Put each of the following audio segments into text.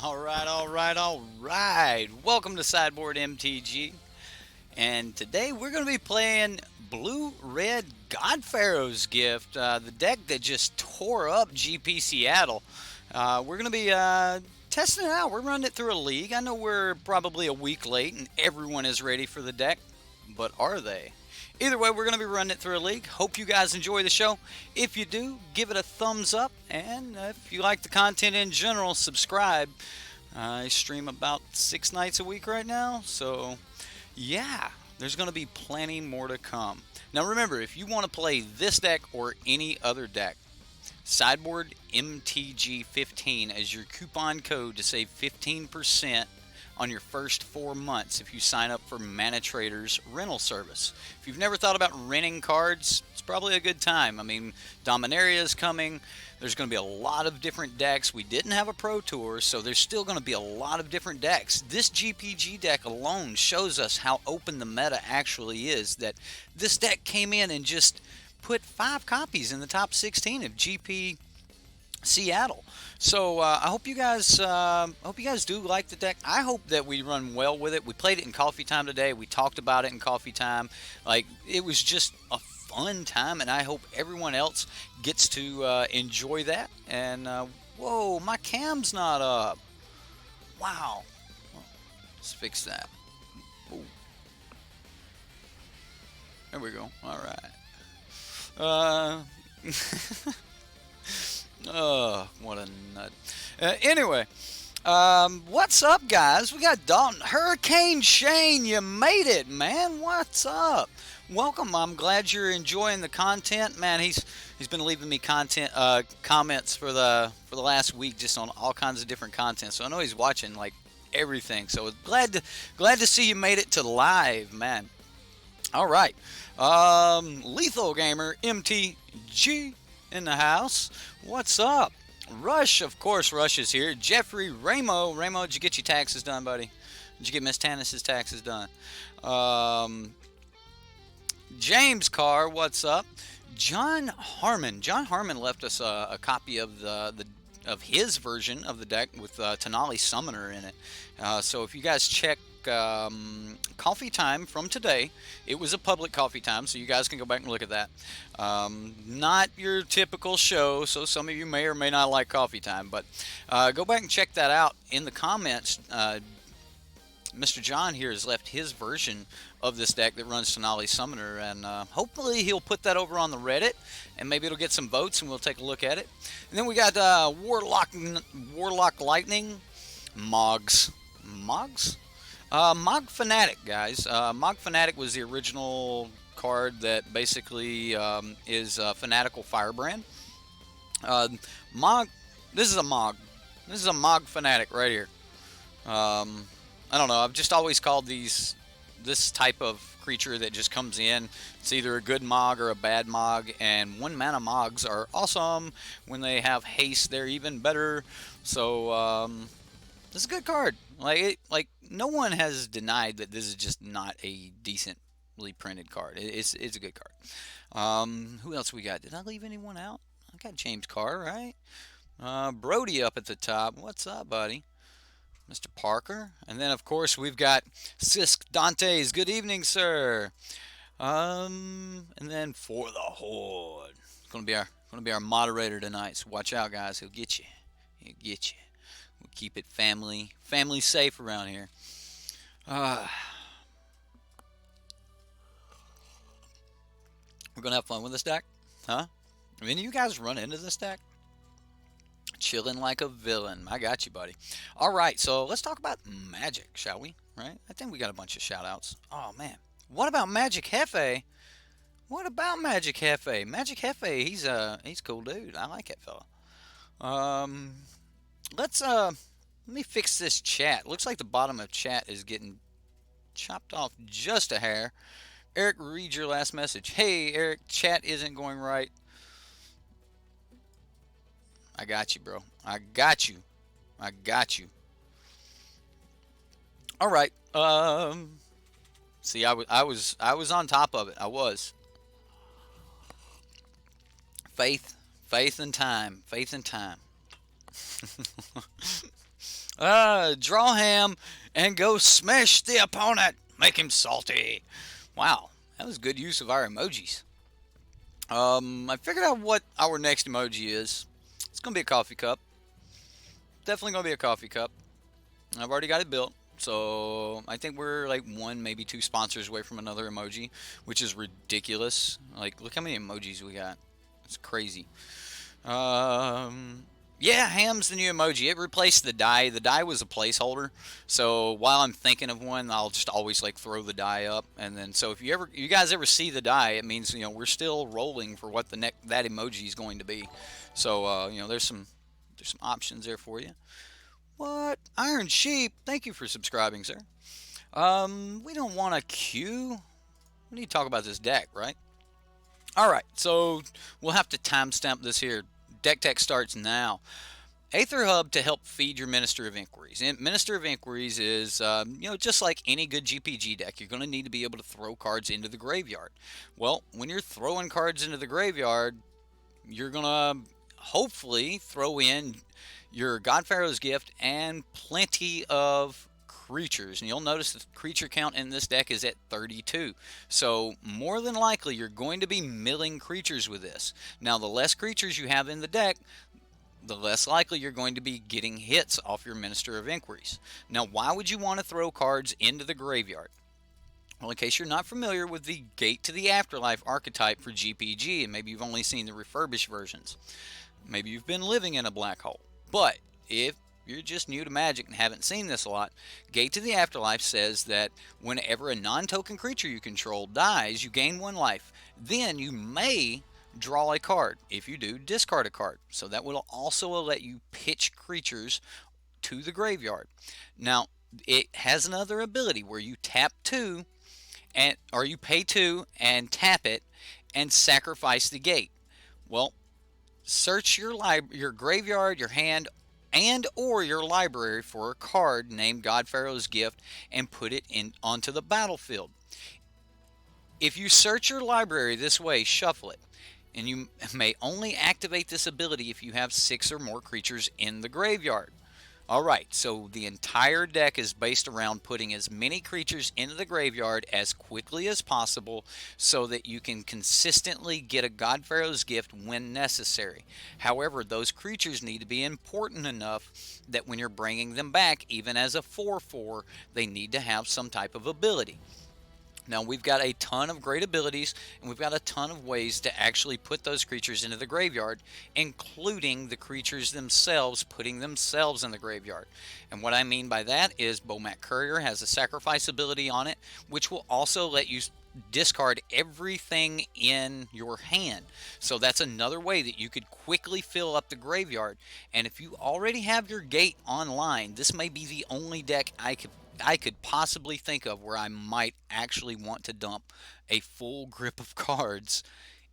Alright. Welcome to Sideboard MTG. And today we're going to be playing Blue Red God Pharaoh's Gift, the deck that just tore up GP Seattle. We're going to be testing it out. We're running it through a league. I know we're probably a week late and everyone is ready for the deck, but are they? Either way, we're going to be running it through a league. Hope you guys enjoy the show. If you do, give it a thumbs up. And if you like the content in general, subscribe. I stream about 6 nights a week right now. So, yeah, there's going to be plenty more to come. Now, remember, if you want to play this deck or any other deck, Sideboard MTG 15 as your coupon code to save 15% on your first 4 months if you sign up for manatraders rental service. If you've never thought about renting cards, it's probably a good time. I mean, Dominaria is coming. There's going to be a lot of different decks. We didn't have a Pro Tour, so there's still going to be a lot of different decks. This GPG deck alone shows us how open the meta actually is, that this deck came in and just put 5 copies in the top 16 of GP Seattle. So I hope you guys do like the deck. I hope that we run well with it. We played it in coffee time today. We talked about it in coffee time. Like, it was just a fun time, and I hope everyone else gets to enjoy that. And whoa, my cam's not up. Wow. Let's fix that. Ooh. There we go. All right. Oh, what a nut. Anyway, what's up, guys? We got Dalton. Hurricane Shane, you made it, man. What's up? Welcome. I'm glad you're enjoying the content, man. He's been leaving me comments for the last week, just on all kinds of different content. So I know he's watching like everything. So glad to see you made it to live, man. All right, Lethal Gamer MTG in the house. What's up? Rush, of course, Rush is here. Jeffrey Ramo, did you get your taxes done, buddy? Did you get Miss Tannis's taxes done? James Carr, what's up? John Harmon left us a copy of of his version of the deck with Tenali Summoner in it. So if you guys check coffee time from today, it was a public coffee time, so you guys can go back and look at that. Not your typical show, so some of you may or may not like coffee time, but go back and check that out. In the comments, Mr. John here has left his version of this deck that runs Tenali Summoner, and hopefully he'll put that over on the Reddit, and maybe it'll get some votes, and we'll take a look at it. And then we got Warlock Lightning, Moggs. Mog Fanatic, guys. Mog Fanatic was the original card that basically is a Fanatical Firebrand. This is a Mog. This is a Mog Fanatic right here. I don't know. I've just always called this type of creature that just comes in. It's either a good Mog or a bad Mog, and 1-mana Mogs are awesome. When they have haste, they're even better. So this is a good card. Like no one has denied that this is just not a decently printed card. It's a good card. Who else we got? Did I leave anyone out? I got James Carr, right? Brody up at the top. What's up, buddy? Mr. Parker. And then, of course, we've got Sisk Dantes. Good evening, sir. And then For the Horde. It's gonna be our moderator tonight. So watch out, guys. He'll get you. He'll get you. We'll keep it family safe around here. We're gonna have fun with this deck, huh? I mean, you guys run into this deck? Chilling like a villain. I got you, buddy. All right, so let's talk about Magic, shall we? Right? I think we got a bunch of shout-outs. Oh, man. What about Magic Hefe? What about Magic Hefe? Magic Hefe, he's a cool dude. I like that fella. Let me fix this chat. Looks like the bottom of chat is getting chopped off just a hair. Eric, read your last message. Hey, Eric, chat isn't going right. I got you, bro. I got you. All right. See, I was on top of it. I was. Faith and time. Draw him and go smash the opponent. Make him salty. Wow, that was good use of our emojis. I figured out what our next emoji is. It's gonna be a coffee cup. Definitely gonna be a coffee cup. I've already got it built. So I think we're like one, maybe two sponsors away from another emoji, which is ridiculous. Like, look how many emojis we got. It's crazy. Yeah, ham's the new emoji. It replaced the die. The die was a placeholder. So while I'm thinking of one, I'll just always like throw the die up, and then so if you guys ever see the die, it means we're still rolling for what that emoji is going to be. So there's some options there for you. What? Iron Sheep, thank you for subscribing, sir. We don't want a queue. We need to talk about this deck, right? Alright, so we'll have to timestamp this here. Deck tech starts now. Aether Hub to help feed your Minister of Inquiries. And Minister of Inquiries is, just like any good GPG deck, you're going to need to be able to throw cards into the graveyard. Well, when you're throwing cards into the graveyard, you're going to hopefully throw in your God Pharaoh's Gift and plenty of creatures. And you'll notice the creature count in this deck is at 32. So more than likely you're going to be milling creatures with this. Now the less creatures you have in the deck, the less likely you're going to be getting hits off your Minister of Inquiries. Now why would you want to throw cards into the graveyard? Well, in case you're not familiar with the Gate to the Afterlife archetype for GPG, and maybe you've only seen the refurbished versions, maybe you've been living in a black hole. But if you're just new to Magic and haven't seen this a lot, Gate to the Afterlife says that whenever a non-token creature you control dies, you gain 1 life. Then you may draw a card. If you do, discard a card. So that will also let you pitch creatures to the graveyard. Now, it has another ability where you tap 2, or you pay 2 and tap it and sacrifice the gate. Well, search your graveyard, your hand, and or your library for a card named God Pharaoh's Gift and put it onto the battlefield. If you search your library this way, shuffle it, and you may only activate this ability if you have 6 or more creatures in the graveyard. Alright, so the entire deck is based around putting as many creatures into the graveyard as quickly as possible so that you can consistently get a God Pharaoh's Gift when necessary. However, those creatures need to be important enough that when you're bringing them back, even as a 4/4, they need to have some type of ability. Now, we've got a ton of great abilities, and we've got a ton of ways to actually put those creatures into the graveyard, including the creatures themselves putting themselves in the graveyard. And what I mean by that is Bomat Courier has a sacrifice ability on it, which will also let you discard everything in your hand. So that's another way that you could quickly fill up the graveyard. And if you already have your gate online, this may be the only deck I could possibly think of where I might actually want to dump a full grip of cards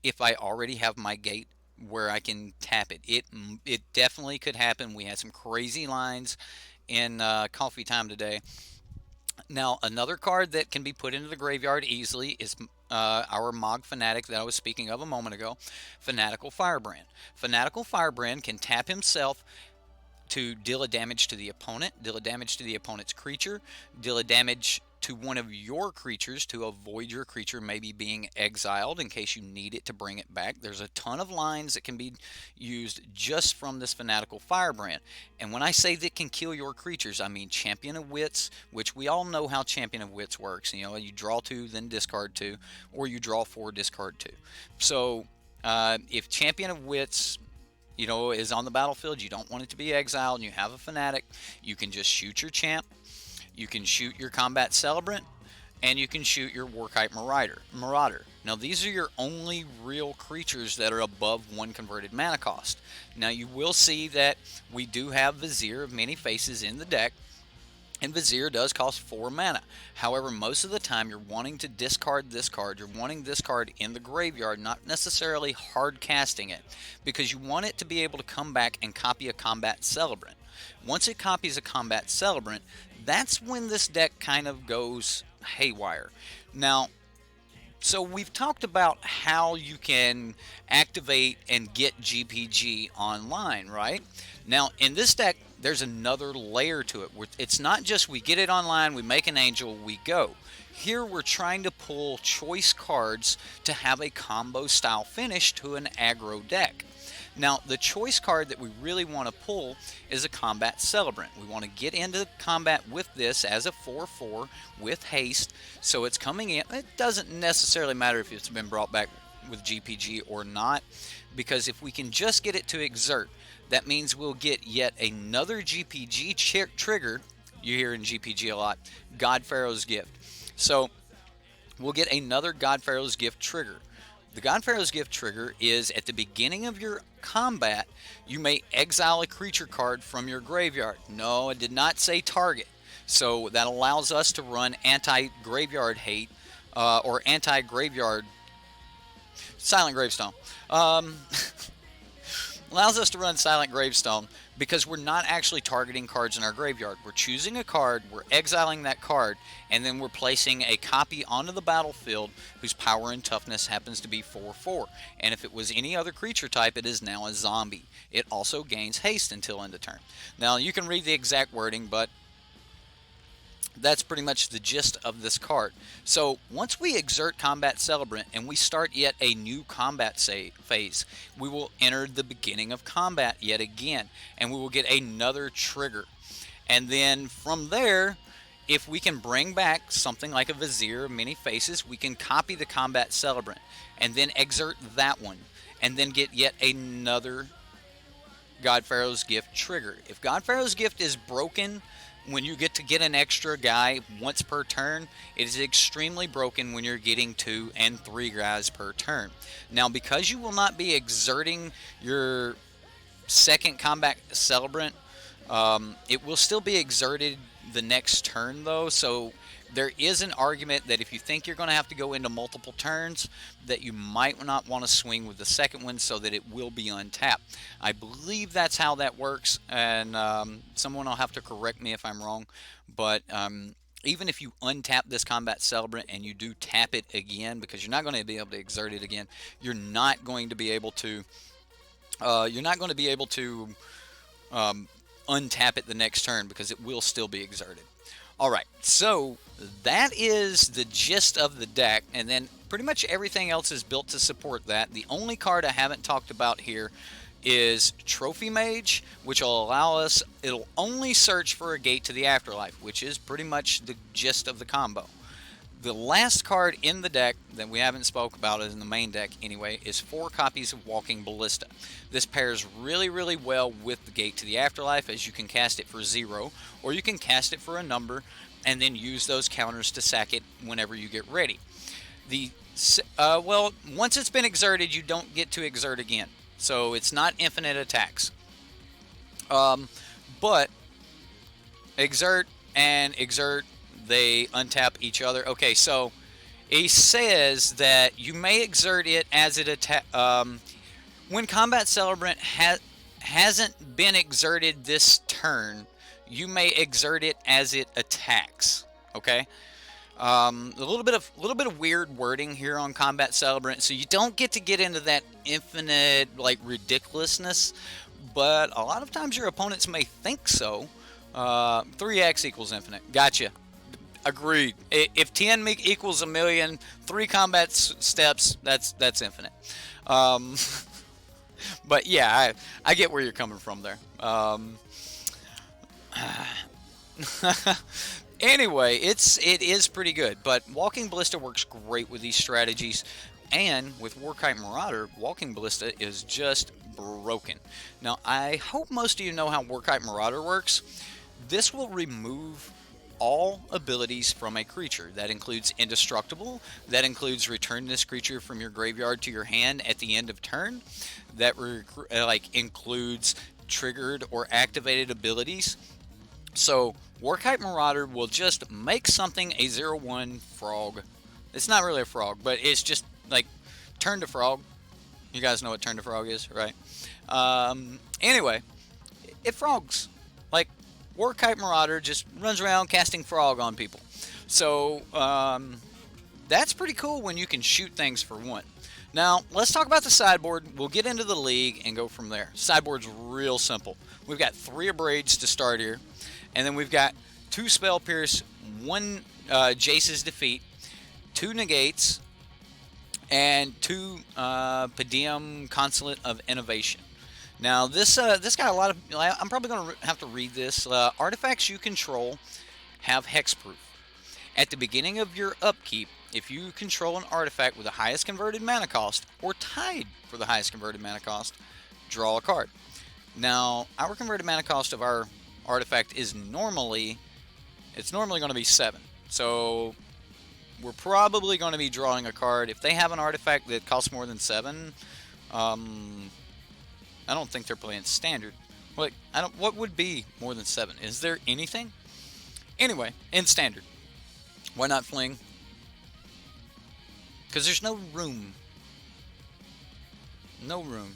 if I already have my gate where I can tap it. It definitely could happen. We had some crazy lines in coffee time today. Now, another card that can be put into the graveyard easily is our Mog Fanatic that I was speaking of a moment ago, Fanatical Firebrand. Fanatical Firebrand can tap himself to deal a damage to the opponent, deal a damage to the opponent's creature, deal a damage to one of your creatures to avoid your creature maybe being exiled in case you need it to bring it back. There's a ton of lines that can be used just from this Fanatical Firebrand. And when I say that can kill your creatures, I mean Champion of Wits, which we all know how Champion of Wits works. You draw 2, then discard 2, or you draw 4, discard 2. So if Champion of Wits is on the battlefield, you don't want it to be exiled, and you have a Fanatic, you can just shoot your Champ, you can shoot your Combat Celebrant, and you can shoot your Warkite Marauder. Now, these are your only real creatures that are above 1 converted mana cost. Now, you will see that we do have Vizier of Many Faces in the deck, and Vizier does cost 4 mana. However, most of the time you're wanting to discard this card. You're wanting this card in the graveyard, not necessarily hard casting it, because you want it to be able to come back and copy a Combat Celebrant. Once it copies a Combat Celebrant, that's when this deck kind of goes haywire. Now, So we've talked about how you can activate and get GPG online, right? Now in this deck, there's another layer to it. It's not just we get it online, we make an angel, we go. Here we're trying to pull choice cards to have a combo style finish to an aggro deck. Now, the choice card that we really want to pull is a Combat Celebrant. We want to get into combat with this as a 4/4 with haste, so it's coming in. It doesn't necessarily matter if it's been brought back with GPG or not, because if we can just get it to exert, that means we'll get yet another GPG trigger. You hear in GPG a lot, God Pharaoh's Gift. So we'll get another God Pharaoh's Gift trigger. The God Pharaoh's Gift trigger is at the beginning of your combat, you may exile a creature card from your graveyard. No, it did not say target. So that allows us to run anti-graveyard hate or anti-graveyard Silent Gravestone. Allows us to run Silent Gravestone because we're not actually targeting cards in our graveyard. We're choosing a card, we're exiling that card, and then we're placing a copy onto the battlefield whose power and toughness happens to be 4/4. And if it was any other creature type, it is now a zombie. It also gains haste until end of turn. Now you can read the exact wording, but that's pretty much the gist of this card. So once we exert Combat Celebrant and we start yet a new combat phase, we will enter the beginning of combat yet again, and we will get another trigger. And then from there, if we can bring back something like a Vizier of Many Faces, we can copy the Combat Celebrant and then exert that one, and then get yet another God Pharaoh's Gift trigger. If God Pharaoh's Gift is broken when you get to get an extra guy once per turn, it is extremely broken when you're getting 2 and 3 guys per turn. Now, because you will not be exerting your second Combat Celebrant, it will still be exerted the next turn though, so there is an argument that if you think you're going to have to go into multiple turns, that you might not want to swing with the second one so that it will be untapped. I believe that's how that works, and someone will have to correct me if I'm wrong, but even if you untap this Combat Celebrant and you do tap it again, because you're not going to be able to exert it again, you're not going to be able to untap it the next turn because it will still be exerted. Alright, so that is the gist of the deck, and then pretty much everything else is built to support that. The only card I haven't talked about here is Trophy Mage, which will allow us, it'll only search for a gate to the afterlife, which is pretty much the gist of the combo. The last card in the deck that we haven't spoke about in the main deck anyway is 4 copies of Walking Ballista. This pairs really, really well with the Gate to the Afterlife, as you can cast it for 0, or you can cast it for a number and then use those counters to sack it whenever you get ready. Well, once it's been exerted, you don't get to exert again, so it's not infinite attacks. But exert and exert, they untap each other. Okay, so he says that you may exert it as it attack. When Combat Celebrant hasn't been exerted this turn, you may exert it as it attacks. Okay, a little bit of weird wording here on Combat Celebrant, so you don't get to get into that infinite like ridiculousness, but a lot of times your opponents may think so. 3x equals infinite. Gotcha. Agreed. If 10 equals a million, 3 combat steps, that's infinite. But yeah, I get where you're coming from there. Anyway, it is pretty good, but Walking Ballista works great with these strategies, and with Warkite Marauder, Walking Ballista is just broken. Now, I hope most of you know how Warkite Marauder works. This will remove all abilities from a creature. That includes Indestructible, that includes return this creature from your graveyard to your hand at the end of turn, that includes triggered or activated abilities. So Warkite Marauder will just make something a 0/1 frog. It's not really a frog, but it's just like turn to frog. You guys know what turn to frog is, right? Anyway, it frogs. Like, Warkite Marauder just runs around casting frog on people. So, That's pretty cool when you can shoot things for one. Now, let's talk about the sideboard. We'll get into the league and go from there. Sideboard's real simple. We've got 3 Abrades to start here, and then we've got 2 Spell Pierce, 1 Jace's Defeat, 2 Negates, and 2 Padium Consulate of Innovation. Now, this got a lot of... I'm probably going to have to read this. Artifacts you control have hexproof. At the beginning of your upkeep, if you control an artifact with the highest converted mana cost, or tied for the highest converted mana cost, draw a card. Now, our converted mana cost of our artifact is normally going to be 7. So, we're probably going to be drawing a card. If they have an artifact that costs more than 7, I don't think they're playing standard. What would be more than 7? Is there anything? Anyway, in standard. Why not Fling? Because there's no room. No room.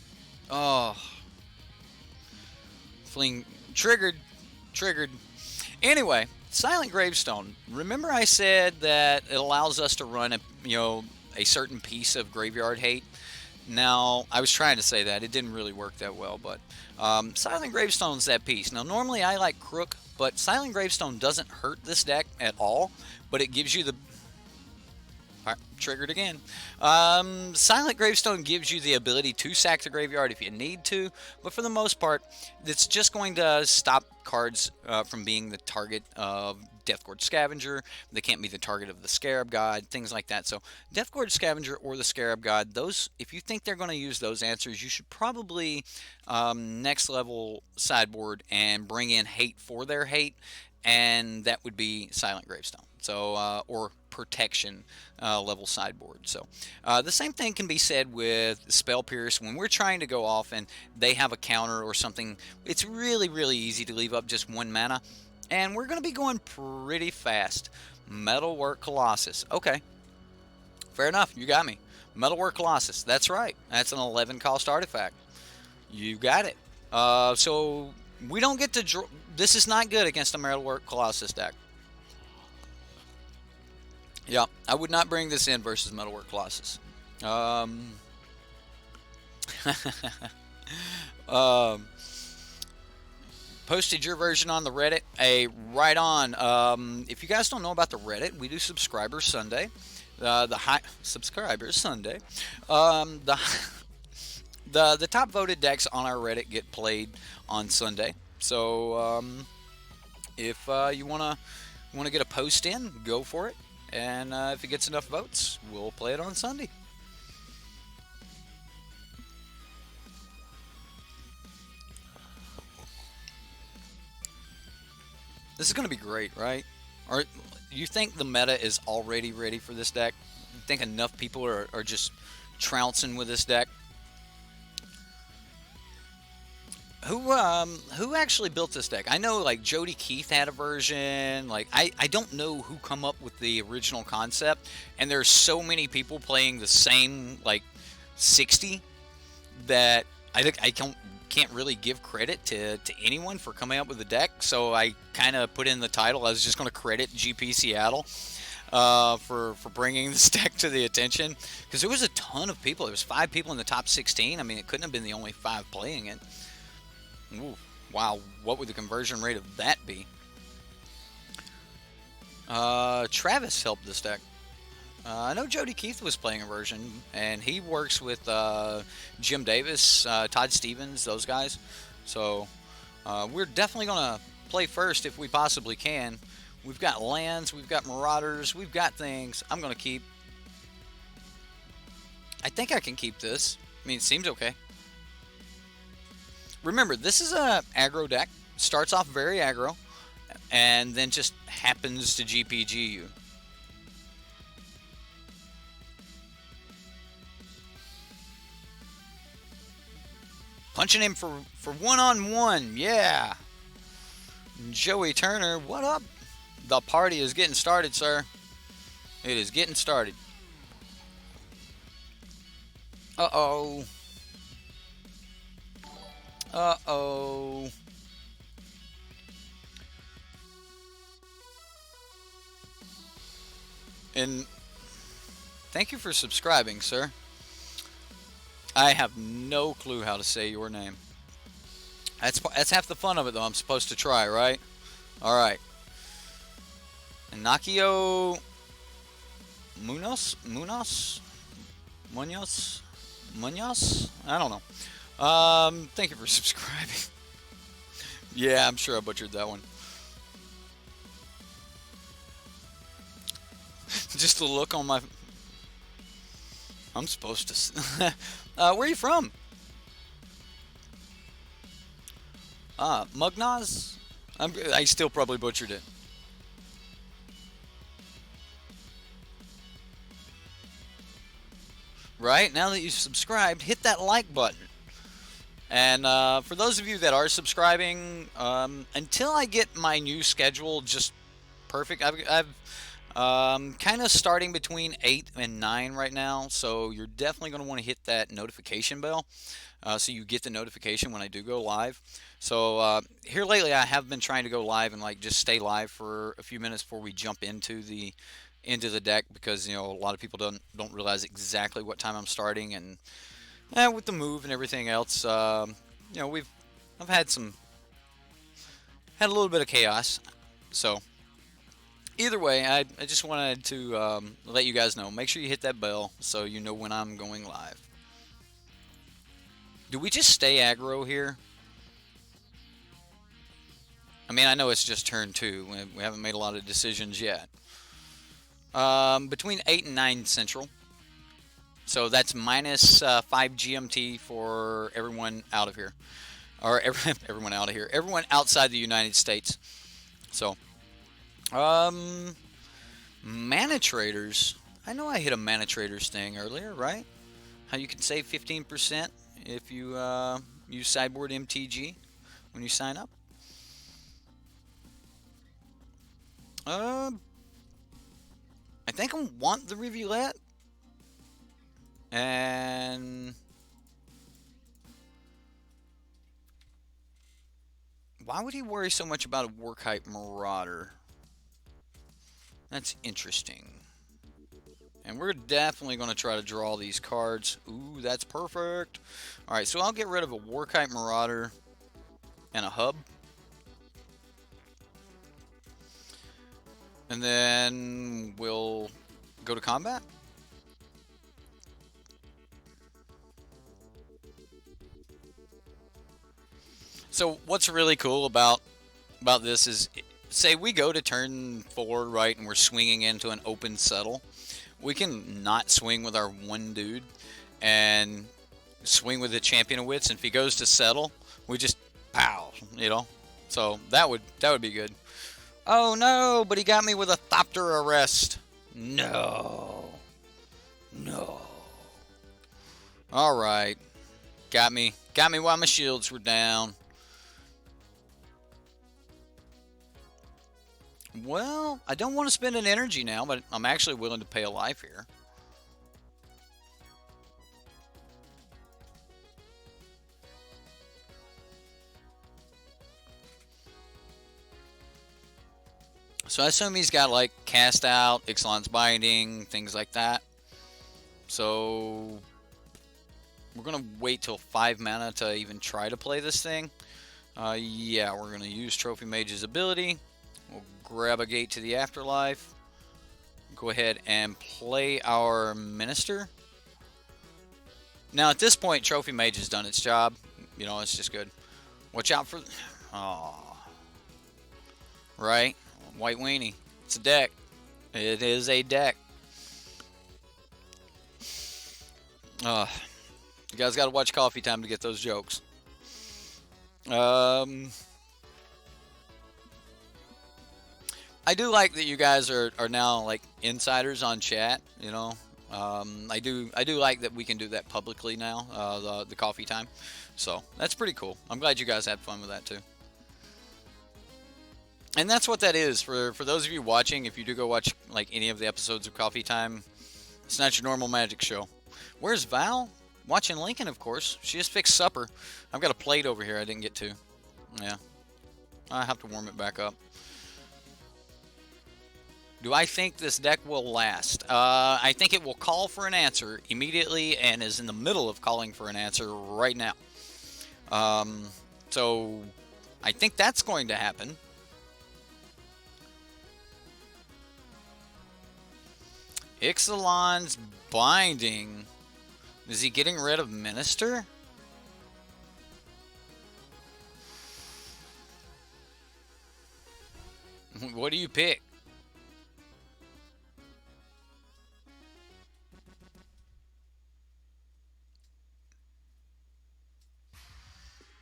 Oh. Fling. Triggered. Anyway, Silent Gravestone. Remember I said that it allows us to run a certain piece of graveyard hate? Now, I was trying to say that. It didn't really work that well, but Silent Gravestone's that piece. Now, normally I like Crook, but Silent Gravestone doesn't hurt this deck at all, but it gives you the... Triggered again. Silent Gravestone gives you the ability to sack the graveyard if you need to, but for the most part, it's just going to stop cards from being the target of Deathgorge Scavenger. They can't be the target of the Scarab God, things like that. So Deathgorge Scavenger or the Scarab God, those, if you think they're going to use those answers, you should probably next level sideboard and bring in hate for their hate, and that would be Silent Gravestone. So or protection level sideboard. So the same thing can be said with Spell Pierce. When we're trying to go off and they have a counter or something, it's really easy to leave up just 1 mana, and we're going to be going pretty fast. Metalwork Colossus. Okay, fair enough, you got me. Metalwork Colossus, that's right, that's an 11 cost artifact. You got it. So we don't get to draw. This is not good against a Metalwork Colossus deck. Yeah, I would not bring this in versus Metalwork Colossus. Posted your version on the Reddit. Right on. If you guys don't know about the Reddit, we do Subscribers Sunday. Subscribers Sunday. The top voted decks on our Reddit get played on Sunday. So if you wanna get a post in, go for it. And if it gets enough votes, we'll play it on Sunday. This is going to be great, right? Or you think the meta is already ready for this deck? You think enough people are just trouncing with this deck? Who actually built this deck? I know like Jody Keith had a version. Like I don't know who come up with the original concept, and there's so many people playing the same like 60 that I think I can't really give credit to anyone for coming up with the deck. So I kind of put in the title. I was just going to credit GP Seattle for bringing this deck to the attention, because there was a ton of people. There was 5 people in the top 16. I mean, it couldn't have been the only 5 playing it. Ooh, wow, what would the conversion rate of that be? Travis helped this deck. I know Jody Keith was playing a version, and he works with Jim Davis, Todd Stevens, those guys. So we're definitely going to play first if we possibly can. We've got lands, we've got Marauders, we've got things. I'm going to keep... I think I can keep this. I mean, it seems okay. Remember, this is a aggro deck. Starts off very aggro, and then just happens to GPG you. Punching him for one-on-one, yeah. Joey Turner, what up? The party is getting started, sir. It is getting started. Uh-oh. Uh-oh. And Thank you for subscribing, sir. I have no clue how to say your name. That's half the fun of it, though. I'm supposed to try, right? All right. Inakio Munoz? Munoz? I don't know. Thank you for subscribing. Yeah, I'm sure I butchered that one. Just the look on my... I'm supposed to... where are you from? Mugnaz? I still probably butchered it. Right? Now that you've subscribed, hit that like button. And for those of you that are subscribing, until I get my new schedule just perfect, I've kind of starting between 8 and 9 right now, so you're definitely going to want to hit that notification bell so you get the notification when I do go live. So here lately I have been trying to go live and like just stay live for a few minutes before we jump into the deck, because a lot of people don't realize exactly what time I'm starting, and with the move and everything else, I've had a little bit of chaos. So either way, I just wanted to let you guys know. Make sure you hit that bell so you know when I'm going live. Do we just stay aggro here? I mean, I know it's just turn 2. We haven't made a lot of decisions yet. Between 8 and 9 Central. So that's minus 5 GMT for everyone out of here. Or everyone out of here. Everyone outside the United States. So, manatraders. I know I hit a manatraders thing earlier, right? How you can save 15% if you use SideboardMTG when you sign up. I think I want the Rivulet. And why would he worry so much about a Workhype Marauder? That's interesting. And we're definitely going to try to draw these cards. Ooh, that's perfect. Alright, so I'll get rid of a Workhype Marauder and a hub. And then we'll go to combat. So what's really cool about this is, say we go to turn 4, right, and we're swinging into an open settle. We can not swing with our one dude and swing with the Champion of Wits, and if he goes to settle, we just pow, So that would be good. Oh no, but he got me with a Thopter Arrest. No. Alright. Got me while my shields were down. Well, I don't want to spend an energy now, but I'm actually willing to pay a life here. So I assume he's got like Cast Out, Ixalan's Binding, things like that. So we're going to wait till 5 mana to even try to play this thing. Yeah, we're going to use Trophy Mage's ability. We'll grab a Gate to the Afterlife. Go ahead and play our Minister. Now at this point, Trophy Mage has done its job. It's just good. Watch out for... Oh. Right? White Weenie. It's a deck. It is a deck. You guys got to watch Coffee Time to get those jokes. I do like that you guys are now like insiders on chat. I do like that we can do that publicly now. The Coffee Time, so that's pretty cool. I'm glad you guys had fun with that too. And that's what that is for those of you watching. If you do go watch like any of the episodes of Coffee Time, it's not your normal Magic show. Where's Val? Watching Lincoln, of course. She just fixed supper. I've got a plate over here I didn't get to. Yeah, I have to warm it back up. Do I think this deck will last? I think it will call for an answer immediately and is in the middle of calling for an answer right now. So I think that's going to happen. Ixalan's binding. Is he getting rid of Minister? What do you pick?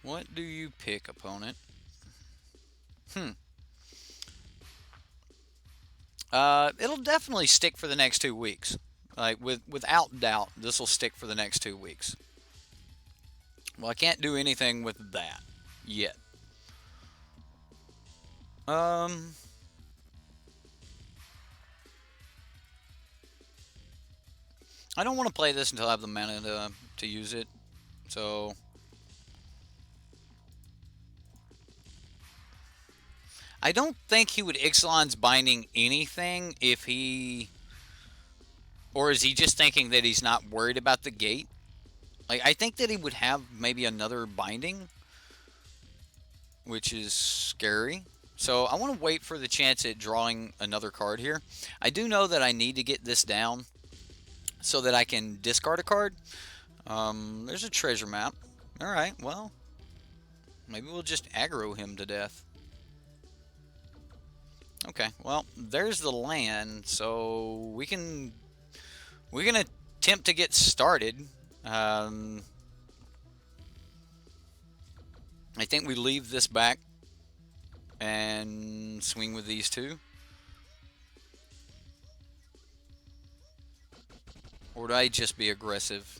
What do you pick, opponent? It'll definitely stick for the next 2 weeks. Like, without doubt, this will stick for the next 2 weeks. Well, I can't do anything with that yet. I don't want to play this until I have the mana to use it. So I don't think he would Ixalan's binding anything if he... Or is he just thinking that he's not worried about the gate? Like, I think that he would have maybe another binding, which is scary. So I want to wait for the chance at drawing another card here. I do know that I need to get this down so that I can discard a card. There's a treasure map. Alright, well, maybe we'll just aggro him to death. Okay, well, there's the land, so we can attempt to get started. I think we leave this back and swing with these two. Or would I just be aggressive?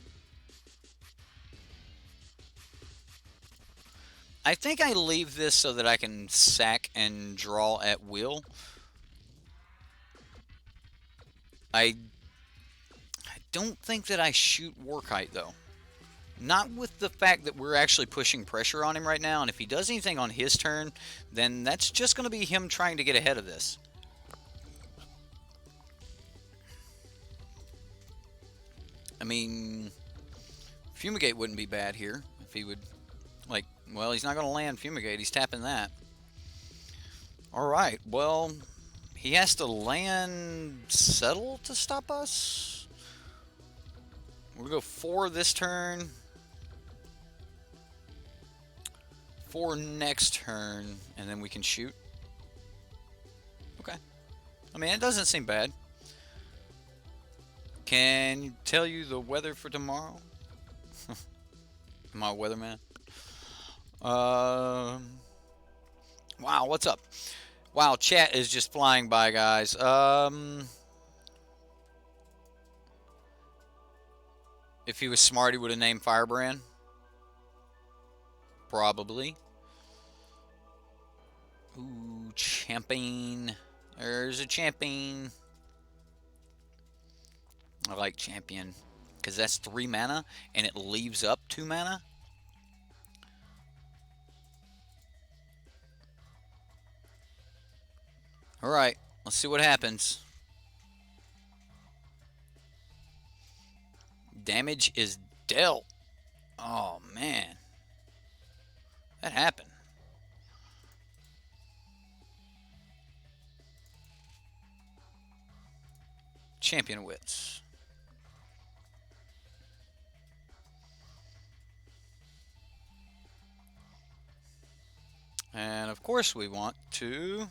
I think I leave this so that I can sack and draw at will. I don't think that I shoot Warkite, though. Not with the fact that we're actually pushing pressure on him right now, and if he does anything on his turn, then that's just going to be him trying to get ahead of this. I mean, Fumigate wouldn't be bad here if he would, like, well, he's not going to land Fumigate. He's tapping that. Alright, well, he has to land Settle to stop us. We'll go 4 this turn. 4 next turn, and then we can shoot. Okay. I mean, it doesn't seem bad. Can you tell you the weather for tomorrow? Am I a weatherman? Wow, what's up? Wow, chat is just flying by, guys. If he was smart, he would have named Firebrand. Probably. Ooh, champion. There's a champion. I like champion because that's 3 mana and it leaves up 2 mana. Alright, let's see what happens. Damage is dealt. Oh, man. That happened. Champion Wits. And of course we want to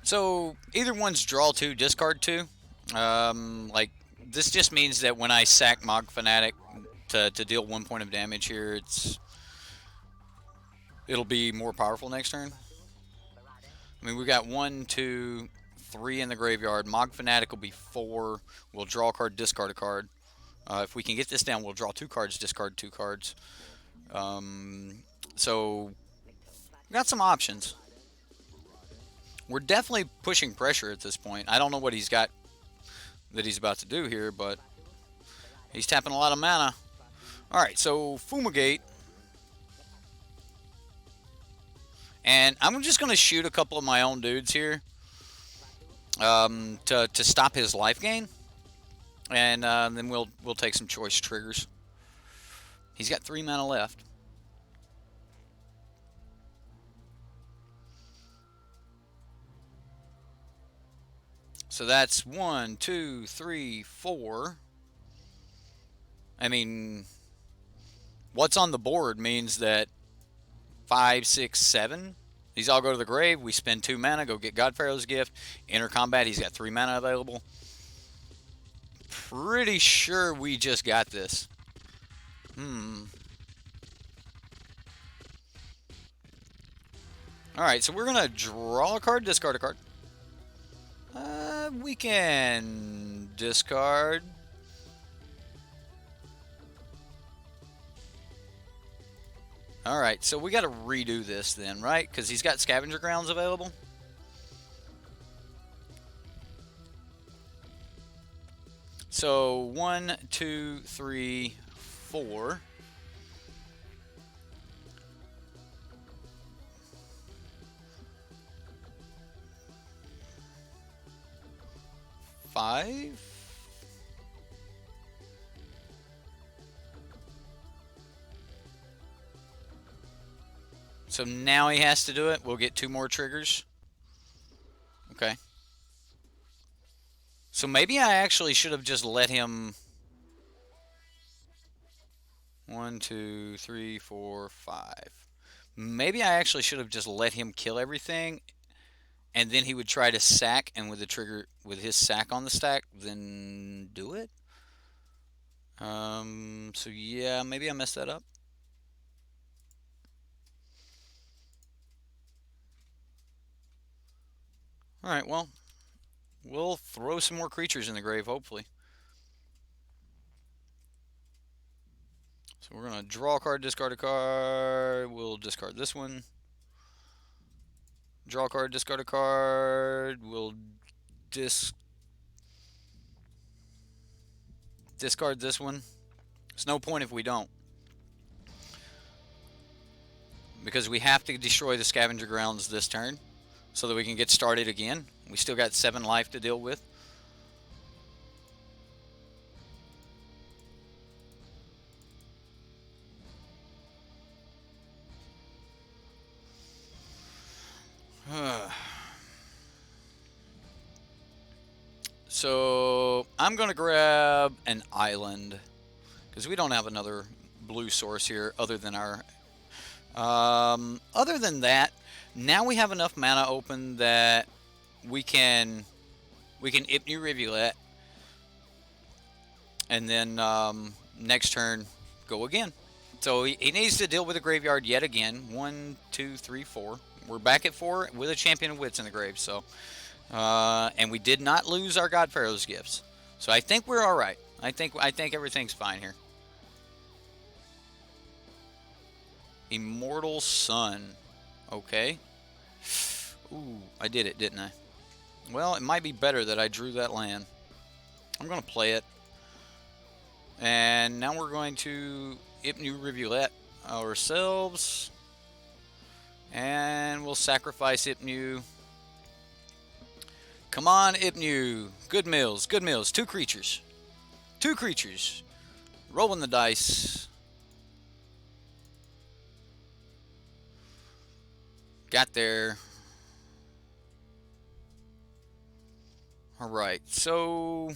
so either one's draw 2, discard 2. Like this just means that when I sack Mog Fanatic to deal 1 point of damage here, it'll be more powerful next turn. I mean, we got 1, 2, 3 in the graveyard. Mog Fanatic will be 4. We'll draw a card, discard a card. If we can get this down, we'll draw 2 cards, discard 2 cards. So, we got some options. We're definitely pushing pressure at this point. I don't know what he's got that he's about to do here, but he's tapping a lot of mana. Alright, so Fumigate. And I'm just going to shoot a couple of my own dudes here to stop his life gain. And then we'll take some choice triggers. He's got 3 mana left. So that's 1, 2, 3, 4. I mean, what's on the board means that 5, 6, 7. These all go to the grave. We spend 2 mana, go get God Pharaoh's Gift. Enter combat. He's got 3 mana available. Pretty sure we just got this. Alright, so we're going to draw a card, discard a card. We can discard. Alright, so we got to redo this then, right? Because he's got Scavenger Grounds available. So 1, 2, 3, 4. Five. So now he has to do it. We'll get 2 more triggers. Okay. So maybe I actually should have just let him... 1, 2, 3, 4, 5. Maybe I actually should have just let him kill everything, and then he would try to sack, and with the trigger, with his sack on the stack, then do it. So yeah, maybe I messed that up. Alright, well, we'll throw some more creatures in the grave, hopefully. So we're going to draw a card, discard a card. We'll discard this one. Draw a card, discard a card. We'll discard this one. There's no point if we don't. Because we have to destroy the Scavenger Grounds this turn so that we can get started again. We still got 7 life to deal with. So I'm going to grab an island because we don't have another blue source here other than our... other than that, now we have enough mana open that we can Ipnu Rivulet, and then next turn go again. So he needs to deal with the graveyard yet again. 1, 2, 3, 4. We're back at 4 with a Champion of Wits in the grave. So, and we did not lose our God Pharaoh's Gifts. So I think we're all right. I think everything's fine here. Immortal Sun. Okay. Ooh, I did it, didn't I? Well, it might be better that I drew that land. I'm going to play it. And now we're going to Ipnu Rivulet ourselves. And we'll sacrifice Ipnu. Come on, Ipnu. Good mills, good mills. 2 creatures. 2 creatures. Rolling the dice. Got there. Alright, so...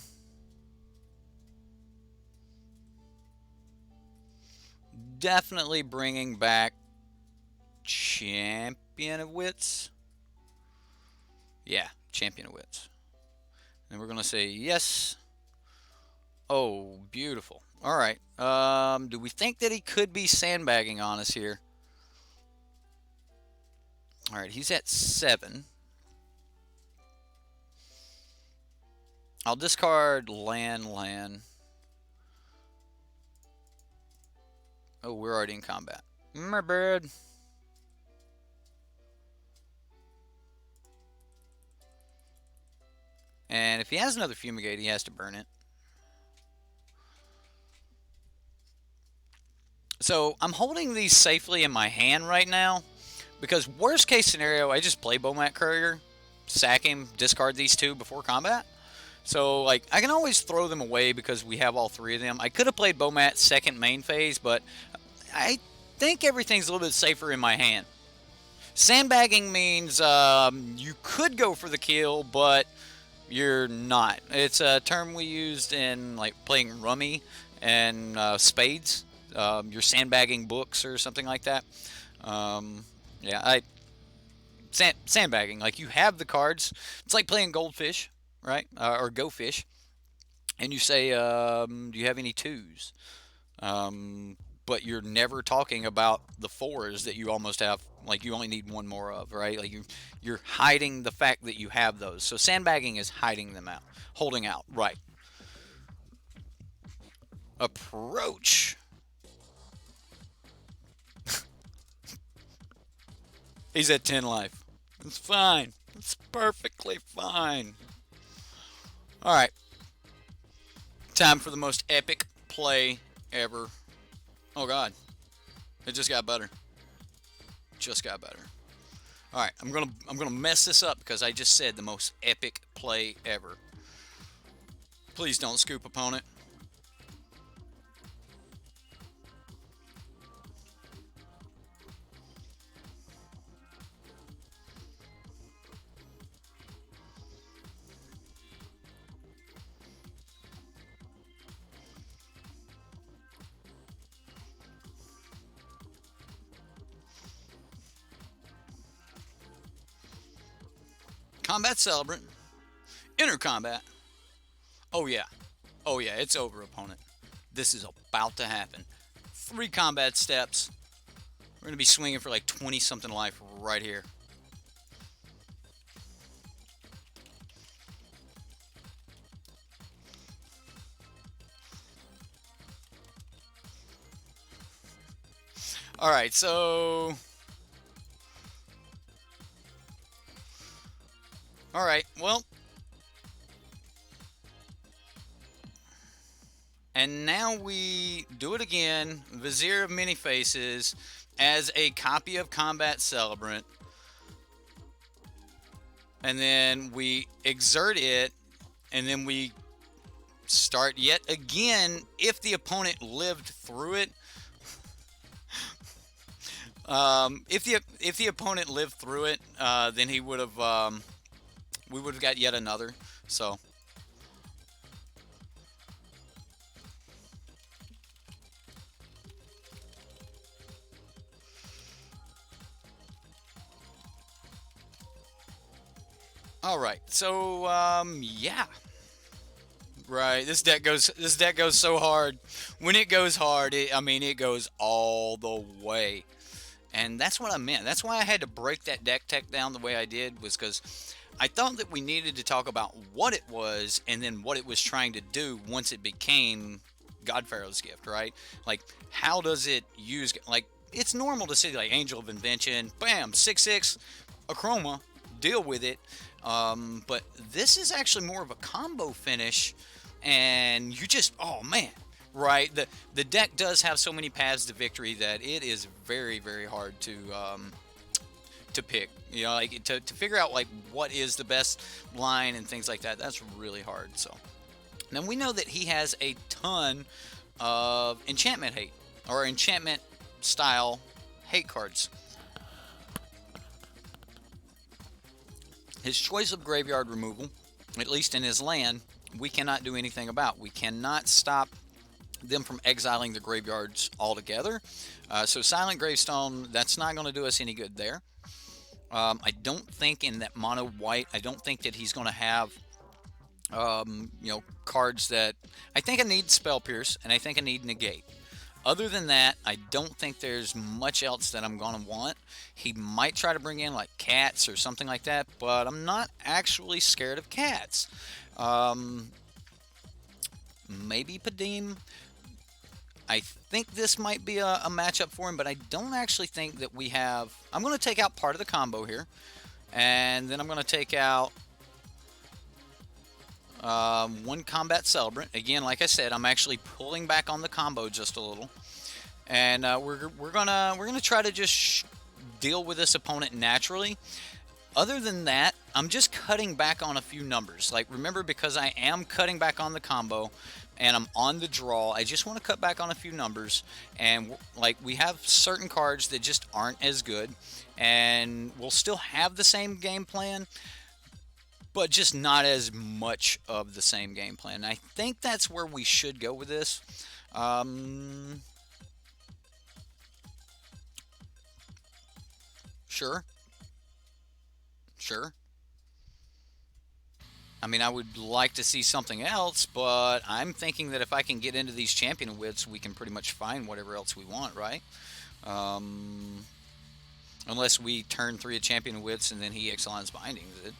definitely bringing back Champion of Wits. Yeah, Champion of Wits. And we're going to say yes. Oh, beautiful. Alright, do we think that he could be sandbagging on us here? Alright, he's at 7. I'll discard land. Oh, we're already in combat. My bad. And if he has another Fumigate, he has to burn it. So I'm holding these safely in my hand right now because worst case scenario, I just play Bomat Courier, sack him, discard these two before combat. So like I can always throw them away because we have all three of them. I could have played Bomat second main phase, but I think everything's a little bit safer in my hand. Sandbagging means you could go for the kill, but you're not. It's a term we used in like playing rummy and spades. You're sandbagging books or something like that. Yeah, sandbagging. Like you have the cards. It's like playing goldfish, right? Or go fish, and you say, "Do you have any twos?" But you're never talking about the fours that you almost have. Like you only need one more of, right? Like you're hiding the fact that you have those. So sandbagging is hiding them out, holding out, right? Approach. He's at 10 life. It's fine. It's perfectly fine. Alright. Time for the most epic play ever. Oh god. It just got better. Just got better. Alright, I'm gonna mess this up because I just said the most epic play ever. Please don't scoop, opponent. Combat Celebrant. Enter combat. Oh yeah. Oh yeah, it's over, opponent. This is about to happen. 3 combat steps. We're going to be swinging for like 20-something life right here. Alright, so... Alright, well... And now we do it again, Vizier of Many Faces, as a copy of Combat Celebrant. And then we exert it, and then we start yet again if the opponent lived through it. If the opponent lived through it, then he would have we would have got yet another. So all right, so yeah, right. This deck goes so hard. When it goes hard, I mean it goes all the way, and that's what I meant. That's why I had to break that deck tech down the way I did, was because I thought that we needed to talk about what it was and then what it was trying to do once it became God Pharaoh's Gift, right? Like how does it use, like it's normal to see like Angel of Invention, bam, 6/6, Achroma, deal with it. But this is actually more of a combo finish, and you just, oh man, right? The deck does have so many paths to victory that it is very, very hard to pick. You know, like to figure out like what is the best line and things like that. That's really hard. So now we know that he has a ton of enchantment hate or enchantment style hate cards. His choice of graveyard removal, at least in his land, we cannot do anything about. We cannot stop them from exiling the graveyards altogether. So Silent Gravestone, that's not going to do us any good there. I don't think in that mono white, I don't think that he's going to have, you know, cards that... I think I need Spell Pierce, and I think I need Negate. Other than that, I don't think there's much else that I'm going to want. He might try to bring in like cats or something like that, but I'm not actually scared of cats. Maybe Padim. I think this might be a matchup for him, but I don't actually think that we have... I'm going to take out part of the combo here, and then I'm going to take out one Combat Celebrant. Again, like I said, I'm actually pulling back on the combo just a little. and we're gonna try to just deal with this opponent naturally. Other than that, I'm just cutting back on a few numbers. Like, remember, because I am cutting back on the combo and I'm on the draw, I just want to cut back on a few numbers. And, like, we have certain cards that just aren't as good. And we'll still have the same game plan, but just not as much of the same game plan. And I think that's where we should go with this. Sure. Sure. I mean, I would like to see something else, but I'm thinking that if I can get into these champion wits, we can pretty much find whatever else we want, right? Um, Unless we turn 3 a champion wits and then he Ixalan's bindings it.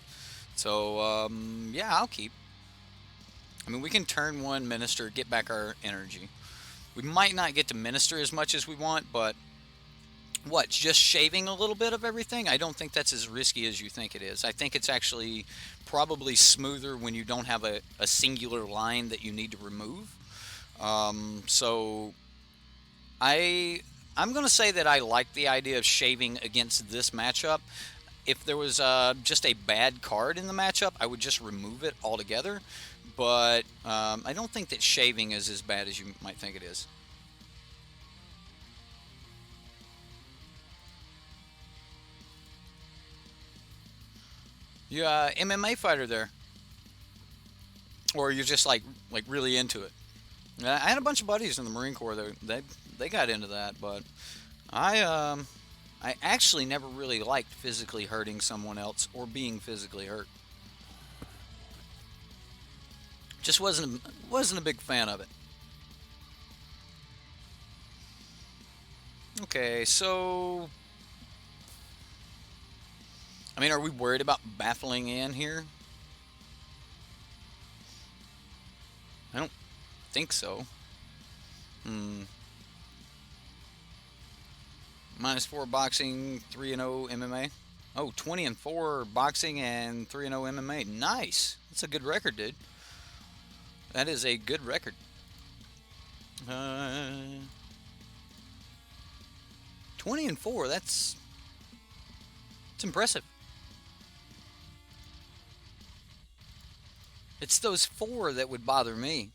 So, yeah, I'll keep. I mean, we can turn 1 minister, get back our energy. We might not get to minister as much as we want, but what, just shaving a little bit of everything? I don't think that's as risky as you think it is. I think it's actually probably smoother when you don't have a singular line that you need to remove. So I'm going to say that I like the idea of shaving against this matchup. If there was just a bad card in the matchup, I would just remove it altogether. But I don't think that shaving is as bad as you might think it is. You MMA fighter there, or you're just like really into it. I had a bunch of buddies in the Marine Corps that they got into that, but I actually never really liked physically hurting someone else or being physically hurt. Just wasn't a big fan of it. Okay, so I mean, are we worried about baffling in here? I don't think so. Hmm. -4 boxing, 3-0 MMA. Oh, 20-4 boxing and 3-0 MMA. Nice. That's a good record, dude. That is a good record. Uh, 20-4. That's impressive. It's those 4 that would bother me.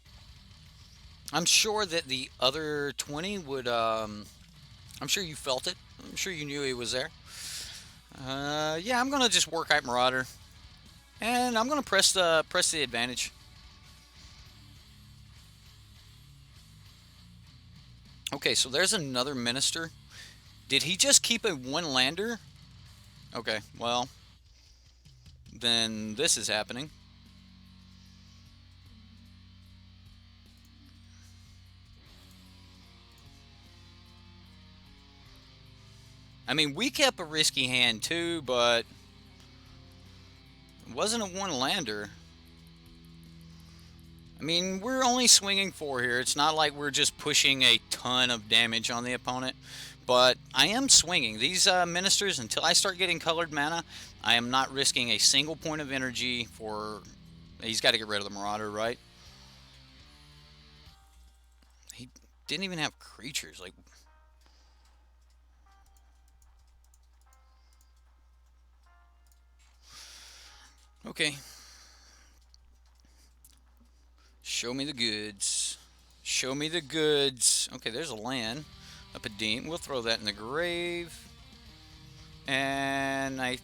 I'm sure that the other 20 would. I'm sure you felt it. I'm sure you knew he was there. Yeah, I'm gonna just work out Marauder, and I'm gonna press the advantage. Okay, so there's another minister. Did he just keep a 1-lander? Okay, well, then this is happening. I mean, we kept a risky hand too, but it wasn't a 1-lander. I mean, we're only swinging 4 here. It's not like we're just pushing a ton of damage on the opponent. But I am swinging. These ministers, until I start getting colored mana, I am not risking a single point of energy for... He's got to get rid of the Marauder, right? He didn't even have creatures. Like... Okay. Show me the goods. Show me the goods. Okay, there's a land. Up a Dean. We'll throw that in the grave. And I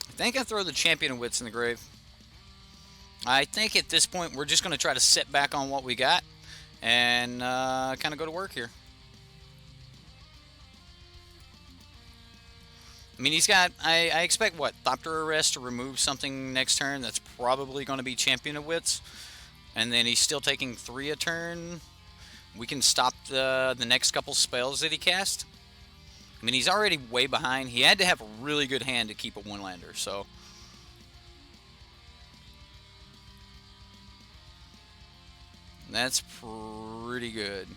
think I throw the Champion of Wits in the grave. I think at this point we're just going to try to sit back on what we got and kind of go to work here. I mean, he's got, I expect, what, Thopter Arrest to remove something next turn that's probably going to be Champion of Wits. And then he's still taking 3 a turn. We can stop the next couple spells that he cast. I mean, he's already way behind. He had to have a really good hand to keep a 1-lander, so... That's pretty good.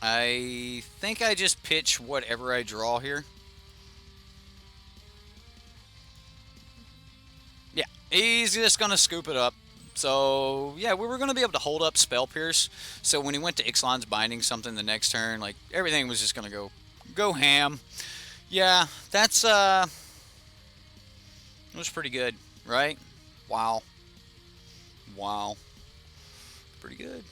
I think I just pitch whatever I draw here. Yeah, he's just going to scoop it up. So, yeah, we were going to be able to hold up Spell Pierce. So when he went to Ixalan's Binding something the next turn, like, everything was just going to go ham. Yeah, that's, it was pretty good, right? Wow. Wow. Pretty good.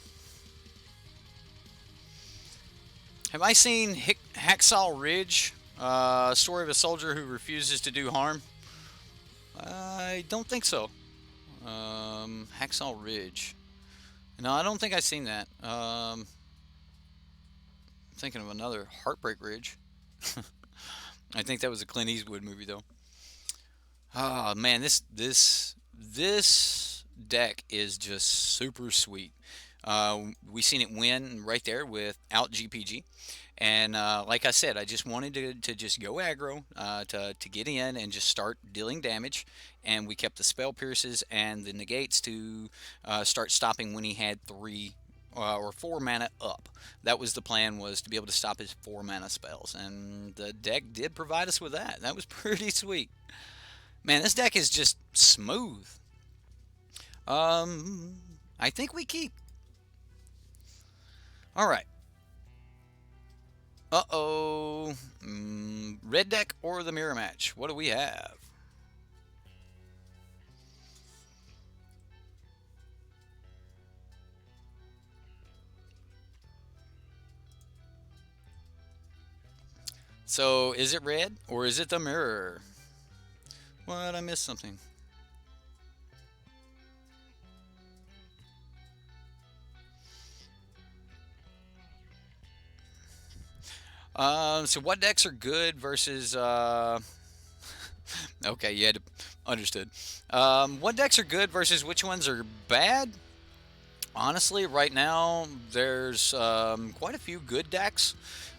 Have I seen Hacksaw Ridge? Story of a soldier who refuses to do harm? I don't think so. Hacksaw Ridge. No, I don't think I've seen that. I'm thinking of another Heartbreak Ridge. I think that was a Clint Eastwood movie, though. Oh man, this deck is just super sweet. We seen it win right there without GPG, and like I said, I just wanted to just go aggro to get in and just start dealing damage, and we kept the spell pierces and the negates to start stopping when he had 3 or 4 mana up. That was the plan, was to be able to stop his 4 mana spells, and the deck did provide us with that. That was pretty sweet. Man, this deck is just smooth. I think we keep. All right. Uh-oh. Red deck or the mirror match? What do we have? So, is it red or is it the mirror? What? I missed something. So what decks are good versus okay, yeah, understood. What decks are good versus which ones are bad? Honestly, right now there's quite a few good decks.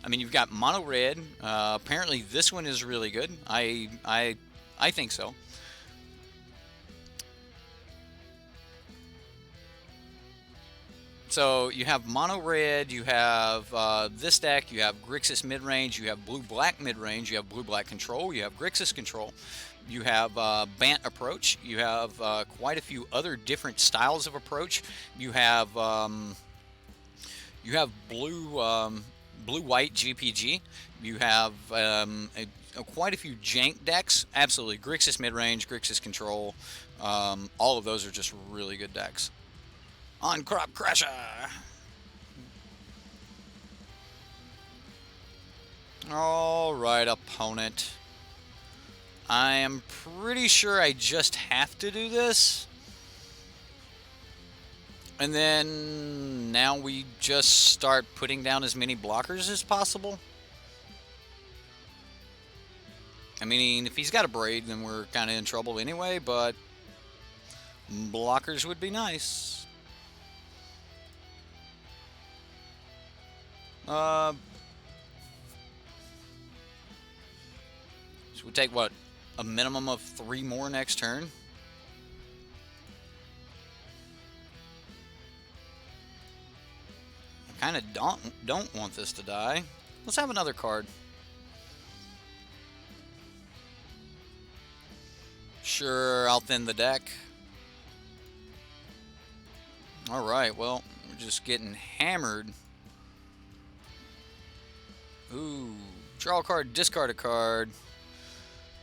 I mean, you've got mono red. Apparently, this one is really good. I think so. So you have mono red, you have this deck, you have Grixis mid range, you have blue black mid range, you have blue black control, you have Grixis control, you have Bant approach, you have quite a few other different styles of approach. You have blue white GPG. You have quite a few jank decks. Absolutely, Grixis mid range, Grixis control. All of those are just really good decks. On Crop Crusher. All right, opponent. I am pretty sure I just have to do this. And then now we just start putting down as many blockers as possible. I mean, if he's got a braid, then we're kind of in trouble anyway, but blockers would be nice. So we take what, a minimum of 3 more next turn. I kind of don't want this to die. Let's have another card. Sure, I'll thin the deck. All right, well, we're just getting hammered. Ooh, draw a card, discard a card.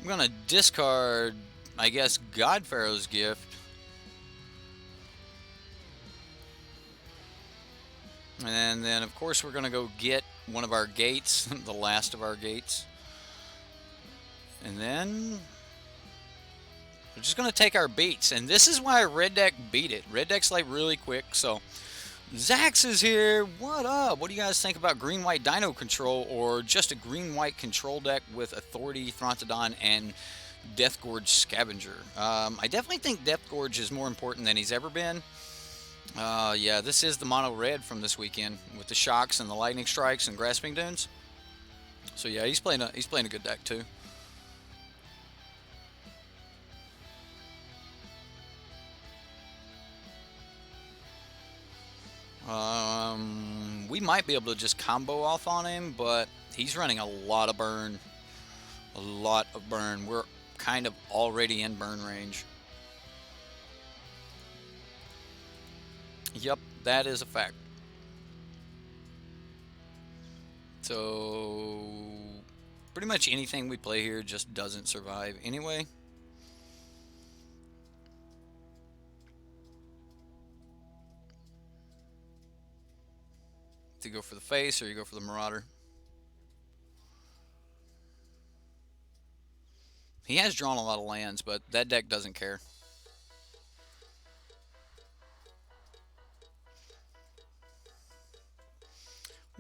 I'm gonna discard, I guess, God Pharaoh's Gift. And then, of course, we're gonna go get one of our gates, the last of our gates. And then we're just gonna take our beats. And this is why Red Deck beat it. Red Deck's like really quick, so Zax is here. What up? What do you guys think about green-white Dino control, or just a green-white control deck with Authority, Throntodon, and Death Gorge Scavenger? I definitely think Death Gorge is more important than he's ever been. Yeah, this is the mono red from this weekend with the shocks and the lightning strikes and grasping dunes. So yeah, he's playing a good deck too. We we might be able to just combo off on him, but he's running a lot of burn. A lot of burn. We're kind of already in burn range. Yep, that is a fact. So pretty much anything we play here just doesn't survive anyway. To go for the face or you go for the Marauder. He has drawn a lot of lands, but that deck doesn't care.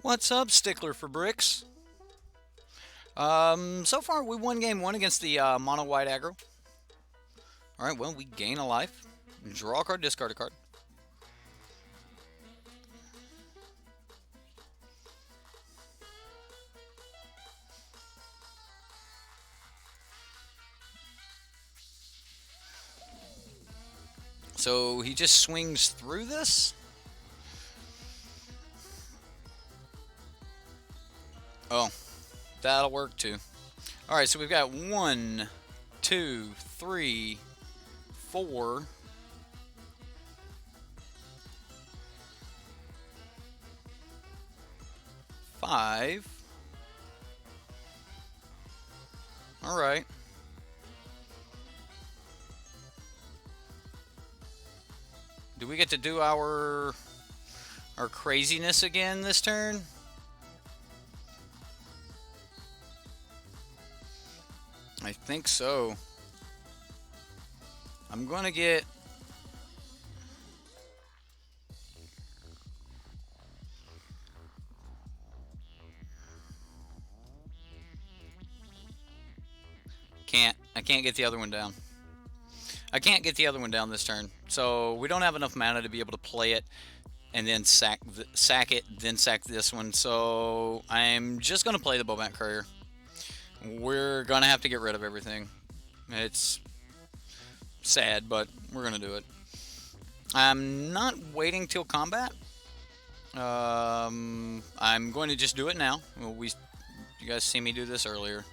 What's up, Stickler for Bricks? So far we won game 1 against the mono white aggro. Alright, well, we gain a life. Draw a card, discard a card. So he just swings through this? Oh, that'll work too. Alright, so we've got 1, 2, 3, 4. 5. Alright. Do we get to do our craziness again this turn? I think so. I'm going to get... I can't get the other one down. I can't get the other one down this turn. So we don't have enough mana to be able to play it and then sack it, then sack this one. So I'm just going to play the Bowback Courier. We're going to have to get rid of everything. It's sad, but we're going to do it. I'm not waiting till combat. I'm going to just do it now. You guys see me do this earlier.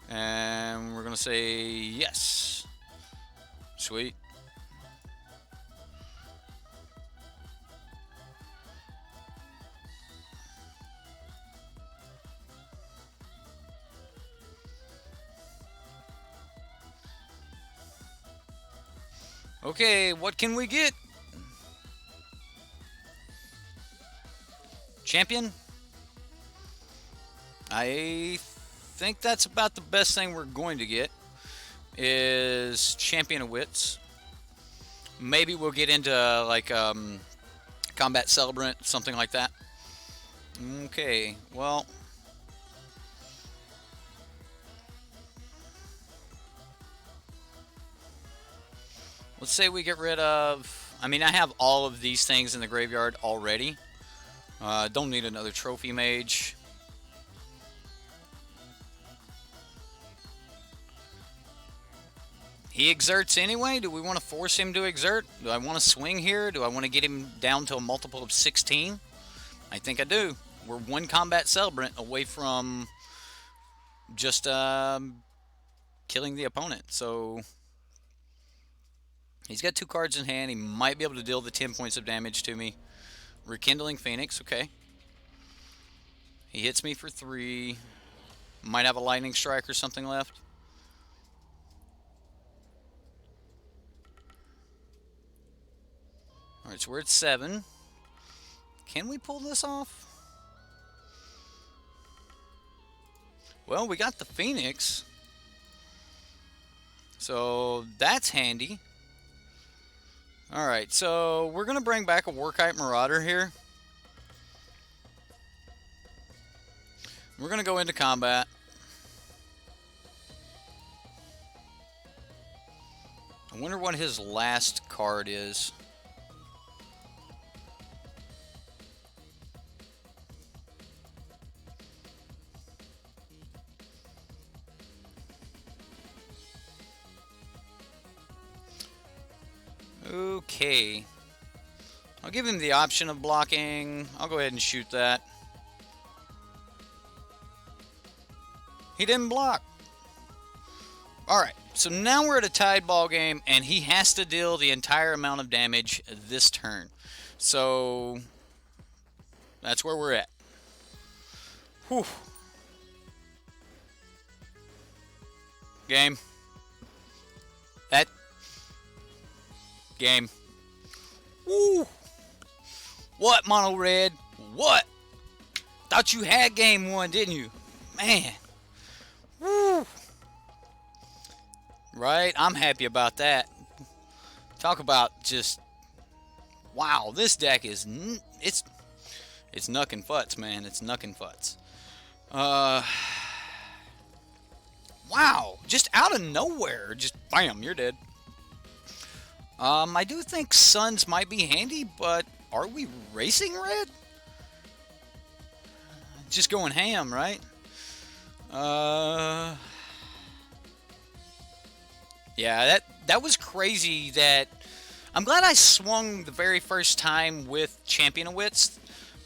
And we're going to say yes. Sweet. Okay, what can we get? Champion? I think that's about the best thing we're going to get is Champion of Wits. Maybe we'll get into like Combat Celebrant, something like that. Okay, well, let's say we get rid of... I mean, I have all of these things in the graveyard already. Don't need another Trophy Mage. He exerts anyway. Do we want to force him to exert? Do I want to swing here? Do I want to get him down to a multiple of 16? I think I do. We're one Combat Celebrant away from just killing the opponent. So he's got 2 cards in hand. He might be able to deal the 10 points of damage to me. Rekindling Phoenix, okay. He hits me for 3. Might have a Lightning Strike or something left. Alright, so we're at 7. Can we pull this off? Well, we got the Phoenix. So that's handy. Alright, so we're going to bring back a Warkite Marauder here. We're going to go into combat. I wonder what his last card is. Okay. I'll give him the option of blocking. I'll go ahead and shoot that. He didn't block. Alright, so now we're at a tied ball game, and he has to deal the entire amount of damage this turn. So, that's where we're at. Whew. Game. That. Game. Woo! What, mono red? What? Thought you had game one, didn't you? Man. Woo! Right? I'm happy about that. Talk about just... Wow, this deck is... It's nuck and futz, man. It's nuck and futz. Wow. Just out of nowhere. Just, bam, you're dead. I do think Suns might be handy, but are we racing red? Just going ham, right? Yeah, that was crazy. That I'm glad I swung the very first time with Champion of Wits,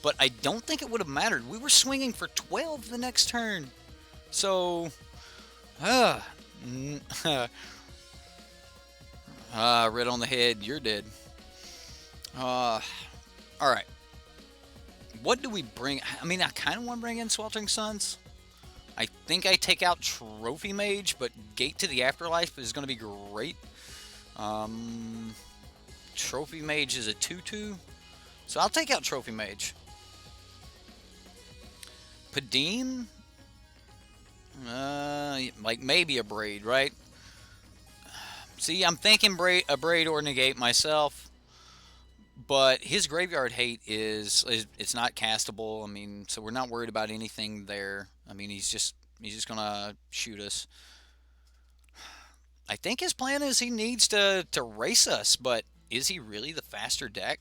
but I don't think it would have mattered. We were swinging for 12 the next turn. So, red on the head, you're dead. Alright. What do we bring? I mean, I kind of want to bring in Sweltering Suns. I think I take out Trophy Mage, but Gate to the Afterlife is going to be great. Trophy Mage is a 2/2, so I'll take out Trophy Mage. Padeem? Like maybe a Braid, right? See, I'm thinking a Braid or Negate myself, but his Graveyard Hate is it's not castable. I mean, so we're not worried about anything there. I mean, he's just gonna shoot us. I think his plan is he needs to race us, but is he really the faster deck?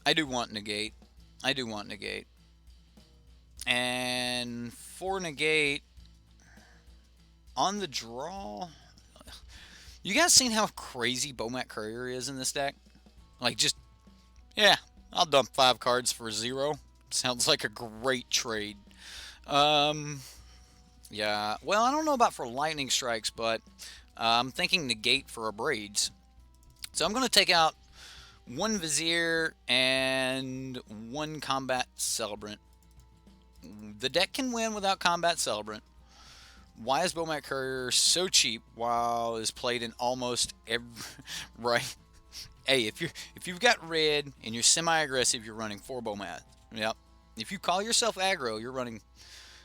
I do want Negate. I do want Negate. And for Negate, on the draw, you guys seen how crazy Bomat Courier is in this deck? Like, just, yeah, I'll dump 5 cards for 0. Sounds like a great trade. Yeah, well, I don't know about for Lightning Strikes, but I'm thinking Negate for Abrades. So I'm going to take out 1 Vizier and 1 Combat Celebrant. The deck can win without Combat Celebrant. Why is Bomat Courier so cheap while is played in almost every... Right. Hey, if you've got red and you're semi-aggressive, you're running 4 Bomat. Yep. If you call yourself aggro, you're running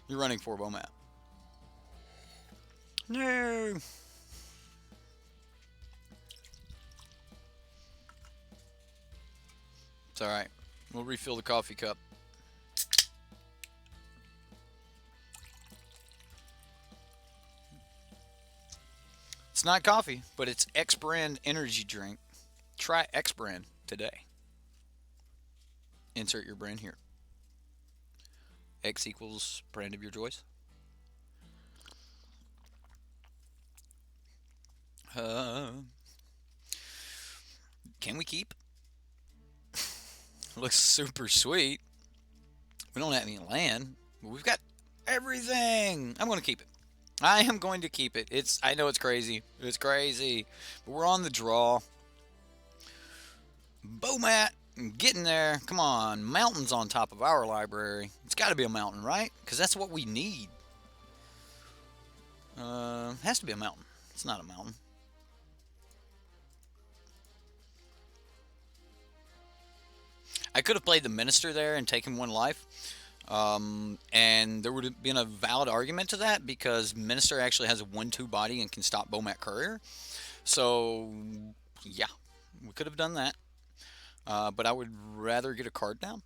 4 Bomat. No. It's alright. We'll refill the coffee cup. It's not coffee, but it's X brand energy drink. Try X brand today. Insert your brand here. X equals brand of your choice. Can we keep? Looks super sweet. We don't have any land, but we've got everything. I'm going to keep it. I am going to keep it. I know it's crazy. It's crazy. But we're on the draw. Bomat, getting there. Come on. Mountains on top of our library. It's got to be a mountain, right? Because that's what we need. Has to be a mountain. It's not a mountain. I could have played the Minister there and taken 1 life. And there would have been a valid argument to that because Minister actually has a 1/2 body and can stop Bomat Courier. So, yeah, we could have done that. But I would rather get a card down.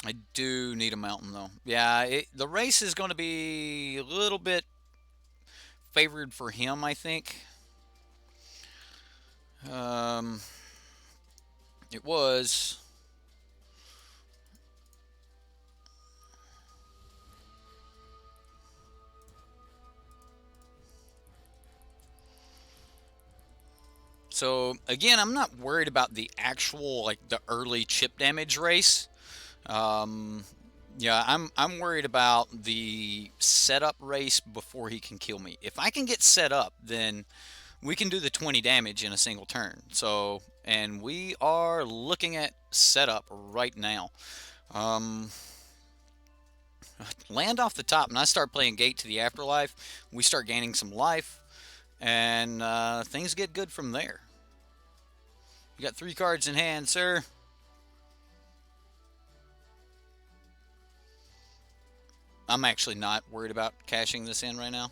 I do need a mountain, though. Yeah, the race is going to be a little bit favored for him, I think. It was... So again, I'm not worried about the actual like the early chip damage race. Um, yeah, I'm worried about the setup race before he can kill me. If I can get set up, then we can do the 20 damage in a single turn. So, and we are looking at setup right now. Um, Land off the top, and I start playing Gate to the Afterlife. We start gaining some life, and things get good from there. You got 3 cards in hand, sir. I'm actually not worried about cashing this in right now.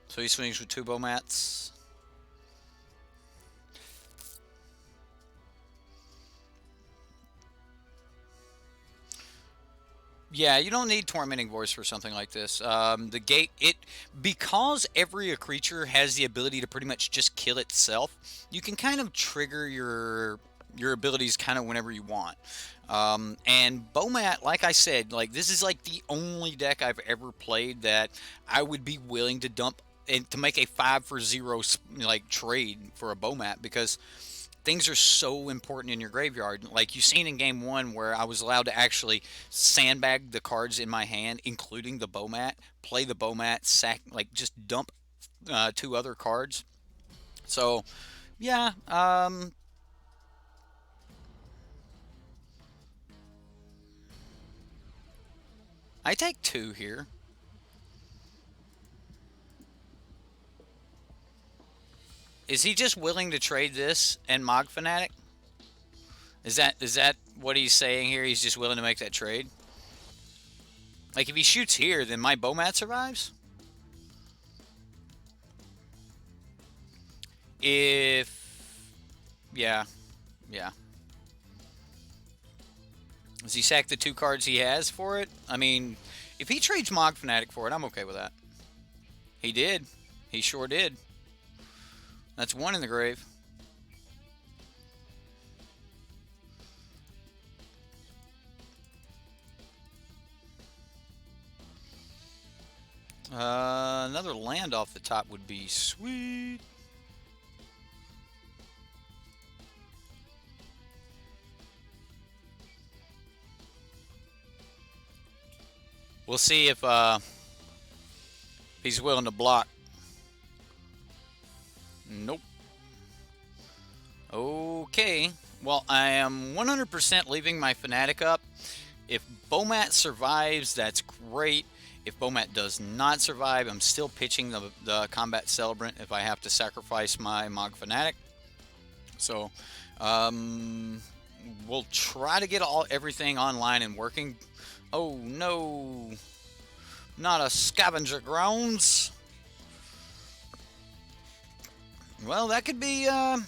So he swings with 2 Bowmats. Yeah, you don't need Tormenting Voice for something like this. The gate, because every creature has the ability to pretty much just kill itself, you can kind of trigger your abilities kind of whenever you want. And Bowmat, like I said, like this is like the only deck I've ever played that I would be willing to dump and to make a 5 for 0 like trade for a Bowmat, because things are so important in your graveyard. Like you've seen in game 1 where I was allowed to actually sandbag the cards in my hand, including the Bowmat, play the Bowmat, sack, like just dump 2 other cards. So, yeah, I take 2 here. Is he just willing to trade this and Mog Fanatic? Is that what he's saying here? He's just willing to make that trade? Like if he shoots here, then my Bowmat survives? If... Yeah. Yeah. Does he sack the 2 cards he has for it? I mean, if he trades Mog Fanatic for it, I'm okay with that. He did. He sure did. That's 1 in the grave. Another land off the top would be sweet. We'll see if he's willing to block. Nope. Okay. Well, I am 100% leaving my Fanatic up. If Bowmat survives, that's great. If Bowmat does not survive, I'm still pitching the Combat Celebrant if I have to sacrifice my Mog Fanatic. So, we'll try to get everything online and working. Oh no, not a Scavenger Grounds. Well, that could be good.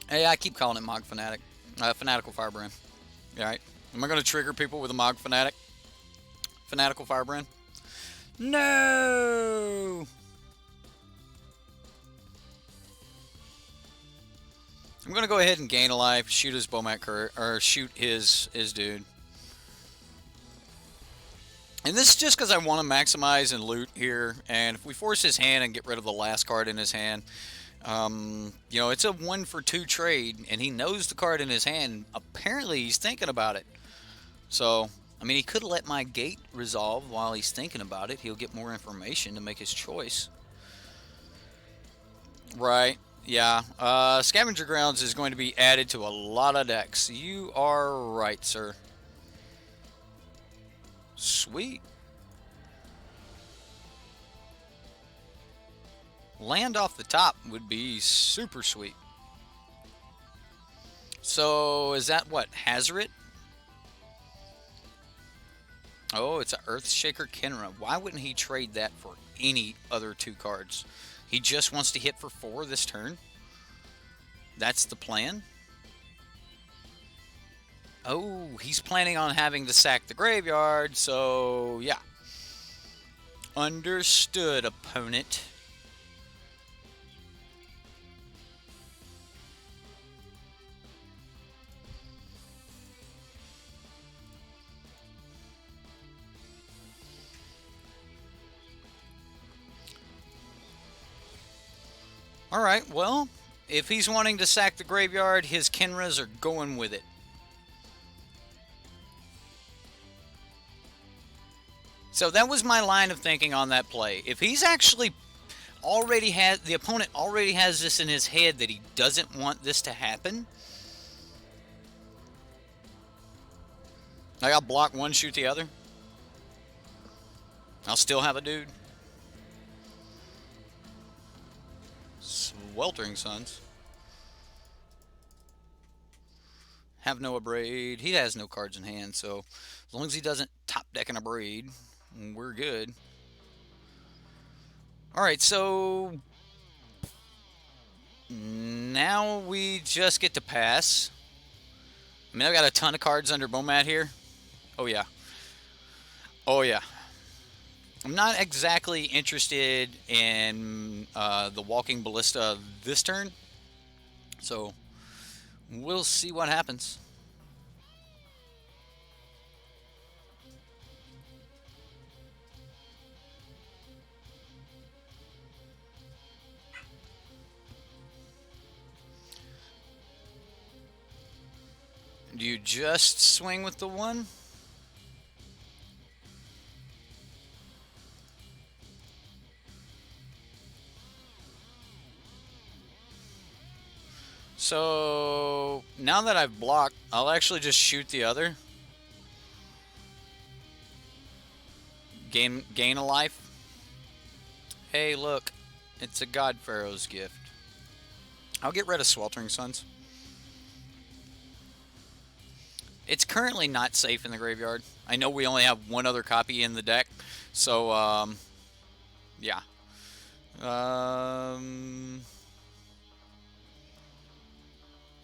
Hey, I keep calling it Mog Fanatic. Fanatical Firebrand. Alright. Am I going to trigger people with a Mog Fanatic? Fanatical Firebrand? No! I'm going to go ahead and gain a life, shoot his Bowmat or shoot his dude. And this is just because I want to maximize and loot here. And if we force his hand and get rid of the last card in his hand, you know, it's a 1 for 2 trade, and he knows the card in his hand. Apparently, he's thinking about it. So, I mean, he could let my gate resolve while he's thinking about it. He'll get more information to make his choice. Right. Yeah. Scavenger Grounds is going to be added to a lot of decks. You are right, sir. Sweet. Land off the top would be super sweet. So, is that what? Hazoret? Oh, it's an Earthshaker Kenra. Why wouldn't he trade that for any other 2 cards? He just wants to hit for 4 this turn? That's the plan? Oh, he's planning on having to sack the graveyard, so yeah. Understood, opponent. Alright, well, if he's wanting to sack the graveyard, his Kenras are going with it. So that was my line of thinking on that play. If he's actually the opponent already has this in his head that he doesn't want this to happen, like I'll block one, shoot the other. I'll still have a dude. Sweltering Suns. Have no Abrade. He has no cards in hand, so as long as he doesn't top deck an Abrade, we're good. Alright, so now we just get to pass. I mean, I've got a ton of cards under Bomat here. Oh, yeah. Oh, yeah. I'm not exactly interested in the Walking Ballista this turn. So, we'll see what happens. Do you just swing with the one? So now that I've blocked, I'll actually just shoot the other. Gain a life. Hey, look, it's a God Pharaoh's gift. I'll get rid of Sweltering Suns. It's currently not safe in the graveyard. I know we only have one other copy in the deck, so yeah.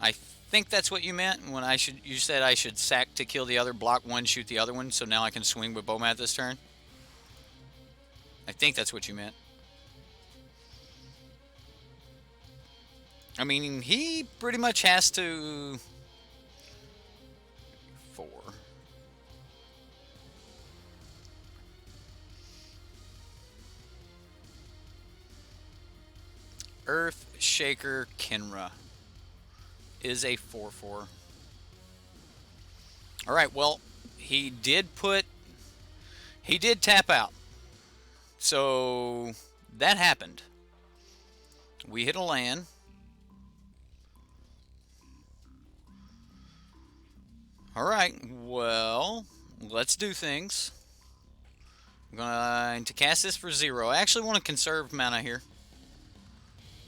I think that's what you meant when you said I should sack to kill the other, block one, shoot the other one, so now I can swing with Bomat this turn. I think that's what you meant. I mean, he pretty much has to... 4. Earth Shaker Kenra is a 4/4. Alright, well, he did tap out. So that happened. We hit a land. Alright, well, let's do things. I'm going to cast this for 0. I actually want to conserve mana here.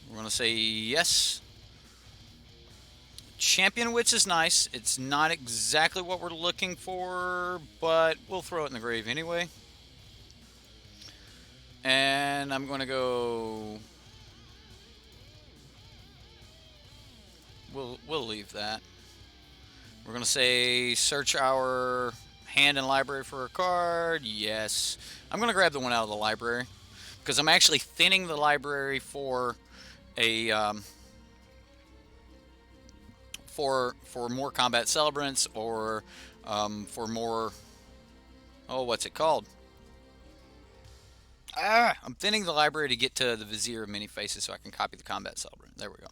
We're going to say yes. Champion of Wits is nice. It's not exactly what we're looking for, but we'll throw it in the grave anyway. And I'm going to go... We'll leave that. We're going to say search our hand and library for a card. Yes. I'm going to grab the one out of the library because I'm actually thinning the library for a for more combat celebrants or for more, oh, what's it called? I'm thinning the library to get to the Vizier of Many Faces so I can copy the combat celebrant. There we go.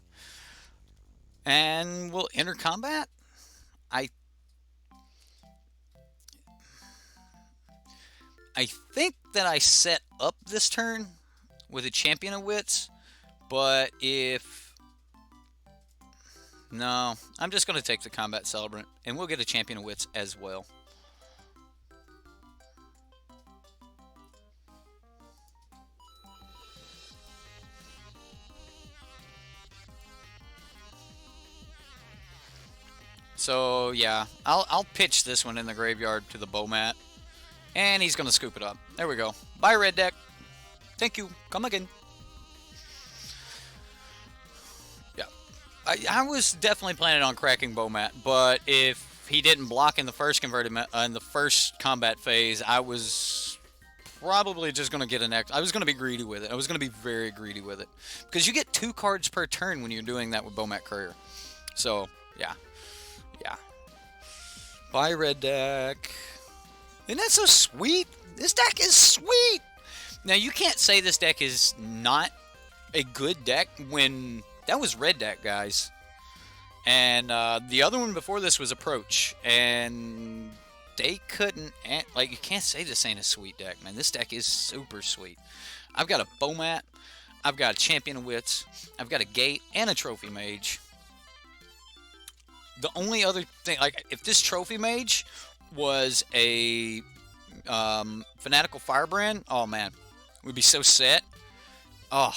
And we'll enter combat. I think that I set up this turn with a Champion of Wits, but if... No, I'm just going to take the Combat Celebrant, and we'll get a Champion of Wits as well. So, yeah, I'll pitch this one in the graveyard to the Bomat. And he's going to scoop it up. There we go. Bye, red deck. Thank you. Come again. Yeah. I was definitely planning on cracking Bomat, but if he didn't block in the first in the first combat phase, I was probably just going to get an X. I was going to be greedy with it. I was going to be very greedy with it. Because you get 2 cards per turn when you're doing that with Bomat Courier. So, yeah. Yeah. Bye, red deck. Isn't that so sweet? This deck is sweet! Now, you can't say this deck is not a good deck when that was red deck, guys. And the other one before this was Approach, and they couldn't, like, you can't say this ain't a sweet deck, man. This deck is super sweet. I've got a Bomat, I've got a Champion of Wits, I've got a Gate, and a Trophy Mage. The only other thing, like, if this Trophy Mage was a Fanatical Firebrand, oh man, we'd be so set. Oh.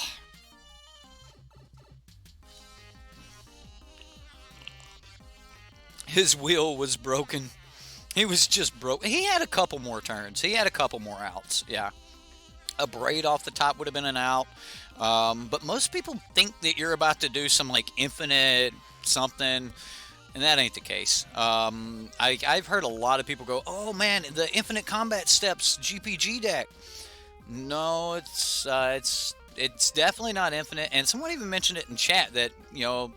His wheel was broken. He was just broke. He had a couple more turns. He had a couple more outs. Yeah. A Braid off the top would have been an out. But most people think that you're about to do some, like, infinite something, and that ain't the case. I've heard a lot of people go, oh man, the Infinite Combat Steps GPG deck. No, it's definitely not infinite. And someone even mentioned it in chat that, you know,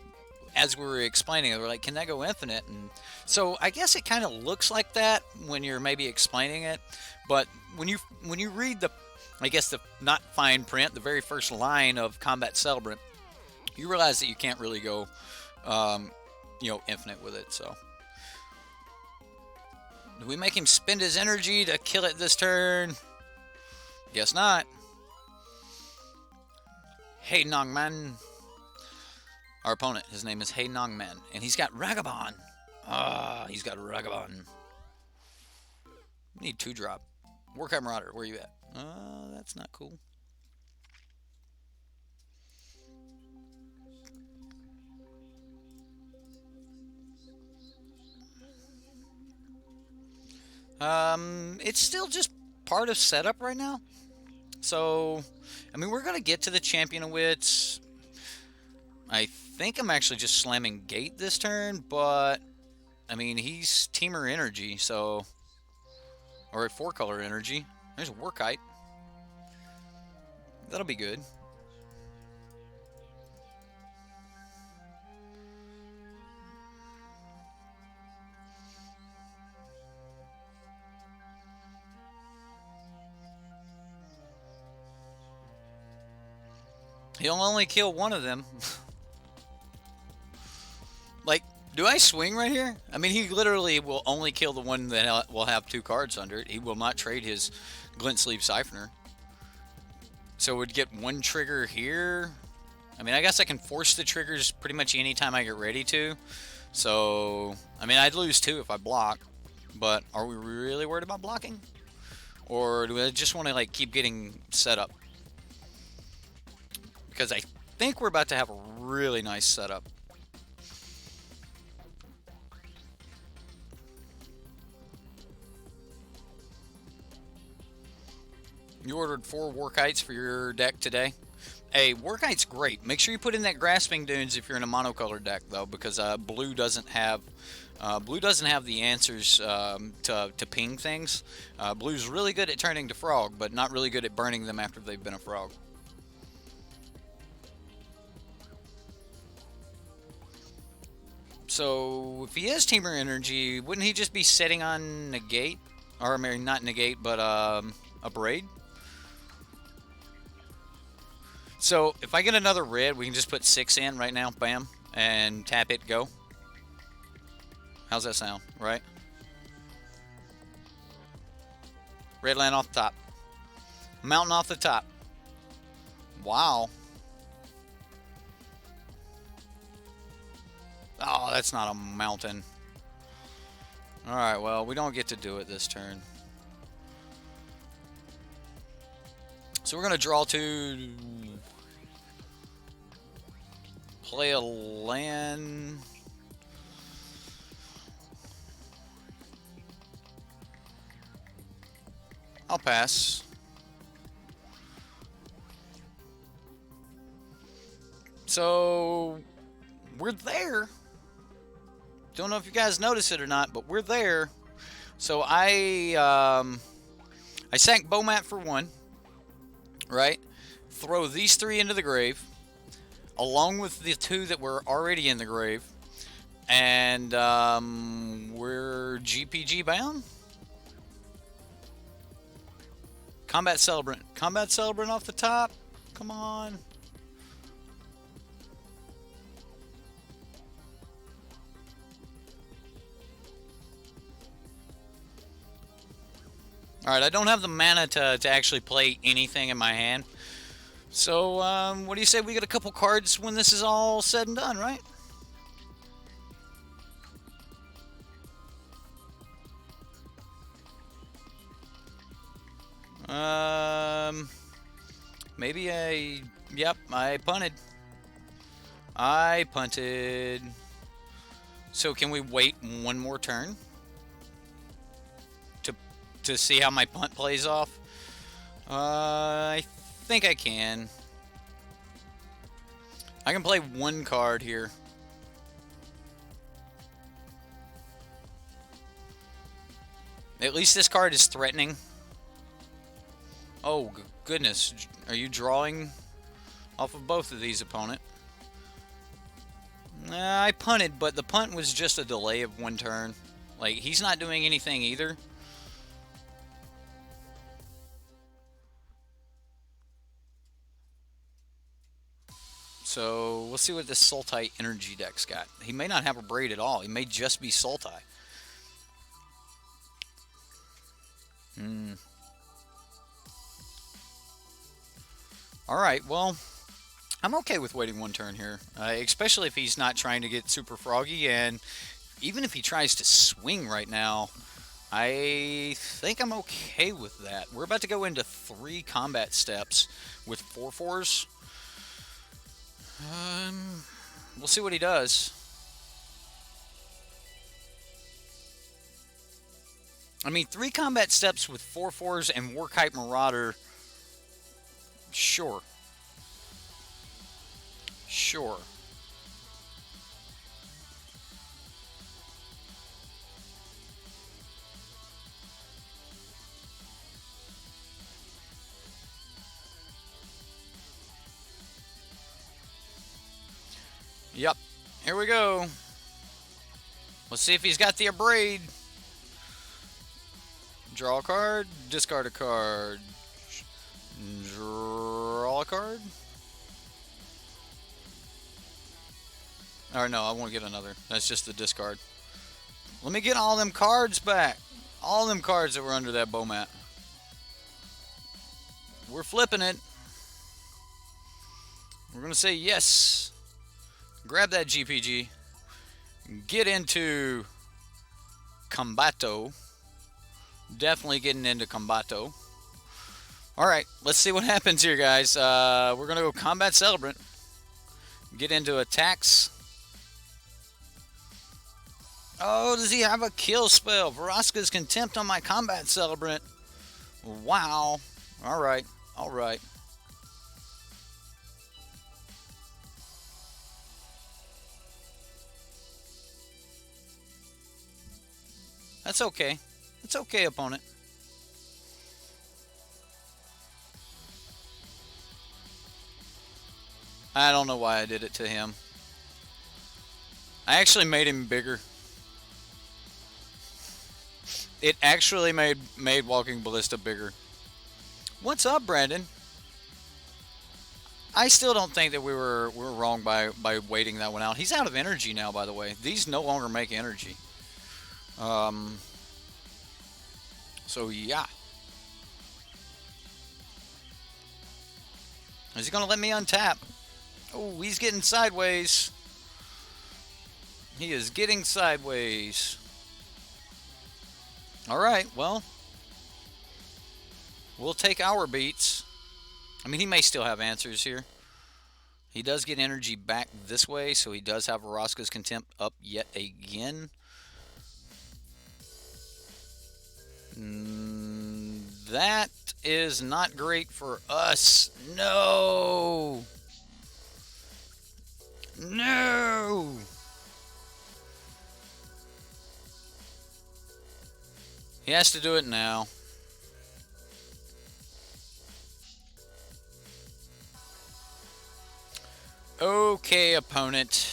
as we were explaining it, we're like, can that go infinite? And so I guess it kind of looks like that when you're maybe explaining it, but when you read the, I guess the not fine print, the very first line of Combat Celebrant, you realize that you can't really go, you know, infinite with it. So do we make him spend his energy to kill it this turn? Guess not. Hey Nongman. Our opponent, his name is Hey Nongman, and he's got Ragabon. He's got Ragabon. Need 2-drop. Warcry Marauder, where you at? That's not cool. It's still just part of setup right now. So, I mean, we're going to get to the Champion of Wits. I think I'm actually just slamming Gate this turn, but, I mean, he's Teamer Energy, so, or a 4-color Energy. There's a Workite. That'll be good. He'll only kill one of them. Like, do I swing right here? I mean, he literally will only kill the one that will have 2 cards under it. He will not trade his Glint Sleeve Siphoner. So we'd get 1 trigger here. I mean, I guess I can force the triggers pretty much anytime I get ready to. So, I mean, I'd lose 2 if I block. But are we really worried about blocking? Or do we just want to, like, keep getting set up? Because I think we're about to have a really nice setup. You ordered 4 Workites for your deck today. Hey, Workite's great. Make sure you put in that Grasping Dunes if you're in a monocolor deck, though, because blue doesn't have the answers to ping things. Blue's really good at turning to frog, but not really good at burning them after they've been a frog. So, if he is Teamer Energy, wouldn't he just be sitting on Negate? Or, I mean, not Negate, but a Braid? So, if I get another red, we can just put 6 in right now, bam, and tap it, go. How's that sound, right? Red land off the top. Mountain off the top. Wow. Oh, that's not a mountain. Alright, well, we don't get to do it this turn. So we're going to draw 2... Play a land... I'll pass. So... We're there. Don't know if you guys notice it or not, but we're there. So I sank Bomat for 1, right? Throw these 3 into the grave, along with the 2 that were already in the grave, and we're GPG bound. Combat Celebrant off the top. Come on. Alright, I don't have the mana to actually play anything in my hand. So, what do you say we get a couple cards when this is all said and done, right? Maybe yep, I punted. I punted. So can we wait one more turn to see how my punt plays off? I think I can. I can play one card here. At least this card is threatening. Oh, goodness. Are you drawing off of both of these, opponent? I punted, but the punt was just a delay of one turn. Like, he's not doing anything either. So, we'll see what this Sultai Energy deck's got. He may not have a braid at all. He may just be Sultai. Alright, well, I'm okay with waiting one turn here. Especially if he's not trying to get super froggy, and even if he tries to swing right now, I think I'm okay with that. We're about to go into 3 combat steps with 4/4s. We'll see what he does. I mean, 3 combat steps with 4/4s and Warkite Marauder. Sure. Sure. Yep. Here we go. Let's see if he's got the braid. Draw a card, discard a card, draw a card. Or no, I won't get another. That's just the discard. Let me get all them cards back. All them cards that were under that bow mat. We're flipping it. We're going to say yes. Grab that GPG. Get into Combato. Definitely getting into Combato. Alright, let's see what happens here, guys. We're going to go Combat Celebrant. Get into attacks. Oh, does he have a kill spell? Vraska's Contempt on my Combat Celebrant. Wow. Alright, alright. That's okay. It's okay, opponent. I don't know why I did it to him. I actually made him bigger. It actually made Walking Ballista bigger. What's up, Brandon? I still don't think that we were wrong by waiting that one out. He's out of energy now, by the way. These no longer make energy. So yeah. Is he gonna let me untap? Oh, he's getting sideways. He is getting sideways. Alright, well. We'll take our beats. I mean, he may still have answers here. He does get energy back this way, so he does have Vraska's Contempt up yet again. That is not great for us. No! No! He has to do it now. Okay, opponent.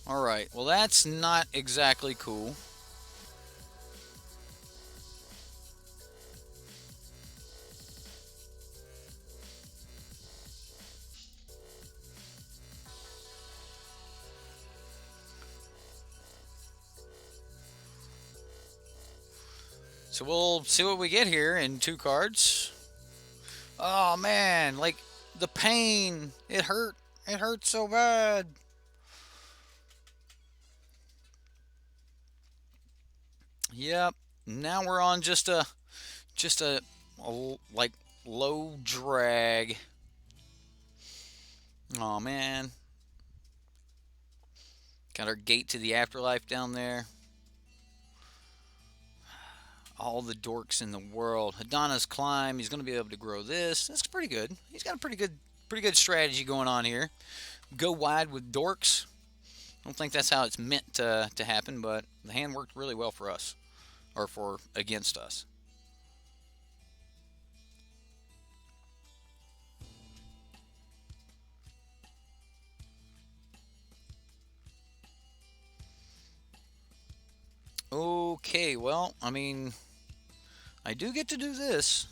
Alright, well that's not exactly cool. So we'll see what we get here in 2 cards. Oh man, like the pain. It hurt. It hurt so bad. Yep. Now we're on just a like low drag. Oh man. Got our gate to the afterlife down there. All the dorks in the world. Hadana's climb. He's going to be able to grow this. That's pretty good. He's got a pretty good strategy going on here. Go wide with dorks. I don't think that's how it's meant to happen, but the hand worked really well for us, or for against us. Okay, well, I mean, I do get to do this,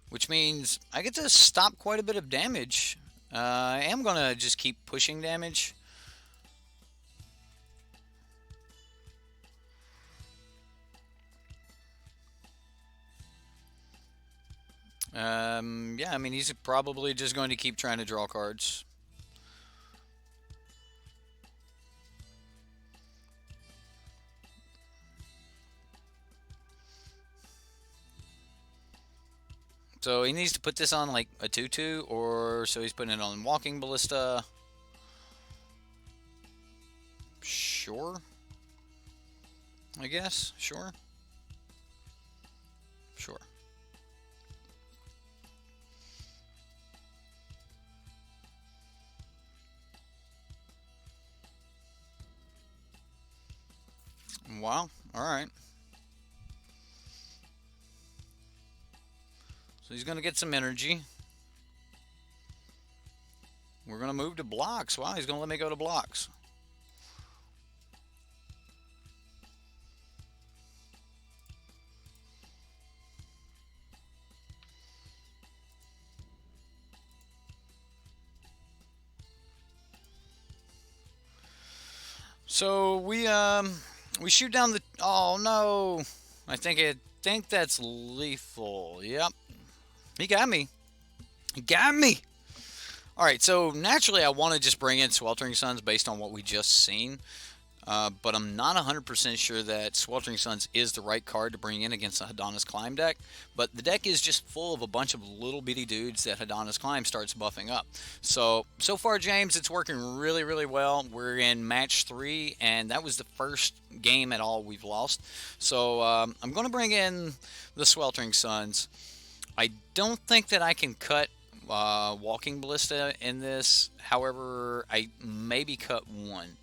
which means I get to stop quite a bit of damage. I am going to just keep pushing damage. Yeah, I mean, he's probably just going to keep trying to draw cards. So he needs to put this on like a 2/2, or so he's putting it on Walking Ballista. Sure. I guess. Sure. Sure. Wow. Alright. So he's going to get some energy. We're going to move to blocks. Wow, he's going to let me go to blocks. So we shoot down the. Oh no! I think that's lethal. Yep, he got me. He got me. All right. So naturally, I want to just bring in Sweltering Suns based on what we just seen. But I'm not 100% sure that Sweltering Suns is the right card to bring in against the Hadana's Climb deck. But the deck is just full of a bunch of little bitty dudes that Hadana's Climb starts buffing up. So far, James, it's working really, really well. We're in match 3, and that was the first game at all we've lost. So I'm going to bring in the Sweltering Suns. I don't think that I can cut Walking Ballista in this. However, I maybe cut one.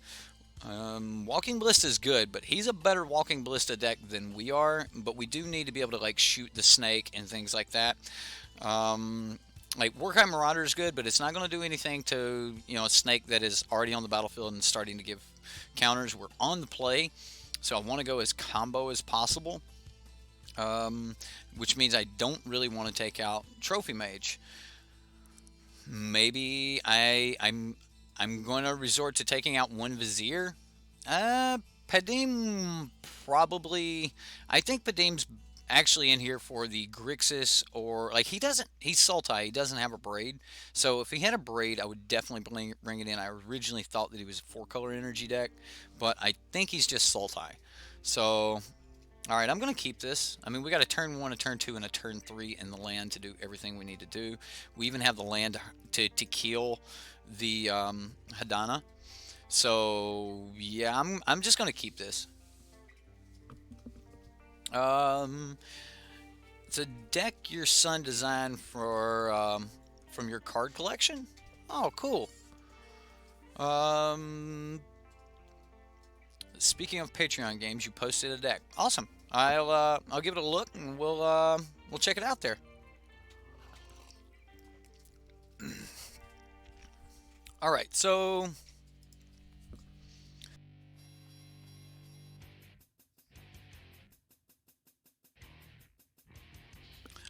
Walking Ballista is good, but he's a better Walking Ballista deck than we are. But we do need to be able to like shoot the snake and things like that. Like Warcry Marauder is good, but it's not going to do anything to a snake that is already on the battlefield and starting to give counters. We're on the play, so I want to go as combo as possible. Which means I don't really want to take out Trophy Mage. Maybe I'm going to resort to taking out one Vizier. Padim probably. I think Padim's actually in here for the Grixis, or like he's Sultai. He doesn't have a Braid. So if he had a Braid, I would definitely bring it in. I originally thought that he was a 4-color energy deck, but I think he's just Sultai. So. Alright, I'm going to keep this. I mean, we got a turn 1, a turn 2, and a turn 3 in the land to do everything we need to do. We even have the land to kill the Hadana. So, yeah, I'm just going to keep this. It's a deck your son designed for from your card collection? Oh, cool. Speaking of Patreon games, you posted a deck. Awesome. I'll give it a look and we'll check it out there. All right, so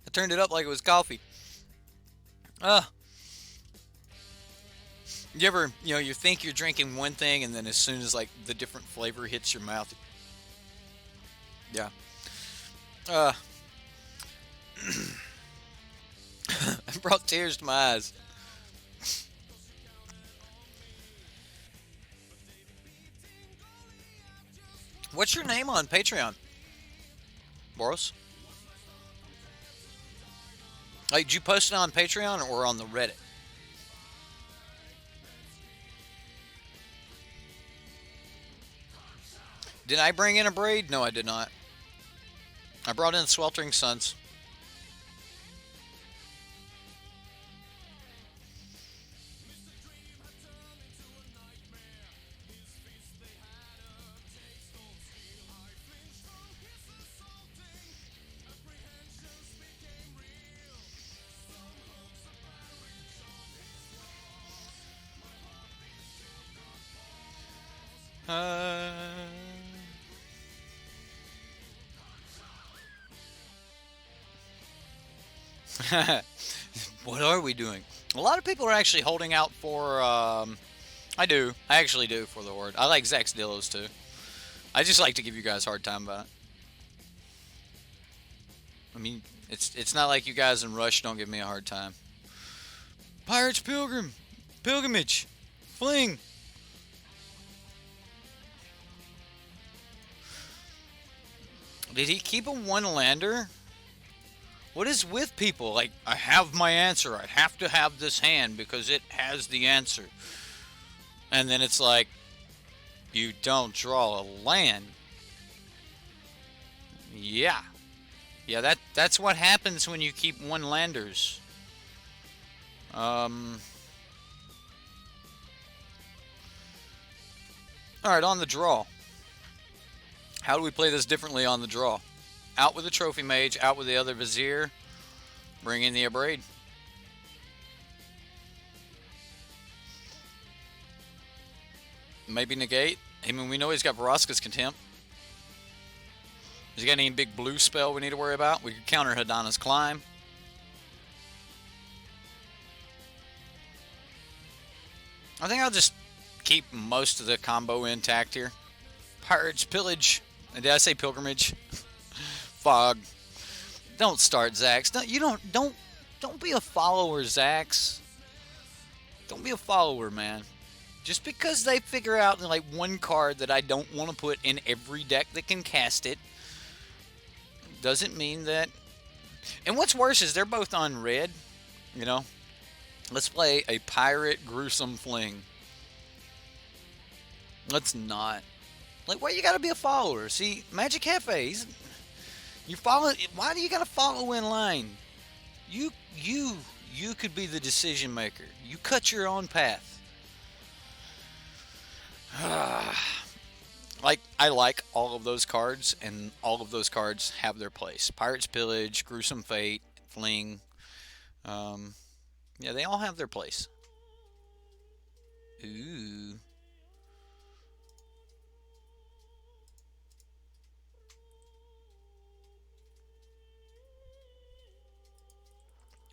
I turned it up like it was coffee. You ever, you think you're drinking one thing, and then as soon as like the different flavor hits your mouth, yeah. Uh, it brought tears to my eyes. What's your name on Patreon, Boros? Like, did you post it on Patreon or on the Reddit? Did I bring in a braid? No, I did not. I brought in Sweltering Suns. Uh, what are we doing? A lot of people are actually holding out for. I do. I actually do for the Horde. I like Zach's Dillos too. I just like to give you guys a hard time about it. I mean, it's not like you guys in Rush don't give me a hard time. Pirates Pilgrimage, Fling. Did he keep a one-lander? What is with people? Like, I have my answer. I have to have this hand because it has the answer. And then it's like, you don't draw a land. Yeah. Yeah, that's what happens when you keep one-landers. Alright, on the draw. How do we play this differently on the draw? Out with the Trophy Mage, out with the other Vizier. Bring in the Abrade. Maybe negate. I mean, we know he's got Vraska's Contempt. Has he got any big blue spell we need to worry about? We could counter Hadana's Climb. I think I'll just keep most of the combo intact here. Pirates, Pillage. Did I say Pilgrimage? Fog. Don't start, Zax. Don't be a follower, Zax. Don't be a follower, man. Just because they figure out like one card that I don't want to put in every deck that can cast it doesn't mean that. And what's worse is they're both on red. You know, let's play a Pirate Gruesome Fling. Let's not. Like, why you gotta be a follower? See, Magic Cafe, you follow. Why do you gotta follow in line? You could be the decision maker. You cut your own path. Like, I like all of those cards, and all of those cards have their place. Pirates Pillage, Gruesome Fate, Fling. Yeah, they all have their place. Ooh.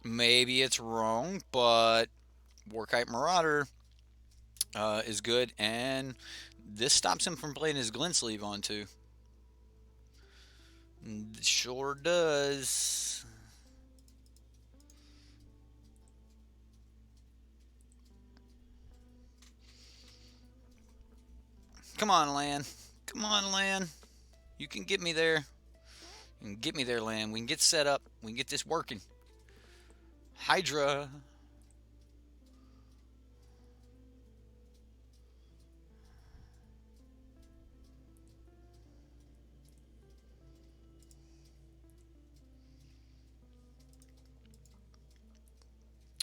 Maybe it's wrong, but Warkite Marauder is good, and this stops him from playing his Glint Sleeve on too. Sure does. Come on, land. Come on, land. You can get me there. You can get me there, land. We can get set up. We can get this working. Hydra.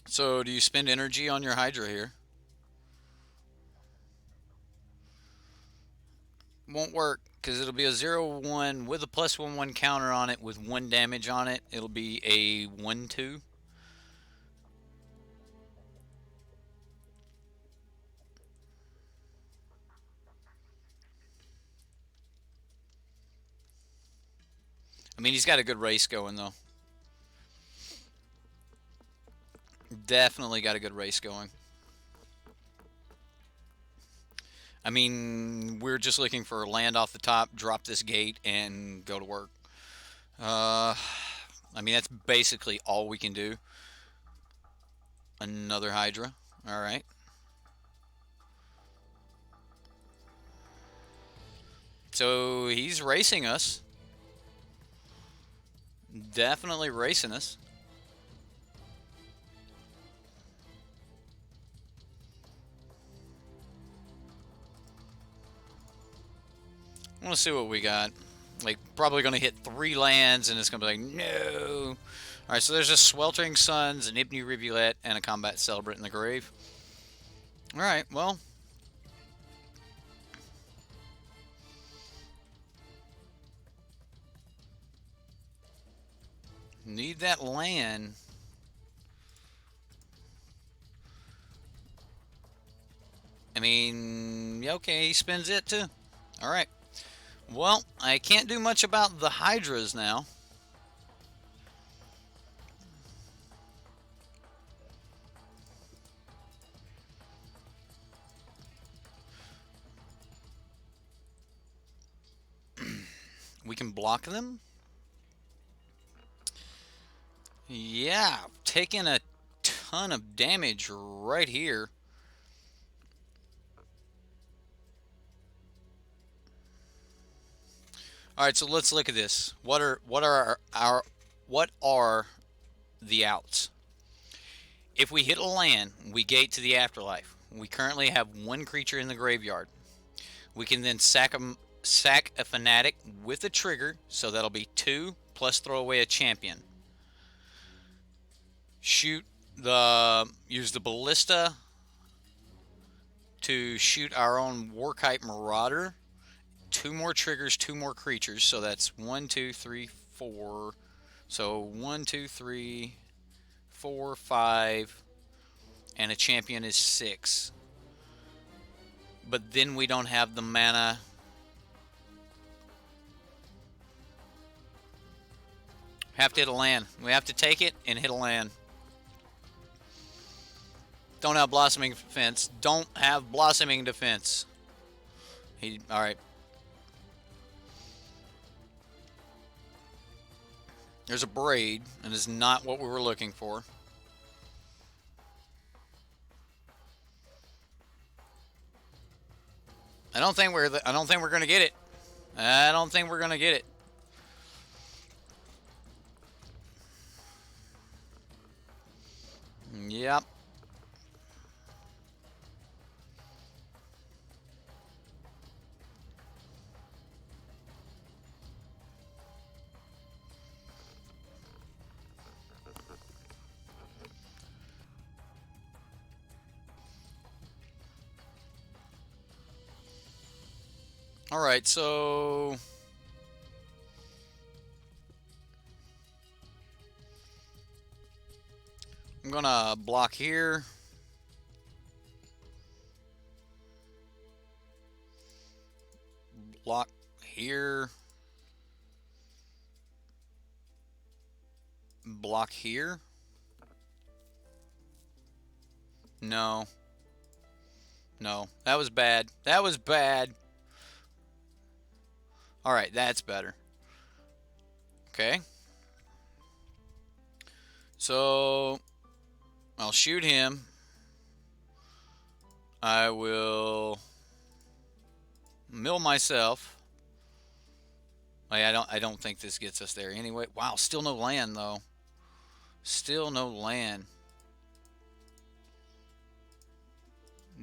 So, do you spend energy on your Hydra here? Won't work, because it'll be a 0-1 with a +1/1 counter on it with 1 damage on it. It'll be a 1-2. I mean, he's got a good race going, though. Definitely got a good race going. I mean, we're just looking for land off the top, drop this gate, and go to work. I mean, that's basically all we can do. Another Hydra. All right. So he's racing us. Definitely racing us. I want to see what we got. Like, probably going to hit 3 lands, and it's going to be like, no. Alright, so there's a Sweltering Suns, an Ibni Rivulet, and a Combat Celebrant in the grave. Alright, well. Need that land. I mean, okay, he spends it too. Alright. Well, I can't do much about the Hydras now. We can block them. Yeah, taking a ton of damage right here. All right, so let's look at this. What are the outs? If we hit a land, we gate to the afterlife. We currently have 1 creature in the graveyard. We can then sack a fanatic with a trigger, so that'll be 2 plus throw away a champion. Use the ballista to shoot our own Warkite Marauder. 2 more triggers, 2 more creatures, so that's 1, 2, 3, 4. So 1, 2, 3, 4, 5, and a champion is 6. But then we don't have the mana. Have to hit a land. We have to take it and hit a land. Don't have Blossoming Defense. Don't have Blossoming Defense. Alright. There's a Braid, and it's not what we were looking for. I don't think we're gonna get it. I don't think we're gonna get it. Yep. All right, so I'm gonna block here. Block here. Block here. No. No, that was bad. That was bad. Alright, that's better. Okay. So, I'll shoot him. I will mill myself. I don't think this gets us there anyway. Wow, still no land though. Still no land.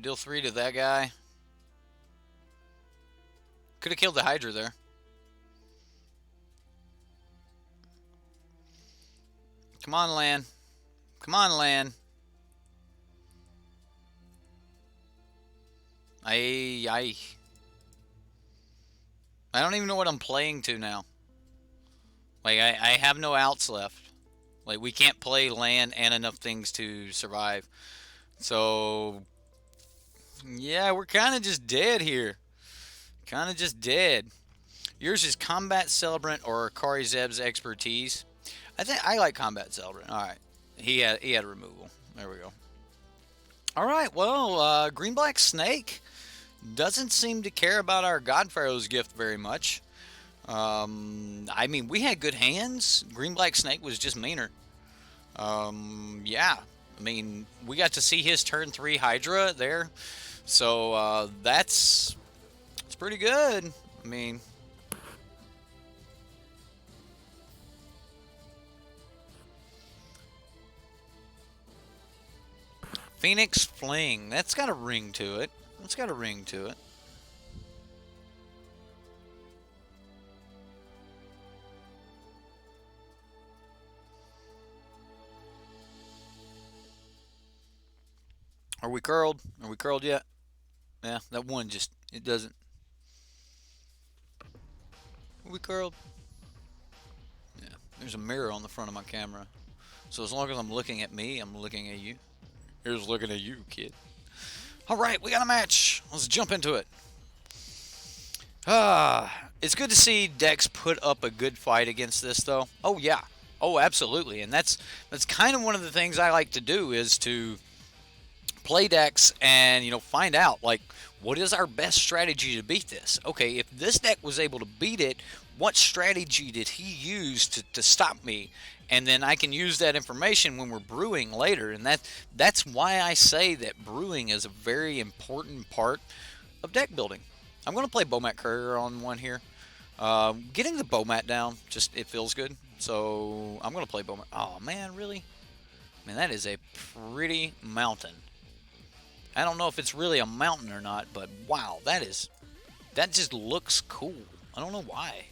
Deal 3 to that guy. Could have killed the Hydra there. Come on, land. Come on, land. I don't even know what I'm playing to now. Like, I have no outs left. Like, we can't play land and enough things to survive. So, yeah, we're kind of just dead here. Kind of just dead. Yours is Combat Celebrant or Kari Zeb's Expertise. I think I like Combat Celebrant. All right, he had removal. There we go. All right, well, Green Black Snake doesn't seem to care about our God Pharaoh's gift very much. I mean, we had good hands. Green Black Snake was just meaner. Yeah. I mean, we got to see his turn 3 Hydra there. So that's it's pretty good. I mean, Phoenix Fling. That's got a ring to it. That's got a ring to it. Are we curled? Are we curled yet? Yeah, that one just, it doesn't. Are we curled? Yeah, there's a mirror on the front of my camera. So as long as I'm looking at me, I'm looking at you. Here's looking at you, kid. All right, we got a match. Let's jump into it. It's good to see decks put up a good fight against this, though. Oh yeah, oh absolutely, and that's kind of one of the things I like to do is to play decks and find out like what is our best strategy to beat this. Okay, if this deck was able to beat it, what strategy did he use to stop me? And then I can use that information when we're brewing later, and that's why I say that brewing is a very important part of deck building. I'm going to play Bomat Courier on one here. Getting the Bomat down, just it feels good. So I'm going to play Bomat. Oh man, really? Man, that is a pretty mountain. I don't know if it's really a mountain or not, but wow, that just looks cool. I don't know why.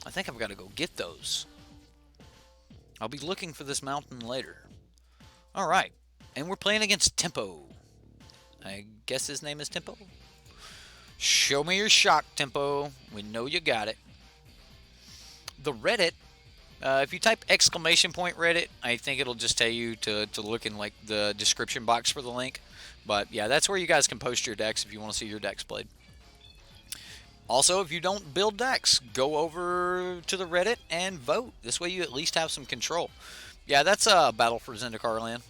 I think I've got to go get those. I'll be looking for this mountain later. All right, and we're playing against Tempo. I guess his name is Tempo. Show me your shock, Tempo. We know you got it. The Reddit, if you type !Reddit, I think it'll just tell you to look in like the description box for the link. But yeah, that's where you guys can post your decks if you want to see your decks played. Also, if you don't build decks, go over to the Reddit and vote. This way you at least have some control. Yeah, that's a battle for Zendikar land.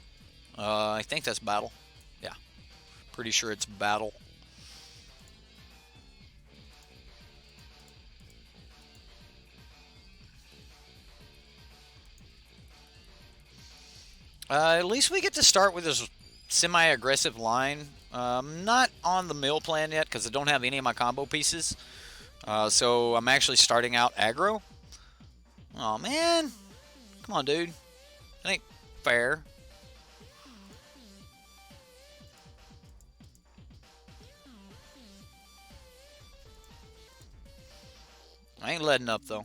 I think that's battle. Yeah, pretty sure it's battle. At least we get to start with this semi-aggressive line. Not on the mill plan yet because I don't have any of my combo pieces. So I'm actually starting out aggro. Oh man, come on, dude. That ain't fair. I ain't letting up though.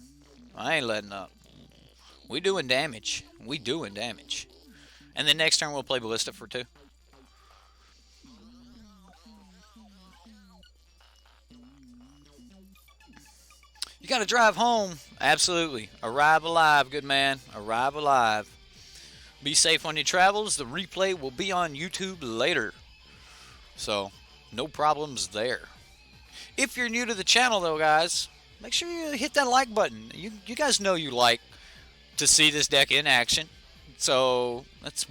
I ain't letting up. We doing damage. We doing damage. And then next turn we'll play Ballista for 2. You gotta drive home. Absolutely. Arrive alive, good man. Arrive alive. Be safe on your travels. The replay will be on YouTube later. So, no problems there. If you're new to the channel though, guys, make sure you hit that like button. You guys know you like to see this deck in action. So that's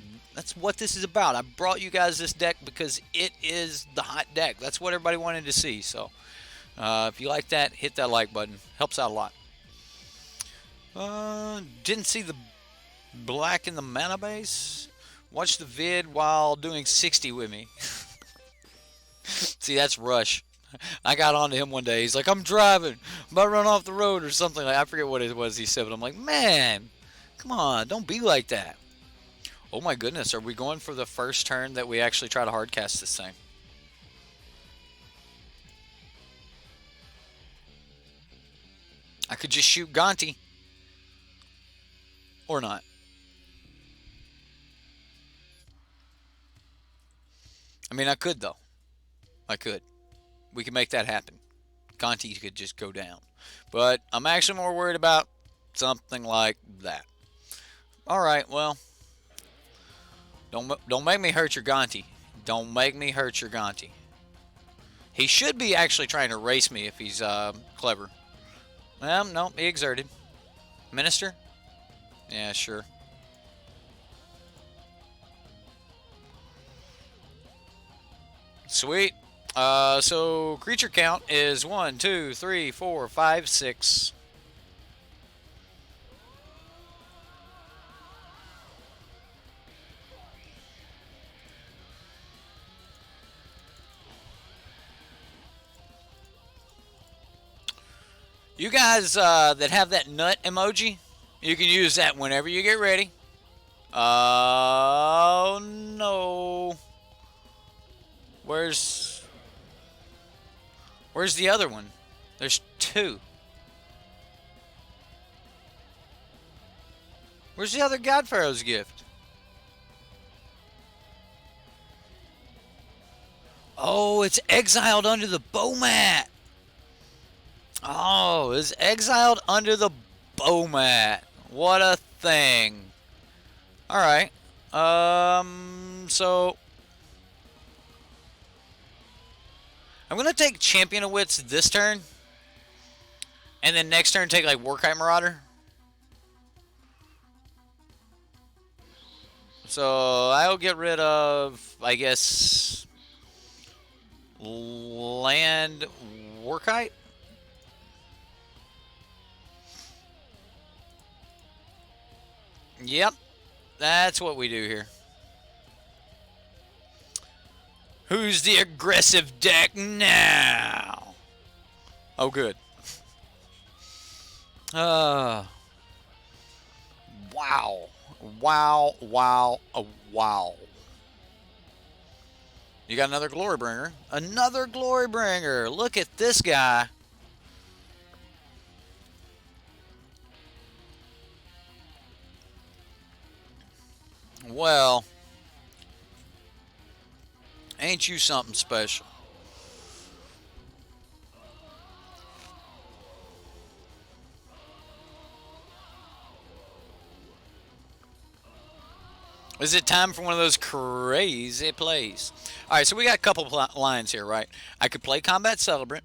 what this is about. I brought you guys this deck because it is the hot deck. That's what everybody wanted to see. So if you like that, hit that like button. Helps out a lot. Didn't see the black in the mana base. Watch the vid while doing 60 with me. See, that's Rush. I got on to him one day. He's like, I'm driving. I'm about to run off the road or something. Like, I forget what it was he said, but I'm like, man, come on. Don't be like that. Oh, my goodness. Are we going for the first turn that we actually try to hardcast this thing? I could just shoot Gonti. Or not. I mean, I could, though. I could. We can make that happen. Gonti could just go down. But I'm actually more worried about something like that. Alright, well. Don't make me hurt your Gonti. Don't make me hurt your Gonti. He should be actually trying to race me if he's clever. Well, no, he exerted. Minister? Yeah, sure. Sweet. So creature count is 1, 2, 3, 4, 5, 6. You guys that have that nut emoji, you can use that whenever you get ready. Oh no. Where's the other one? There's two. Where's the other God Pharaoh's gift? Oh, it's exiled under the bow mat. Oh, it's exiled under the bow mat. What a thing. Alright. So I'm gonna take Champion of Wits this turn. And then next turn take like Warkite Marauder. So I'll get rid of, I guess, land Warkite. Yep, that's what we do here. Who's the aggressive deck now? Oh, good. Wow. Wow, wow, wow. You got another Glorybringer. Another Glorybringer. Look at this guy. Well, ain't you something special? Is it time for one of those crazy plays? All right, so we got a couple lines here, right? I could play Combat Celebrant,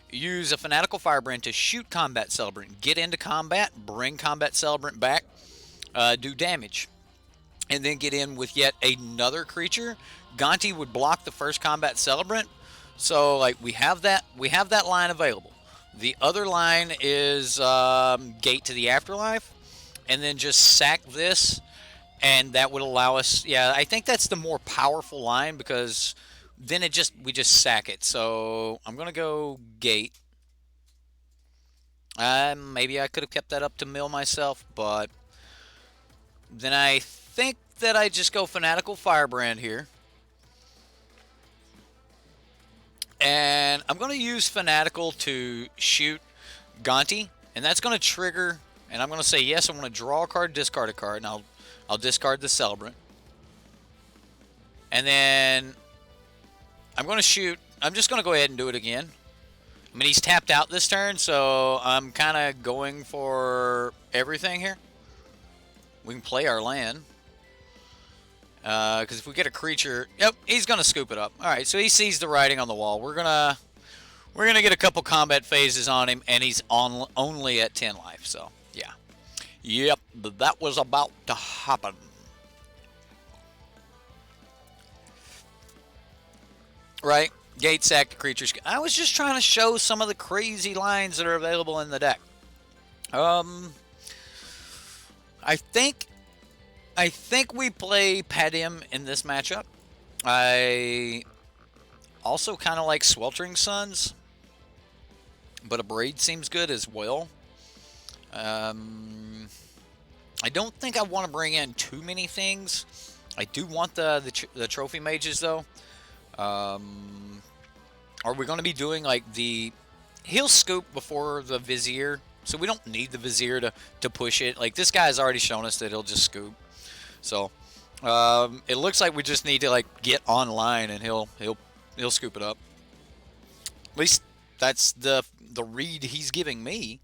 use a Fanatical Firebrand to shoot Combat Celebrant, get into combat, bring Combat Celebrant back, do damage, and then get in with yet another creature. Gonti would block the first Combat Celebrant, so like we have that line available. The other line is Gate to the Afterlife, and then just sack this. And that would allow us, yeah, I think that's the more powerful line because then we just sack it. So I'm going to go Gate. Maybe I could have kept that up to mill myself, but then I think that I just go Fanatical Firebrand here. And I'm going to use Fanatical to shoot Gonti, and that's going to trigger, and I'm going to say yes, I want to draw a card, discard a card, and I'll discard the Celebrant. And then I'm going to shoot. I'm just going to go ahead and do it again. I mean, he's tapped out this turn, so I'm kind of going for everything here. We can play our land. Because if we get a creature... Yep, he's going to scoop it up. All right, so he sees the writing on the wall. We're gonna get a couple combat phases on him, and he's only at 10 life, so yeah. Yep, that was about to happen. Right? Gate sack the creatures. I was just trying to show some of the crazy lines that are available in the deck. I think we play Padim in this matchup. I also kind of like Sweltering Suns, but a Braid seems good as well. I don't think I want to bring in too many things. I do want the Trophy Mages, though. Are we going to be doing, like, he'll scoop before the Vizier, so we don't need the Vizier to push it. Like, this guy's already shown us that he'll just scoop. So, it looks like we just need to, like, get online, and he'll scoop it up. At least that's the read he's giving me.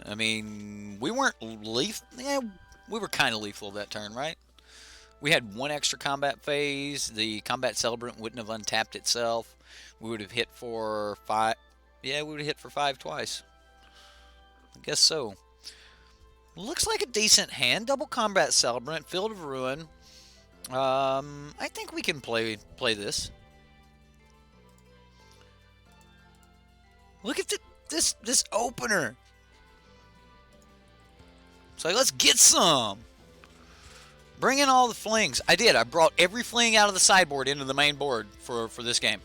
I mean, we weren't lethal. Yeah, we were kind of lethal that turn, right? We had one extra combat phase. The Combat Celebrant wouldn't have untapped itself. We would have hit for 5. Yeah, we would have hit for 5 twice. I guess so. Looks like a decent hand. Double Combat Celebrant, Field of Ruin. I think we can play this. Look at this opener. It's like, let's get some. Bring in all the flings. I did. I brought every fling out of the sideboard into the main board for this game.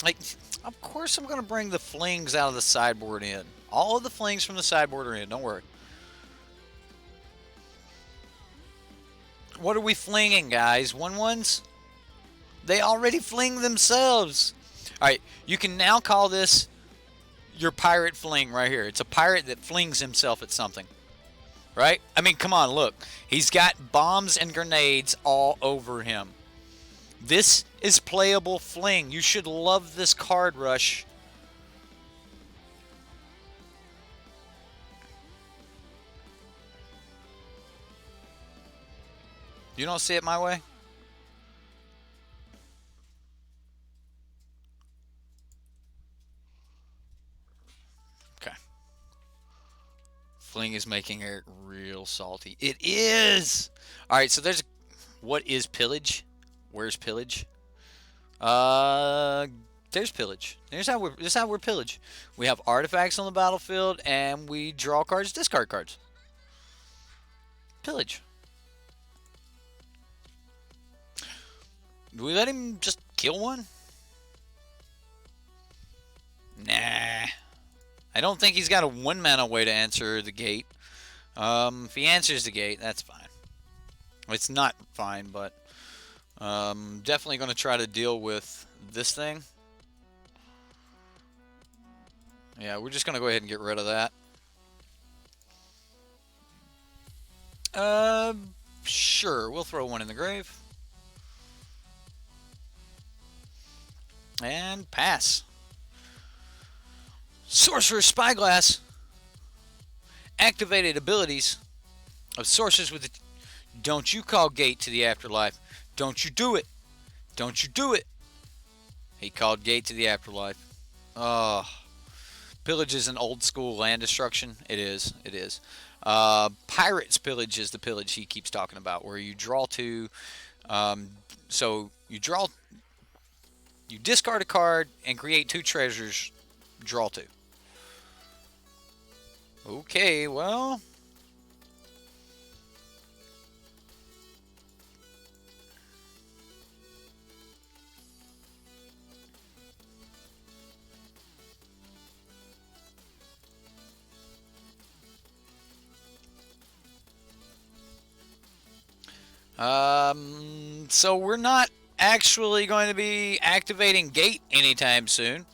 Like, of course I'm going to bring the flings out of the sideboard in. All of the flings from the sideboard are in. Don't worry. What are we flinging, guys? 1/1s? They already fling themselves. All right, you can now call this your pirate fling right here. It's a pirate that flings himself at something. Right? I mean, come on, look. He's got bombs and grenades all over him. This is playable fling. You should love this card rush. You don't see it my way? Okay. Fling is making it real salty. It is! Alright, so there's... What is pillage? Where's pillage? There's pillage. This is how we're pillage. We have artifacts on the battlefield, and we draw cards, discard cards. Pillage. Do we let him just kill one? Nah. I don't think he's got a 1-mana way to answer the gate. If he answers the gate, that's fine. It's not fine, but definitely going to try to deal with this thing. Yeah, we're just going to go ahead and get rid of that. Sure, we'll throw one in the grave. And pass. Sorcerer's Spyglass. Activated abilities of sorcerers with the... Don't you call gate to the afterlife. Don't you do it. Don't you do it. He called gate to the afterlife. Oh. Pillage is an old school land destruction. It is. It is. Pirates pillage is the pillage he keeps talking about, where you draw two. So you draw... You discard a card and create 2 treasures. Draw 2. Okay, well... So we're not actually going to be activating gate anytime soon.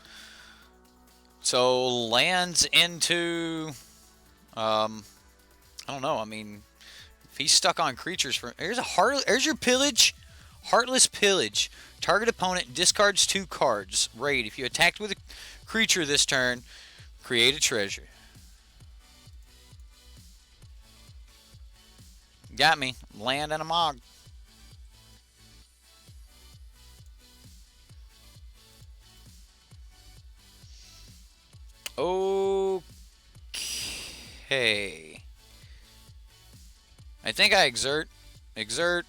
So lands into, I don't know. I mean, if he's stuck on creatures for, there's your pillage, Heartless Pillage. Target opponent discards 2 cards. Raid. If you attacked with a creature this turn, create a treasure. Got me. Land and a mog. Okay. I think I exert. Exert.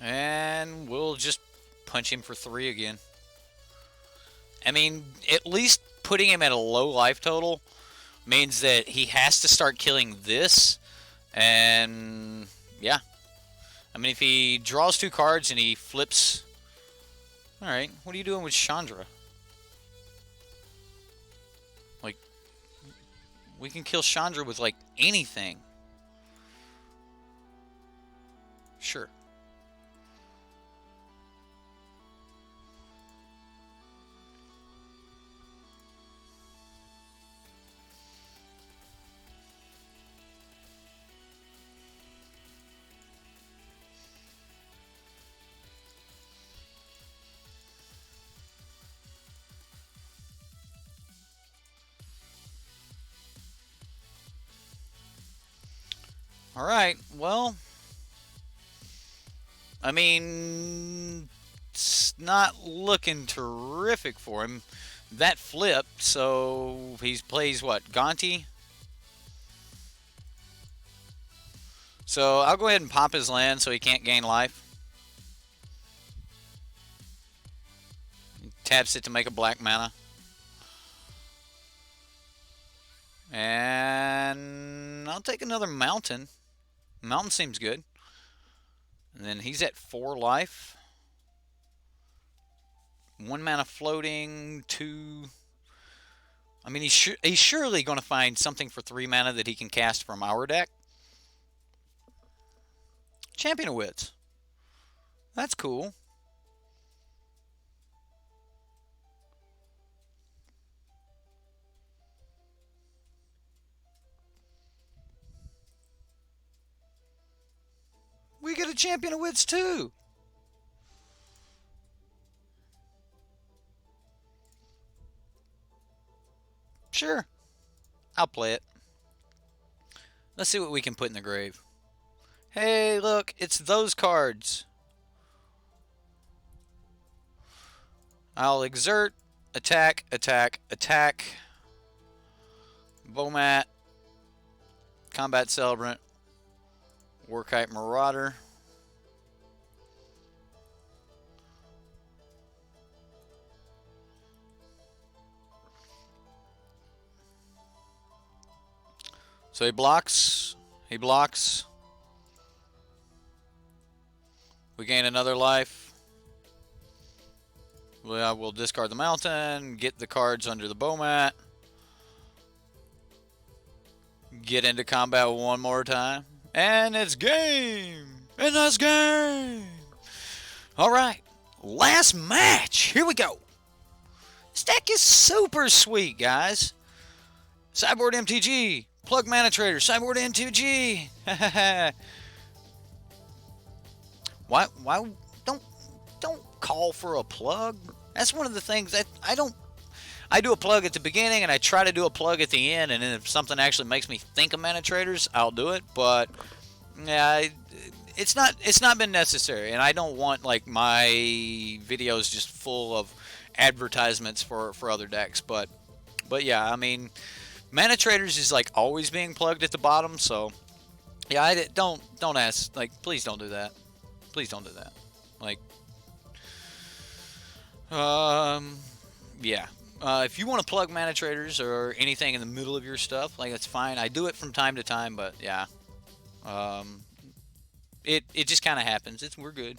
And we'll just punch him for 3 again. I mean, at least putting him at a low life total means that he has to start killing this. And yeah. I mean, if he draws 2 cards and he flips... Alright, what are you doing with Chandra? Like, we can kill Chandra with, like, anything. Sure. Alright, well, I mean, it's not looking terrific for him. That flipped, so he plays what? Gonti? So I'll go ahead and pop his land so he can't gain life. Taps it to make a black mana. And I'll take another mountain. Mountain seems good. And then he's at 4 life. 1 mana floating, 2. I mean, he's surely going to find something for 3 mana that he can cast from our deck. Champion of Wits. That's cool. We get a Champion of Wits too. Sure. I'll play it. Let's see what we can put in the grave. Hey, look, it's those cards. I'll exert, attack, attack, attack. Bomat, Combat Celebrant, Warkite Marauder. So he blocks. He blocks. We gain another life. We'll discard the mountain, get the cards under the Bomat. Get into combat one more time. And it's game! And that's game! Alright, last match! Here we go! This deck is super sweet, guys. SideboardMTG, plug manatraders, SideboardMTG! Why don't call for a plug? That's one of the things that I do a plug at the beginning and I try to do a plug at the end, and then if something actually makes me think of manatraders, I'll do it. But yeah, it's not been necessary, and I don't want like my videos just full of advertisements for other decks. But yeah, I mean, manatraders is like always being plugged at the bottom. So yeah, don't ask, like, please don't do that. Please don't do that. Like, yeah. If you want to plug manatraders or anything in the middle of your stuff, like, that's fine. I do it from time to time, but yeah. It just kind of happens. We're good.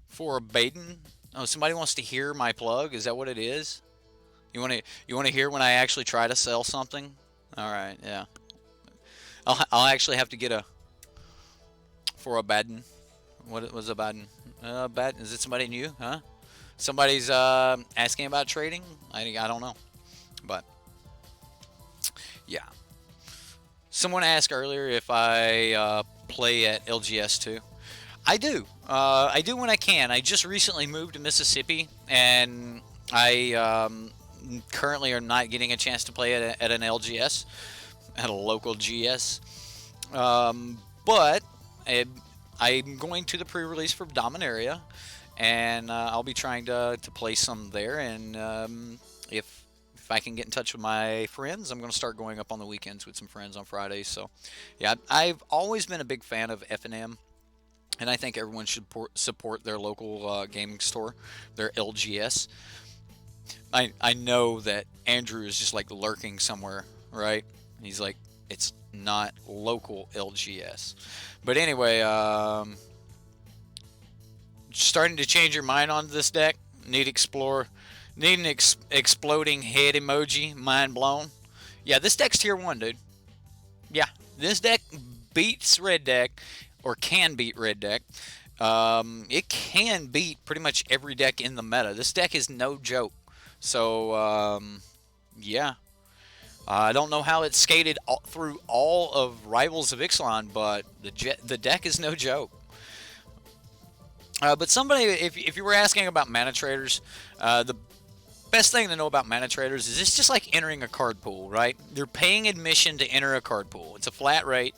For a Baden. Oh, somebody wants to hear my plug? Is that what it is? You want to hear when I actually try to sell something? All right, yeah. I'll actually have to get for a Baden. What was a Baden? Baden, is it somebody new? Huh? Somebody's asking about trading? I don't know. But yeah. Someone asked earlier if I play at LGS too. I do. I do when I can. I just recently moved to Mississippi, and I currently are not getting a chance to play at an LGS, at a local GS. But I'm going to the pre-release for Dominaria, and I'll be trying to play some there. And if I can get in touch with my friends, I'm going to start going up on the weekends with some friends on Fridays. So yeah, I've always been a big fan of F&M, and I think everyone should support their local gaming store, their LGS. I know that Andrew is just like lurking somewhere, right? He's like, it's not local LGS. But anyway, starting to change your mind on this deck. Need an exploding head emoji. Mind blown. Yeah, this deck's tier 1, dude. Yeah, this deck beats red deck, or can beat red deck. It can beat pretty much every deck in the meta. This deck is no joke. So yeah. I don't know how it skated through all of Rivals of Ixalan, but the deck is no joke. But somebody, if you were asking about manatraders, the best thing to know about manatraders is it's just like entering a card pool, right? You're paying admission to enter a card pool. It's a flat rate,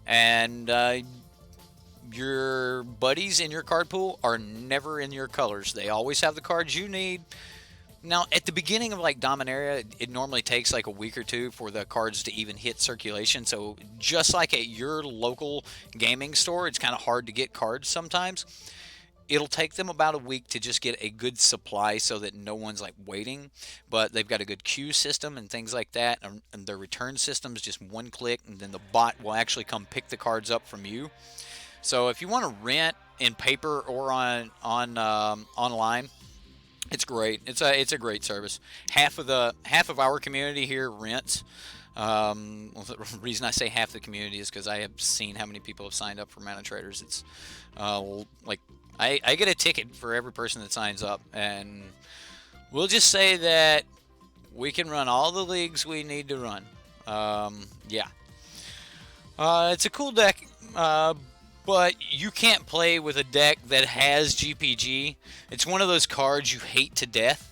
and your buddies in your card pool are never in your colors. They always have the cards you need. Now, at the beginning of like Dominaria, it normally takes like a week or two for the cards to even hit circulation. So just like at your local gaming store, it's kind of hard to get cards sometimes. It'll take them about a week to just get a good supply so that no one's like waiting. But they've got a good queue system and things like that. And their return system is just one click, and then the bot will actually come pick the cards up from you. So if you want to rent in paper or on online, it's great. It's a great service. Half of our community here rents. The reason I say half the community is because I have seen how many people have signed up for manatraders. It's like I get a ticket for every person that signs up, and we'll just say that we can run all the leagues we need to run. Yeah, it's a cool deck. But you can't play with a deck that has GPG. It's one of those cards you hate to death.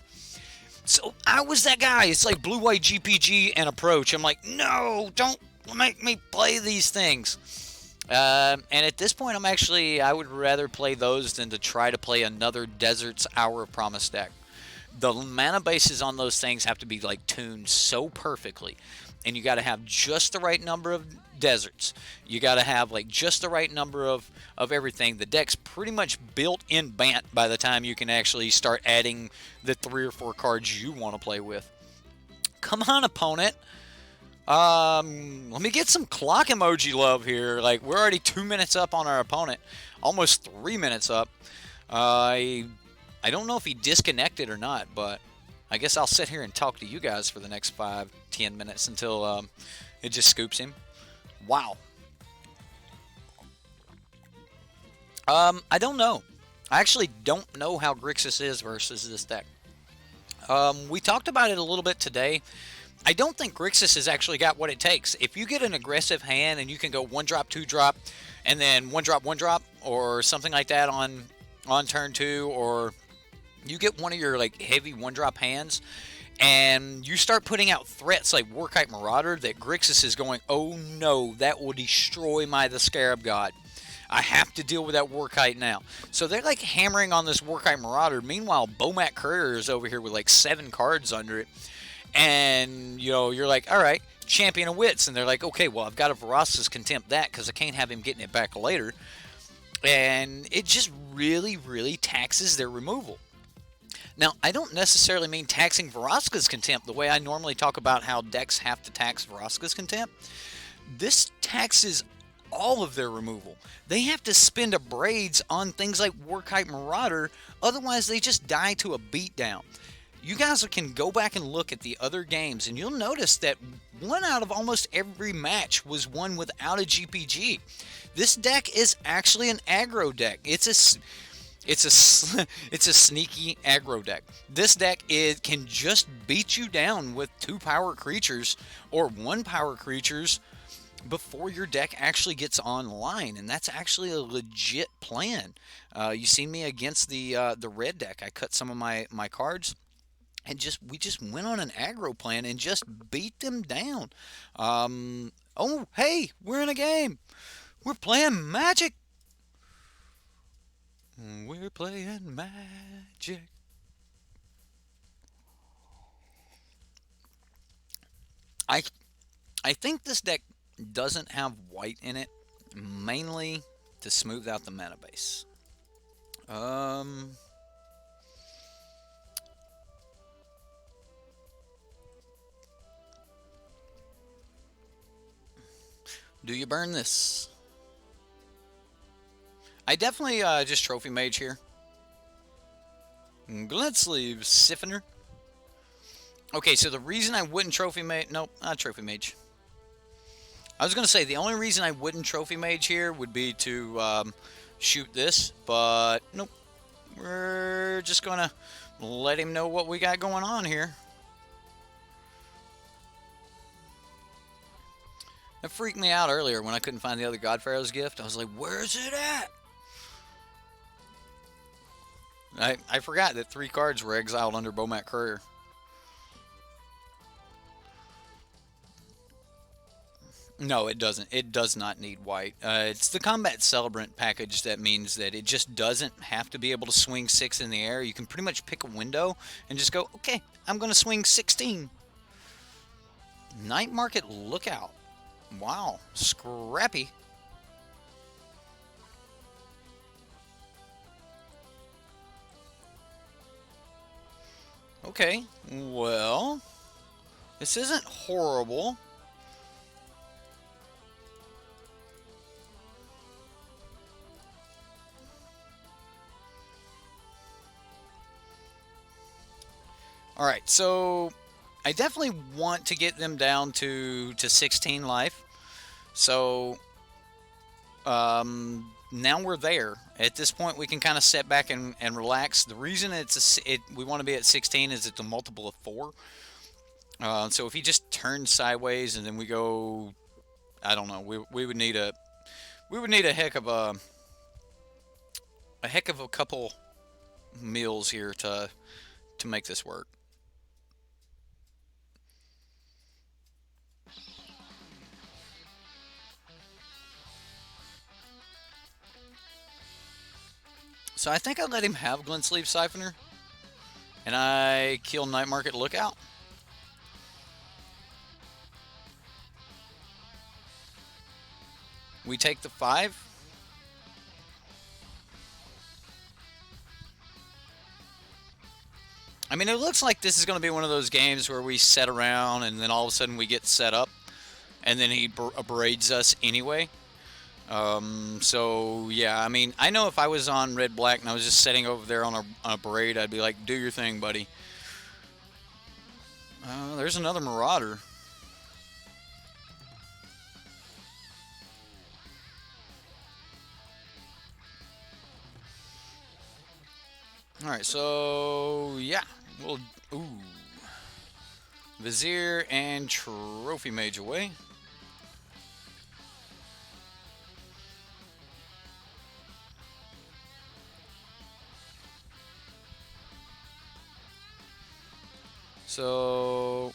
So I was that guy. It's like blue-white GPG and approach. I'm like, no, don't make me play these things. And at this point, I would rather play those than to try to play another Desert's Hour of Promise deck. The mana bases on those things have to be like tuned so perfectly. And you got to have just the right number of deserts. You got to have like just the right number of everything. The deck's pretty much built in Bant by the time you can actually start adding the 3 or 4 cards you want to play with. Come on, opponent. Let me get some clock emoji love here. Like, we're already 2 minutes up on our opponent. Almost 3 minutes up. I don't know if he disconnected or not, but I guess I'll sit here and talk to you guys for the next 5-10 minutes until it just scoops him. Wow. I don't know. I actually don't know how Grixis is versus this deck. We talked about it a little bit today. I don't think Grixis has actually got what it takes. If you get an aggressive hand and you can go 1-drop, 2-drop, and then 1-drop, 1-drop, or something like that on turn 2, or you get one of your like heavy 1-drop hands, and you start putting out threats like Warkite Marauder that Grixis is going, oh no, that will destroy the Scarab God. I have to deal with that Warkite now. So they're like hammering on this Warkite Marauder. Meanwhile, Bomat Courier is over here with like 7 cards under it. And, you know, you're like, all right, Champion of Wits. And they're like, okay, well, I've got to Verasta's Contempt that because I can't have him getting it back later. And it just really, really taxes their removal. Now, I don't necessarily mean taxing Verasta's Contempt the way I normally talk about how decks have to tax Verasta's Contempt. This taxes all of their removal. They have to spend a braids on things like Warkite Marauder, otherwise they just die to a beatdown. You guys can go back and look at the other games, and you'll notice that 1 out of almost every match was won without a GPG. This deck is actually an aggro deck. It's a sneaky aggro deck. This deck can just beat you down with 2 power creatures or 1 power creatures before your deck actually gets online, and that's actually a legit plan. You see me against the red deck. I cut some of my cards, and we just went on an aggro plan and just beat them down. Oh, hey, we're in a game. We're playing Magic. We're playing Magic. I think this deck doesn't have white in it, mainly to smooth out the mana base. Do you burn this? I definitely just Trophy Mage here. Glint Sleeve Siphoner. Okay, so the reason I wouldn't Trophy Mage... Nope, not Trophy Mage. I was going to say, the only reason I wouldn't Trophy Mage here would be to shoot this, but nope. We're just going to let him know what we got going on here. That freaked me out earlier when I couldn't find the other God Pharaoh's gift. I was like, where's it at? I forgot that 3 cards were exiled under Bomat Courier. No, it doesn't. It does not need white. It's the Combat Celebrant package that means that it just doesn't have to be able to swing 6 in the air. You can pretty much pick a window and just go, okay, I'm going to swing 16. Night Market Lookout. Wow, scrappy. Okay, well, this isn't horrible. All right, so I definitely want to get them down to 16 life. So now we're there. At this point, we can kind of sit back and relax. The reason we want to be at 16 is it's a multiple of 4. So if he just turns sideways and then we go, I don't know, we would need a heck of a couple meals here to make this work. So I think I let him have Glint Sleeve Siphoner, and I kill Night Market Lookout. We take the 5. I mean, it looks like this is going to be one of those games where we set around and then all of a sudden we get set up, and then he braids us anyway. So yeah, I mean, I know if I was on red black and I was just sitting over there on a braid, I'd be like, do your thing, buddy. There's another Marauder. All right, so yeah, we'll Vizier and Trophy Mage away. So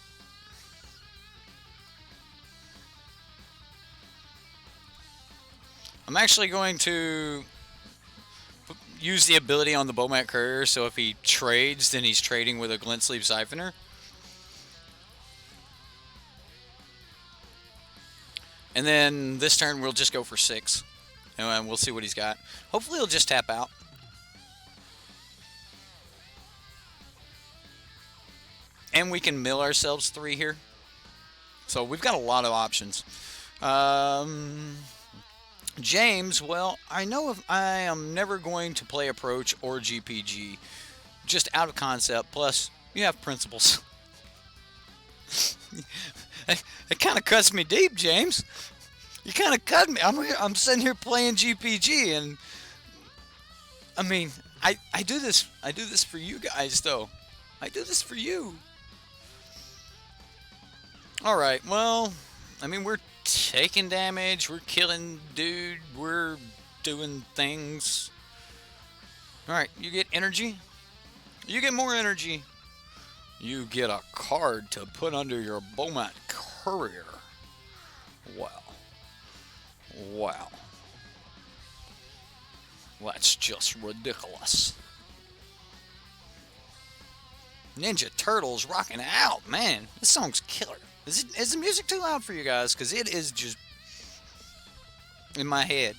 I'm actually going to use the ability on the Bowmat Courier, so if he trades, then he's trading with a Glint Sleeve Siphoner. And then this turn we'll just go for 6. And we'll see what he's got. Hopefully he'll just tap out. And we can mill ourselves 3 here. So we've got a lot of options. James, well, I know if I am never going to play Approach or GPG. Just out of concept. Plus, you have principles. It kind of cuts me deep, James. You kind of cut me. I'm sitting here playing GPG, and I mean, I do this. I do this for you guys, though. I do this for you. All right. Well, I mean, we're taking damage. We're killing dude. We're doing things. All right. You get energy. You get more energy. You get a card to put under your Bowmat Courier. Wow. Wow. That's just ridiculous. Ninja Turtles rocking out, man. This song's killer. Is the music too loud for you guys? Because it is just in my head.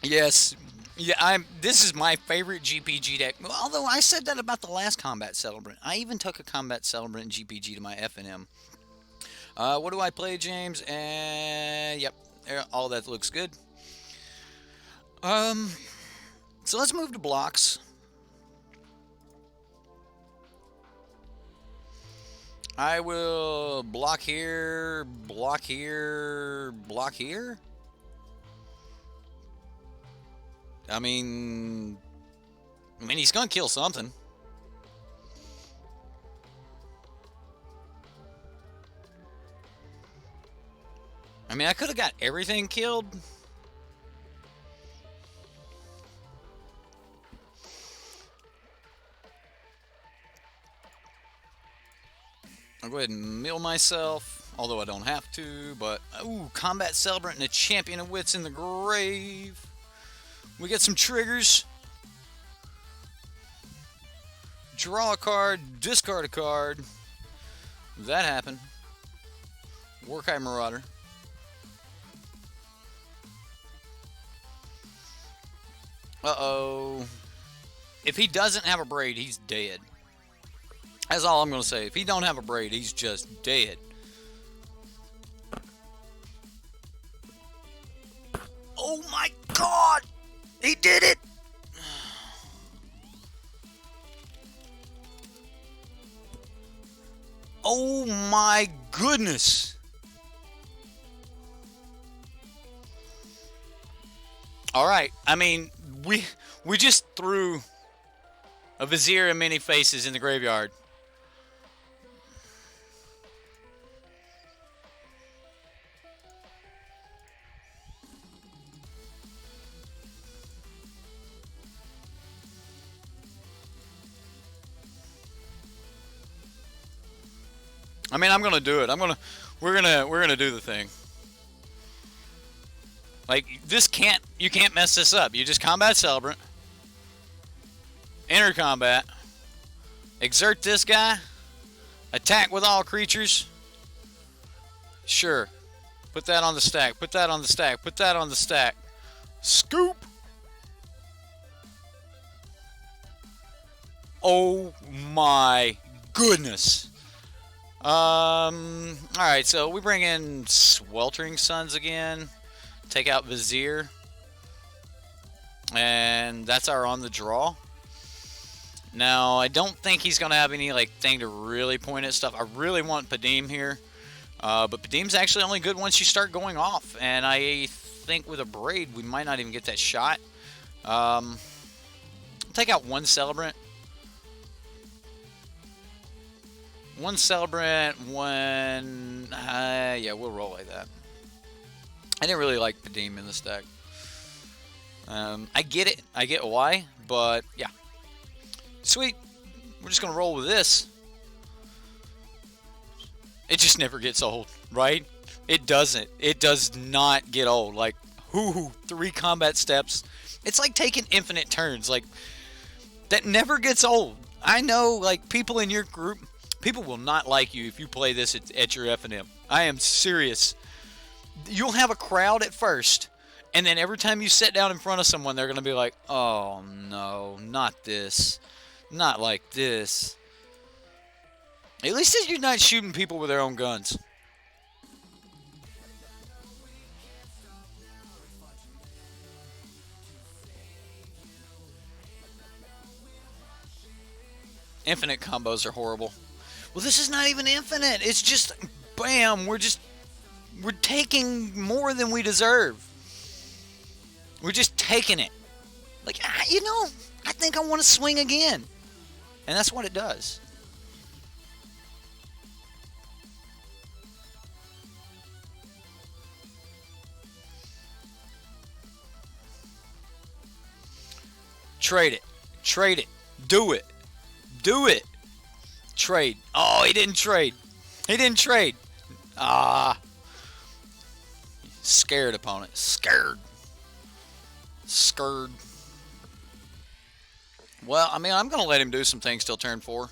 Yes. Yeah, this is my favorite GPG deck. Although I said that about the last Combat Celebrant. I even took a Combat Celebrant GPG to my FNM. What do I play, James? And yep, all that looks good. So let's move to blocks. I will block here, block here, block here. I mean, he's gonna kill something. I mean, I could have got everything killed. I'll go ahead and mill myself, although I don't have to, but, ooh, Combat Celebrant and a Champion of Wits in the grave. We get some triggers. Draw a card, discard a card. That happened. Warkai Marauder. Uh-oh. If he doesn't have a braid, he's dead. That's all I'm going to say. If he don't have a braid, he's just dead. Oh my god! He did it! Oh my goodness! Alright, I mean, we just threw a Vizier and many faces in the graveyard. I mean, I'm gonna do it. We're gonna do the thing. Like, you can't mess this up. You just Combat Celebrant, enter combat, exert this guy, attack with all creatures. Sure. Put that on the stack. Put that on the stack. Put that on the stack. Scoop. Oh my goodness. Alright, so we bring in Sweltering Suns again. Take out Vizier. And that's our on the draw. Now, I don't think he's going to have any thing to really point at stuff. I really want Padim here. But Padim's actually only good once you start going off. And I think with a Braid, we might not even get that shot. Take out one Celebrant. One Celebrant, one... yeah, we'll roll like that. I didn't really like Padim in this deck. I get it. I get why, but yeah. Sweet. We're just going to roll with this. It just never gets old, right? It doesn't. It does not get old. Like, 3 combat steps. It's like taking infinite turns. Like, that never gets old. I know, people in your group... People will not like you if you play this at your F&M. I am serious. You'll have a crowd at first, and then every time you sit down in front of someone, they're going to be like, oh, no, not this. Not like this. At least you're not shooting people with their own guns. Infinite combos are horrible. Well, this is not even infinite. It's just, bam, we're taking more than we deserve. We're just taking it. Like, you know, I think I want to swing again. And that's what it does. Trade it. Trade it. Do it. Do it. Trade. Oh, he didn't trade. He didn't trade. Scared opponent. Scared. Scared. Well, I mean, I'm going to let him do some things till turn 4.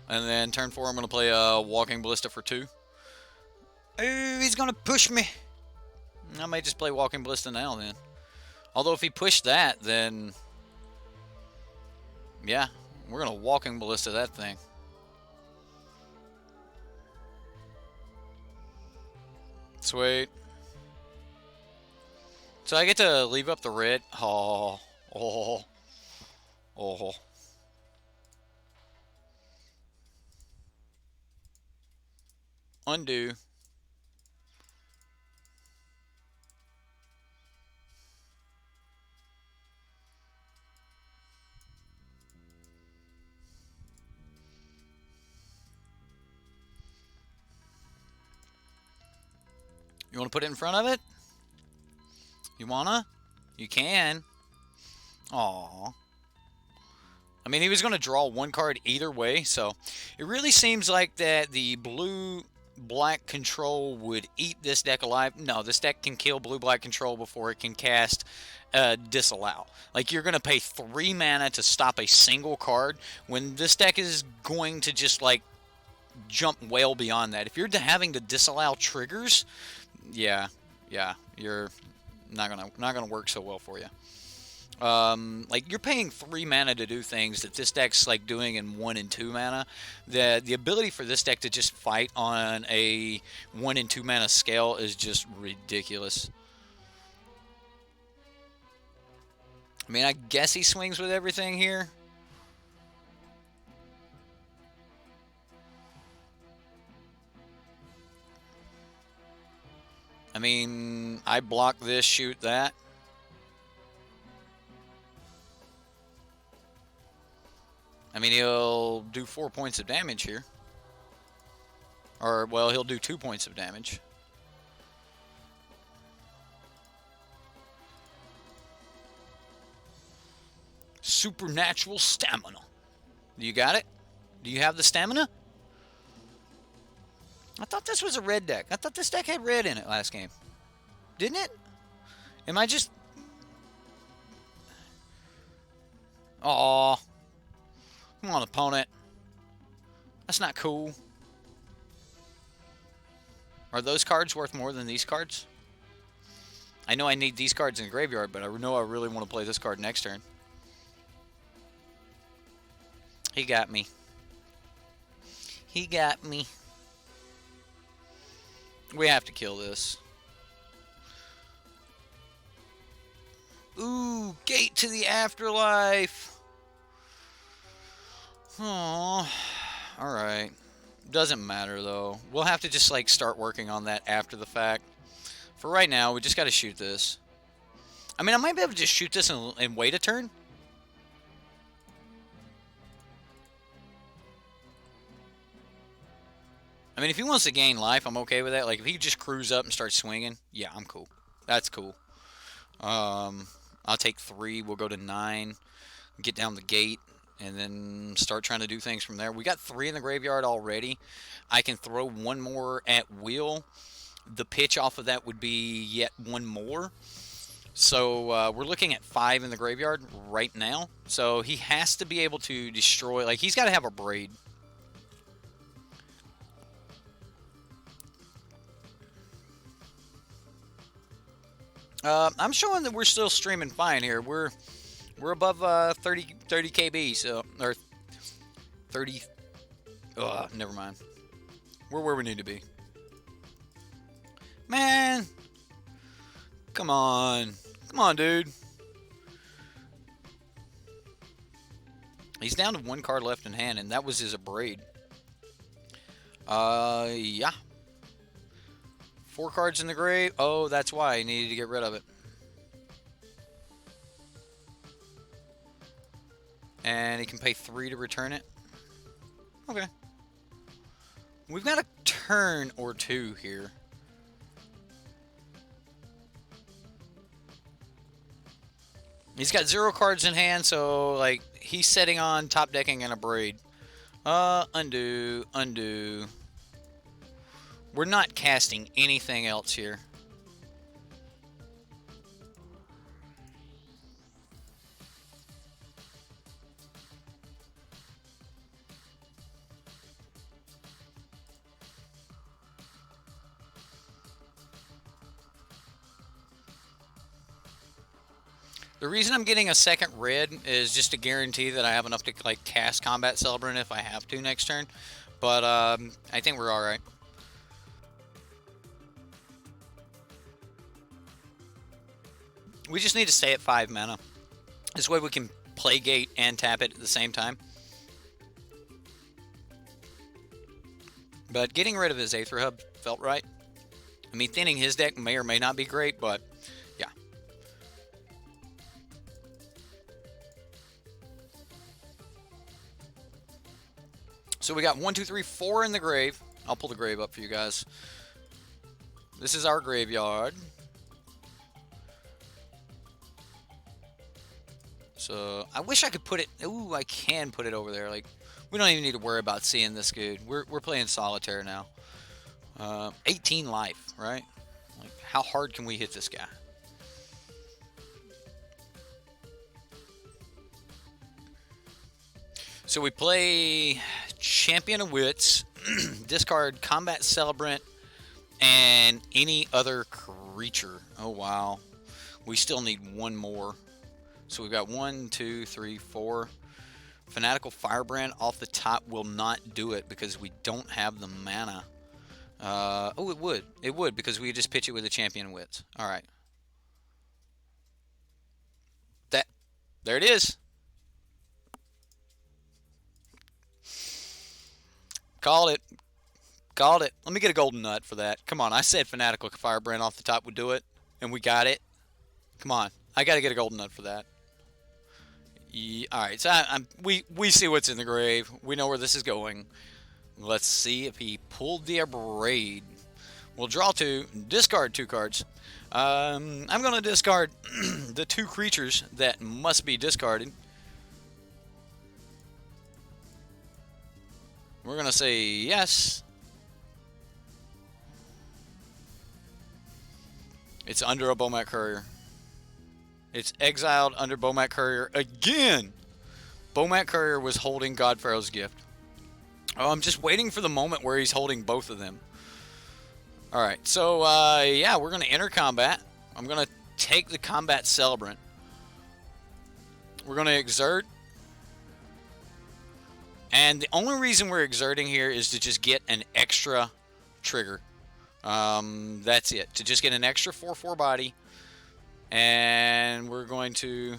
And then turn 4, I'm going to play a Walking Ballista for 2. Ooh, he's going to push me. I may just play Walking Ballista now then. Although if he pushed that, then... yeah, we're going to Walking Ballista that thing. Sweet. So I get to leave up the red. Oh. Undo. You want to put it in front of it? You wanna? You can. Aww. I mean, he was going to draw one card either way, so it really seems like that the blue-black control would eat this deck alive. No, this deck can kill blue-black control before it can cast Disallow. Like, you're going to pay 3 mana to stop a single card when this deck is going to just, like, jump well beyond that. If you're having to disallow triggers, yeah, you're not gonna work so well for you. Like, you're paying 3 mana to do things that this deck's like doing in 1 and 2 mana. The ability for this deck to just fight on a 1 and 2 mana scale is just ridiculous. I mean, I guess he swings with everything here. I mean, I block this, shoot that. I mean, he'll do 4 points of damage here. Or, well, he'll do 2 points of damage. Supernatural stamina. You got it? Do you have the stamina? I thought this was a red deck. I thought this deck had red in it last game. Didn't it? Am I just... Aw. Come on, opponent. That's not cool. Are those cards worth more than these cards? I know I need these cards in the graveyard, but I know I really want to play this card next turn. He got me. He got me. We have to kill this. Ooh, Gate to the Afterlife. Oh, alright. Doesn't matter, though. We'll have to just, like, start working on that after the fact. For right now, we just got to shoot this. I mean, I might be able to just shoot this and wait a turn. I mean, if he wants to gain life, I'm okay with that. Like, if he just cruise up and starts swinging, yeah, I'm cool. That's cool. I'll take 3. We'll go to 9. Get down the gate. And then start trying to do things from there. We got 3 in the graveyard already. I can throw 1 more at will. The pitch off of that would be yet 1 more. So we're looking at 5 in the graveyard right now. So he has to be able to destroy... Like, he's got to have a braid. I'm showing that we're still streaming fine here. We're above 30 KB, so, or 30. Never mind. We're where we need to be. Man, come on, dude. He's down to 1 card left in hand, and that was his braid. Yeah. 4 cards in the grave. Oh, that's why I needed to get rid of it. And he can pay 3 to return it. Okay. We've got a turn or 2 here. He's got 0 cards in hand, so, like, he's setting on top decking and a braid. Undo. We're not casting anything else here. The reason I'm getting a second red is just to guarantee that I have enough to, like, cast Combat Celebrant if I have to next turn. But I think we're alright. We just need to stay at 5 mana. This way we can play Gate and tap it at the same time. But getting rid of his Aether Hub felt right. I mean, thinning his deck may or may not be great, but yeah. So we got 1, 2, 3, 4 in the grave. I'll pull the grave up for you guys. This is our graveyard. So I wish I could put it. Ooh, I can put it over there. Like, we don't even need to worry about seeing this dude. We're playing solitaire now. 18 life, right? Like, how hard can we hit this guy? So we play Champion of Wits, discard Combat Celebrant, and any other creature. Oh, wow. We still need one more. So we've got 1, 2, 3, 4. Fanatical Firebrand off the top will not do it because we don't have the mana. Oh, it would. It would because we just pitch it with a Champion of Wits. All right. There it is. Called it. Called it. Let me get a golden nut for that. Come on, I said Fanatical Firebrand off the top would do it, and we got it. Come on, I got to get a golden nut for that. Yeah, all right, so we see what's in the grave. We know where this is going. Let's see if he pulled the Abrade. We'll draw 2, discard 2 cards. I'm going to discard the 2 creatures that must be discarded. We're going to say yes. It's under a Bomat Courier. It's exiled under Bomat Courier again. Bomat Courier was holding God Pharaoh's Gift. Oh, I'm just waiting for the moment where he's holding both of them. Alright, so, yeah, we're going to enter combat. I'm going to take the Combat Celebrant. We're going to exert. And the only reason we're exerting here is to just get an extra trigger. That's it. To just get an extra 4/4 body. And we're going to...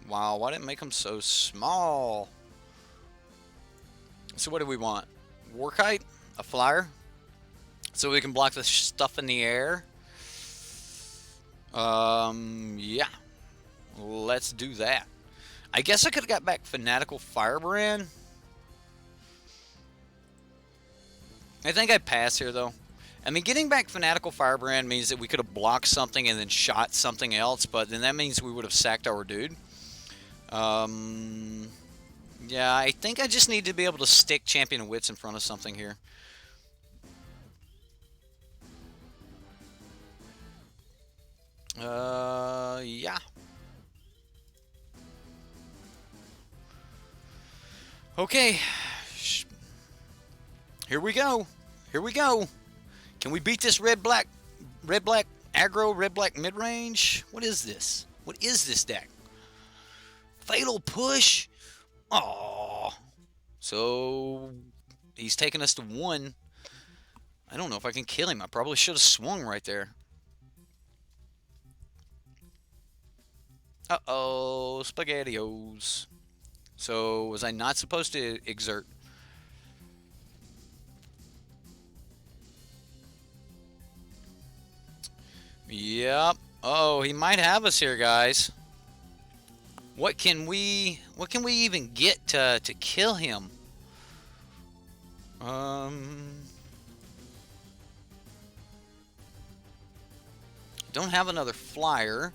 Wow, why didn't it make them so small? So what do we want? Warkite? A flyer? So we can block the stuff in the air? Yeah. Let's do that. I guess I could have got back Fanatical Firebrand. I think I'd pass here, though. I mean, getting back Fanatical Firebrand means that we could have blocked something and then shot something else, but then that means we would have sacked our dude. Yeah, I think I just need to be able to stick Champion of Wits in front of something here. Yeah. Okay. Here we go. Here we go. Can we beat this red-black aggro, red-black mid-range? What is this? What is this deck? Fatal Push? Aww. So, he's taking us to 1. I don't know if I can kill him. I probably should have swung right there. Uh-oh. SpaghettiOs. So, was I not supposed to exert? Yep. Oh, he might have us here, guys. What can we even get to kill him? Don't have another flyer.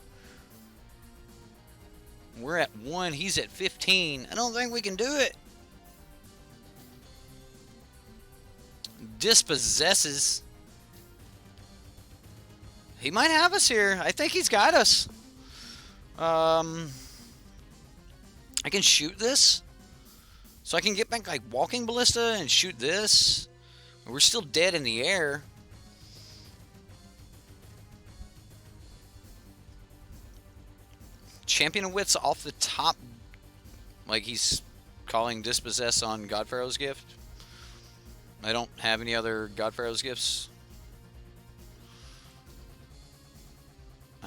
We're at 1. He's at 15. I don't think we can do it. Dispossesses. He might have us here. I think he's got us. I can shoot this. So I can get back like Walking Ballista and shoot this. We're still dead in the air. Champion of Wits off the top. Like he's calling Dispossess on God Pharaoh's Gift. I don't have any other God Pharaoh's Gifts.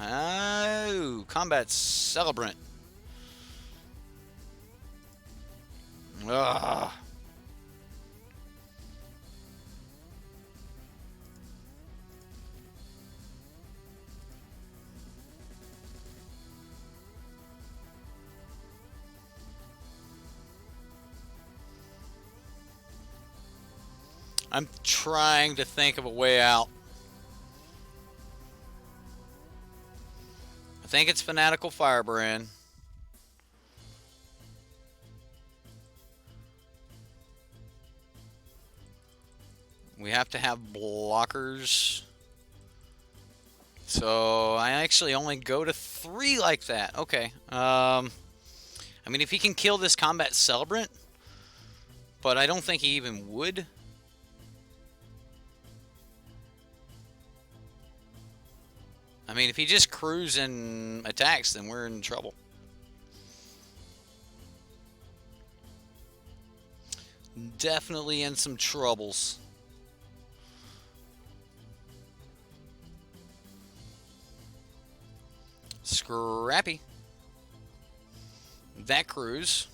Oh, Combat Celebrant. Ugh. I'm trying to think of a way out. I think it's Fanatical Firebrand. We have to have blockers. So I actually only go to 3 like that. Okay. I mean, if he can kill this combat celebrant, but I don't think he even would. I mean, if he just crews and attacks, then we're in trouble. Definitely in some troubles. Scrappy. That crews.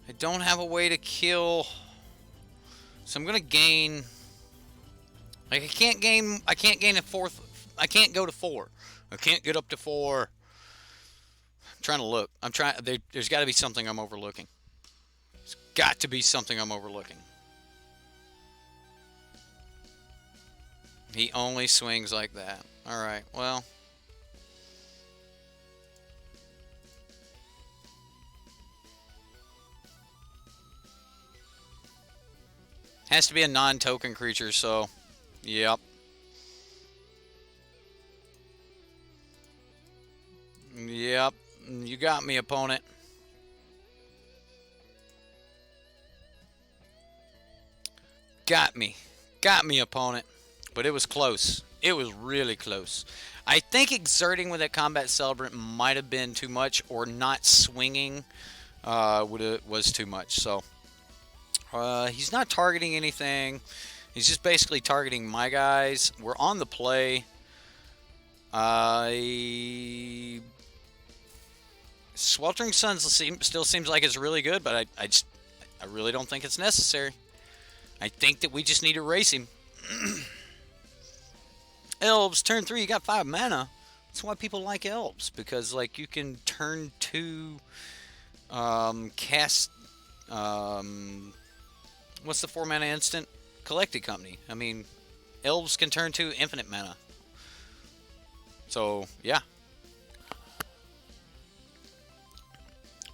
I don't have a way to kill, so I'm gonna gain. Like I can't gain a 4th. I can't go to 4. I can't get up to 4. I'm trying to look. I'm trying. There's got to be something I'm overlooking. There's got to be something I'm overlooking. He only swings like that. All right. Well. Has to be a non-token creature, so, yep. Yep, you got me, opponent. Got me, opponent. But it was close. It was really close. I think exerting with that combat celebrant might have been too much, or not swinging was too much, so. He's not targeting anything. He's just basically targeting my guys. We're on the play. Sweltering Suns still seems like it's really good, but I really don't think it's necessary. I think that we just need to race him. Elves, turn 3, you got 5 mana. That's why people like elves, because like you can turn 2 cast what's the 4 mana instant? Collected Company. I mean, elves can turn to infinite mana. So, yeah.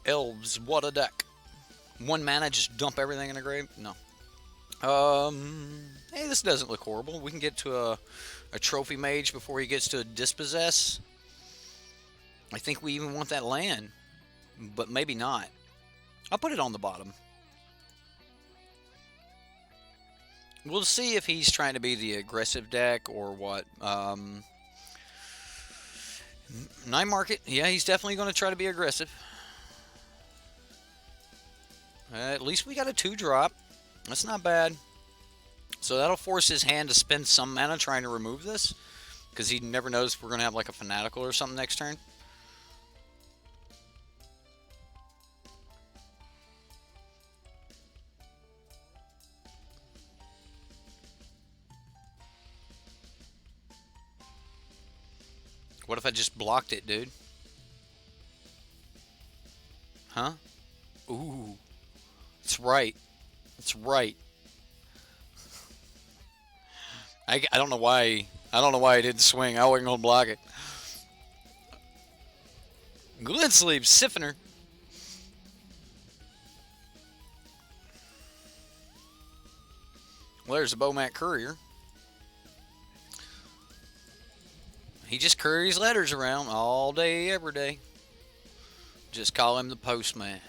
Elves, what a deck. 1 mana, just dump everything in the grave? No. Hey, this doesn't look horrible. We can get to a trophy mage before he gets to a dispossess. I think we even want that land, but maybe not. I'll put it on the bottom. We'll see if he's trying to be the aggressive deck or what. Night Market, yeah, he's definitely going to try to be aggressive. At least we got a 2-drop. That's not bad. So that'll force his hand to spend some mana trying to remove this, because he never knows if we're going to have like a Fanatical or something next turn. What if I just blocked it, dude? Huh? Ooh. It's right. It's right. I don't know why. I don't know why I didn't swing. I wasn't gonna block it. Glint Sleep, Siphoner. Well, there's a Bomat Courier. He just curries letters around all day, every day. Just call him the postman.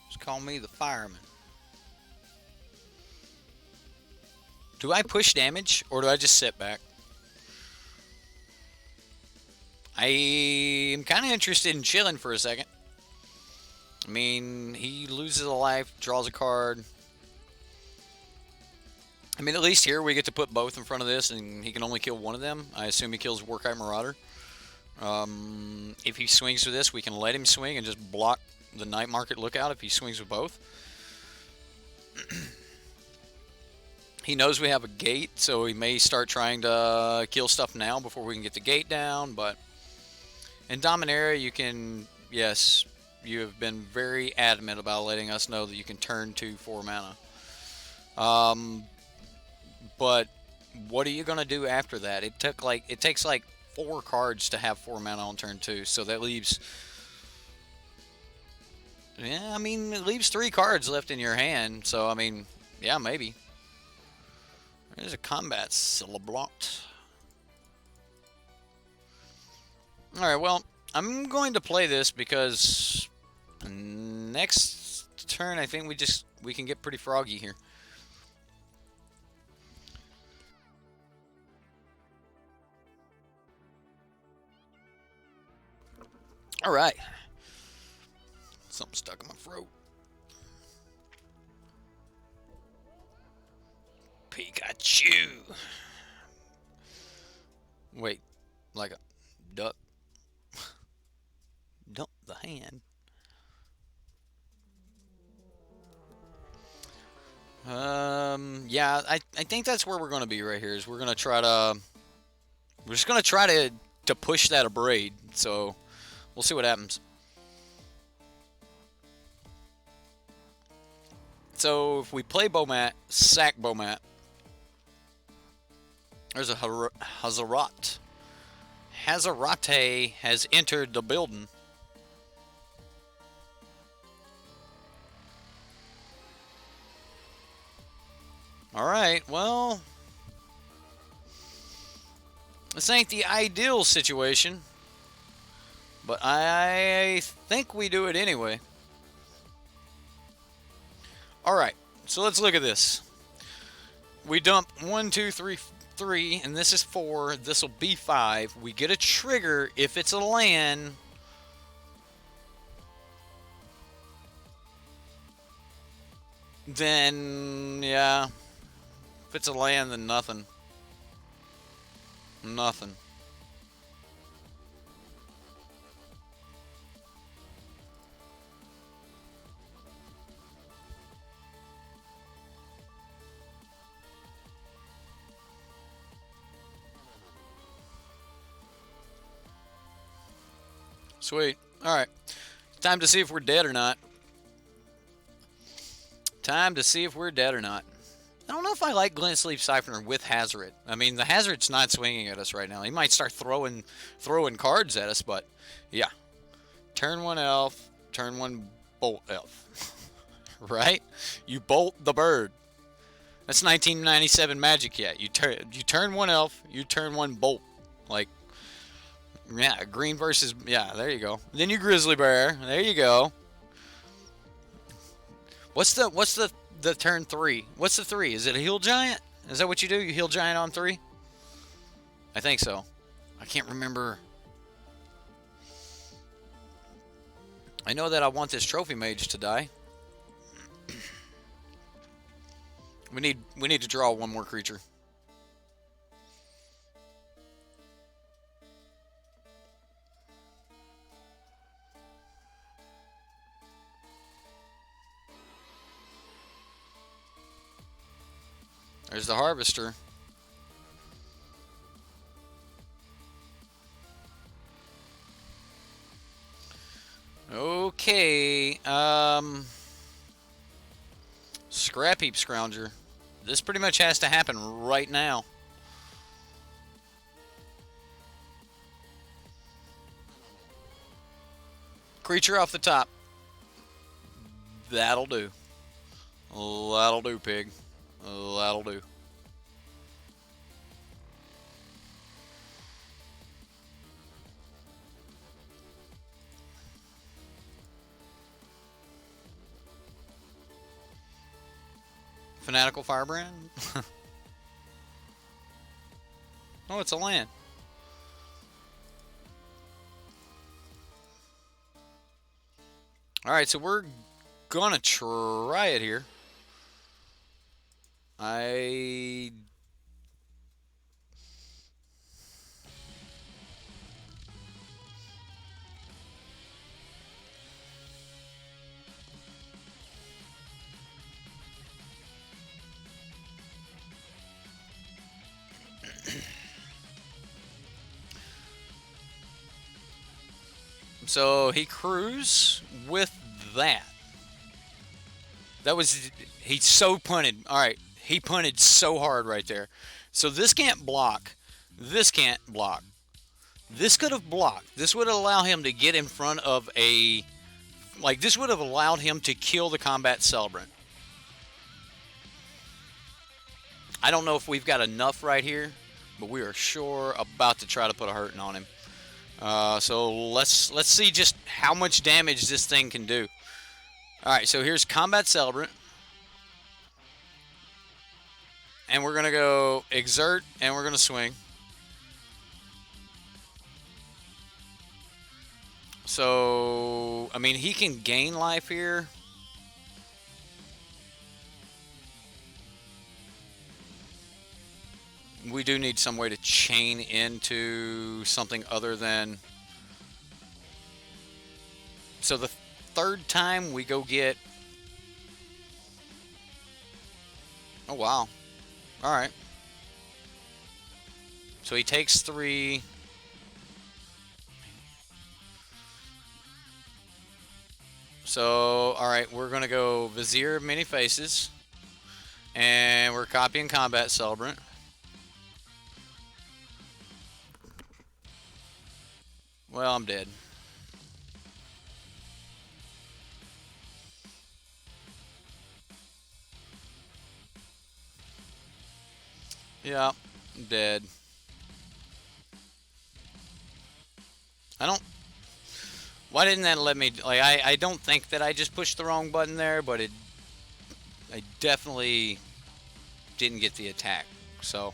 Just call me the fireman. Do I push damage, or do I just sit back? I am kind of interested in chilling for a second. I mean, he loses a life, draws a card. I mean, at least here we get to put both in front of this, and he can only kill one of them. I assume he kills Warkite Marauder. If he swings with this, we can let him swing and just block the Night Market Lookout if he swings with both. He knows we have a gate, so he may start trying to kill stuff now before we can get the gate down. But in Dominaria, you can, yes, you have been very adamant about letting us know that you can turn to 4 mana. Um, but what are you gonna do after that? It takes like 4 cards to have 4 mana on turn 2, so that leaves. Yeah, I mean, it leaves 3 cards left in your hand. So I mean, yeah, maybe. There's a combat Syllablot. All right, well, I'm going to play this because next turn I think we can get pretty froggy here. All right. Something stuck in my throat. Pikachu. Wait, like a duck. Dump the hand. Yeah, I think that's where we're gonna be right here. Is we're just gonna try to push that Abrade. So we'll see what happens. So if we play Bomat, sack Bomat. There's a Hazarat. Hazarate has entered the building. Alright, well, this ain't the ideal situation, but I think we do it anyway. Alright, so let's look at this. We dump 1, 2, 3, 3, and this is 4. This will be 5. We get a trigger if it's a land. Then, yeah. If it's a land, then nothing. Nothing. Sweet. Alright. Time to see if we're dead or not. Time to see if we're dead or not. I don't know if I like Glint-Sleeve Siphoner with Hazaret. I mean, the Hazaret's not swinging at us right now. He might start throwing cards at us, but yeah. Turn 1 elf, turn 1 bolt elf. Right? You bolt the bird. That's 1997 Magic yet. You turn 1 elf, you turn 1 bolt. Like, yeah, green versus, yeah, there you go. Then you Grizzly Bear. There you go. What's the turn 3? What's the 3? Is it a Heal Giant? Is that what you do? You Heal Giant on 3? I think so. I can't remember. I know that I want this Trophy Mage to die. We need to draw 1 more creature. There's the Harvester. Okay. Scrap Heap Scrounger. This pretty much has to happen right now. Creature off the top. That'll do. That'll do, pig. That'll do. Fanatical Firebrand? Oh, it's a land. Alright, so we're gonna try it here. So he crews with that. That was, he so punted. All right, he punted so hard right there. So this can't block. This can't block. This could have blocked. This would allow him to get in front of a, like, this would have allowed him to kill the combat celebrant. I don't know if we've got enough right here, but we are sure about to try to put a hurting on him. So let's see just how much damage this thing can do. All right, so here's combat celebrant, and we're gonna go exert, and we're gonna swing. So I mean, he can gain life here. We do need some way to chain into something other than... So the third time we go get... Oh, wow. Alright. So he takes 3. So, alright, we're going to go Vizier of Many Faces. And we're copying Combat Celebrant. Well, I'm dead. Yeah, I'm dead. I don't... Why didn't that let me... Like, I don't think that I just pushed the wrong button there, but it... I definitely didn't get the attack. So,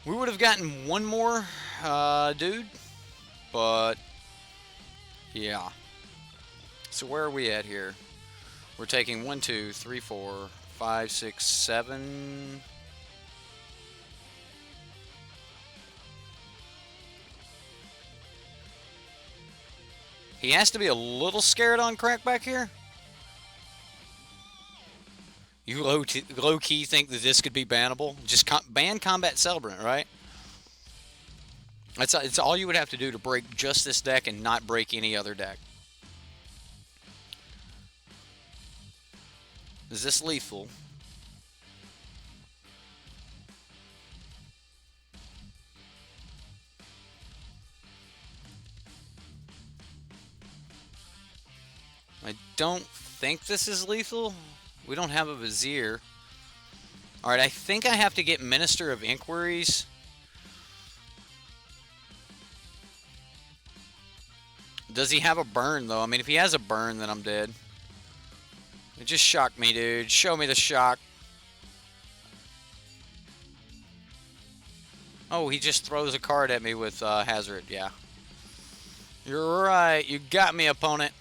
we would have gotten one more dude. But, yeah. So where are we at here? We're taking 1, 2, 3, 4, 5, 6, 7. He has to be a little scared on crack back here. You low-key think that this could be bannable? Just ban Combat Celebrant, right? It's all you would have to do to break just this deck and not break any other deck. Is this lethal? I don't think this is lethal. We don't have a Vizier. Alright, I think I have to get Minister of Inquiries. Does he have a burn, though? I mean, if he has a burn, then I'm dead. It just shocked me, dude. Show me the shock. Oh, he just throws a card at me with Hazard. Yeah. You're right. You got me, opponent.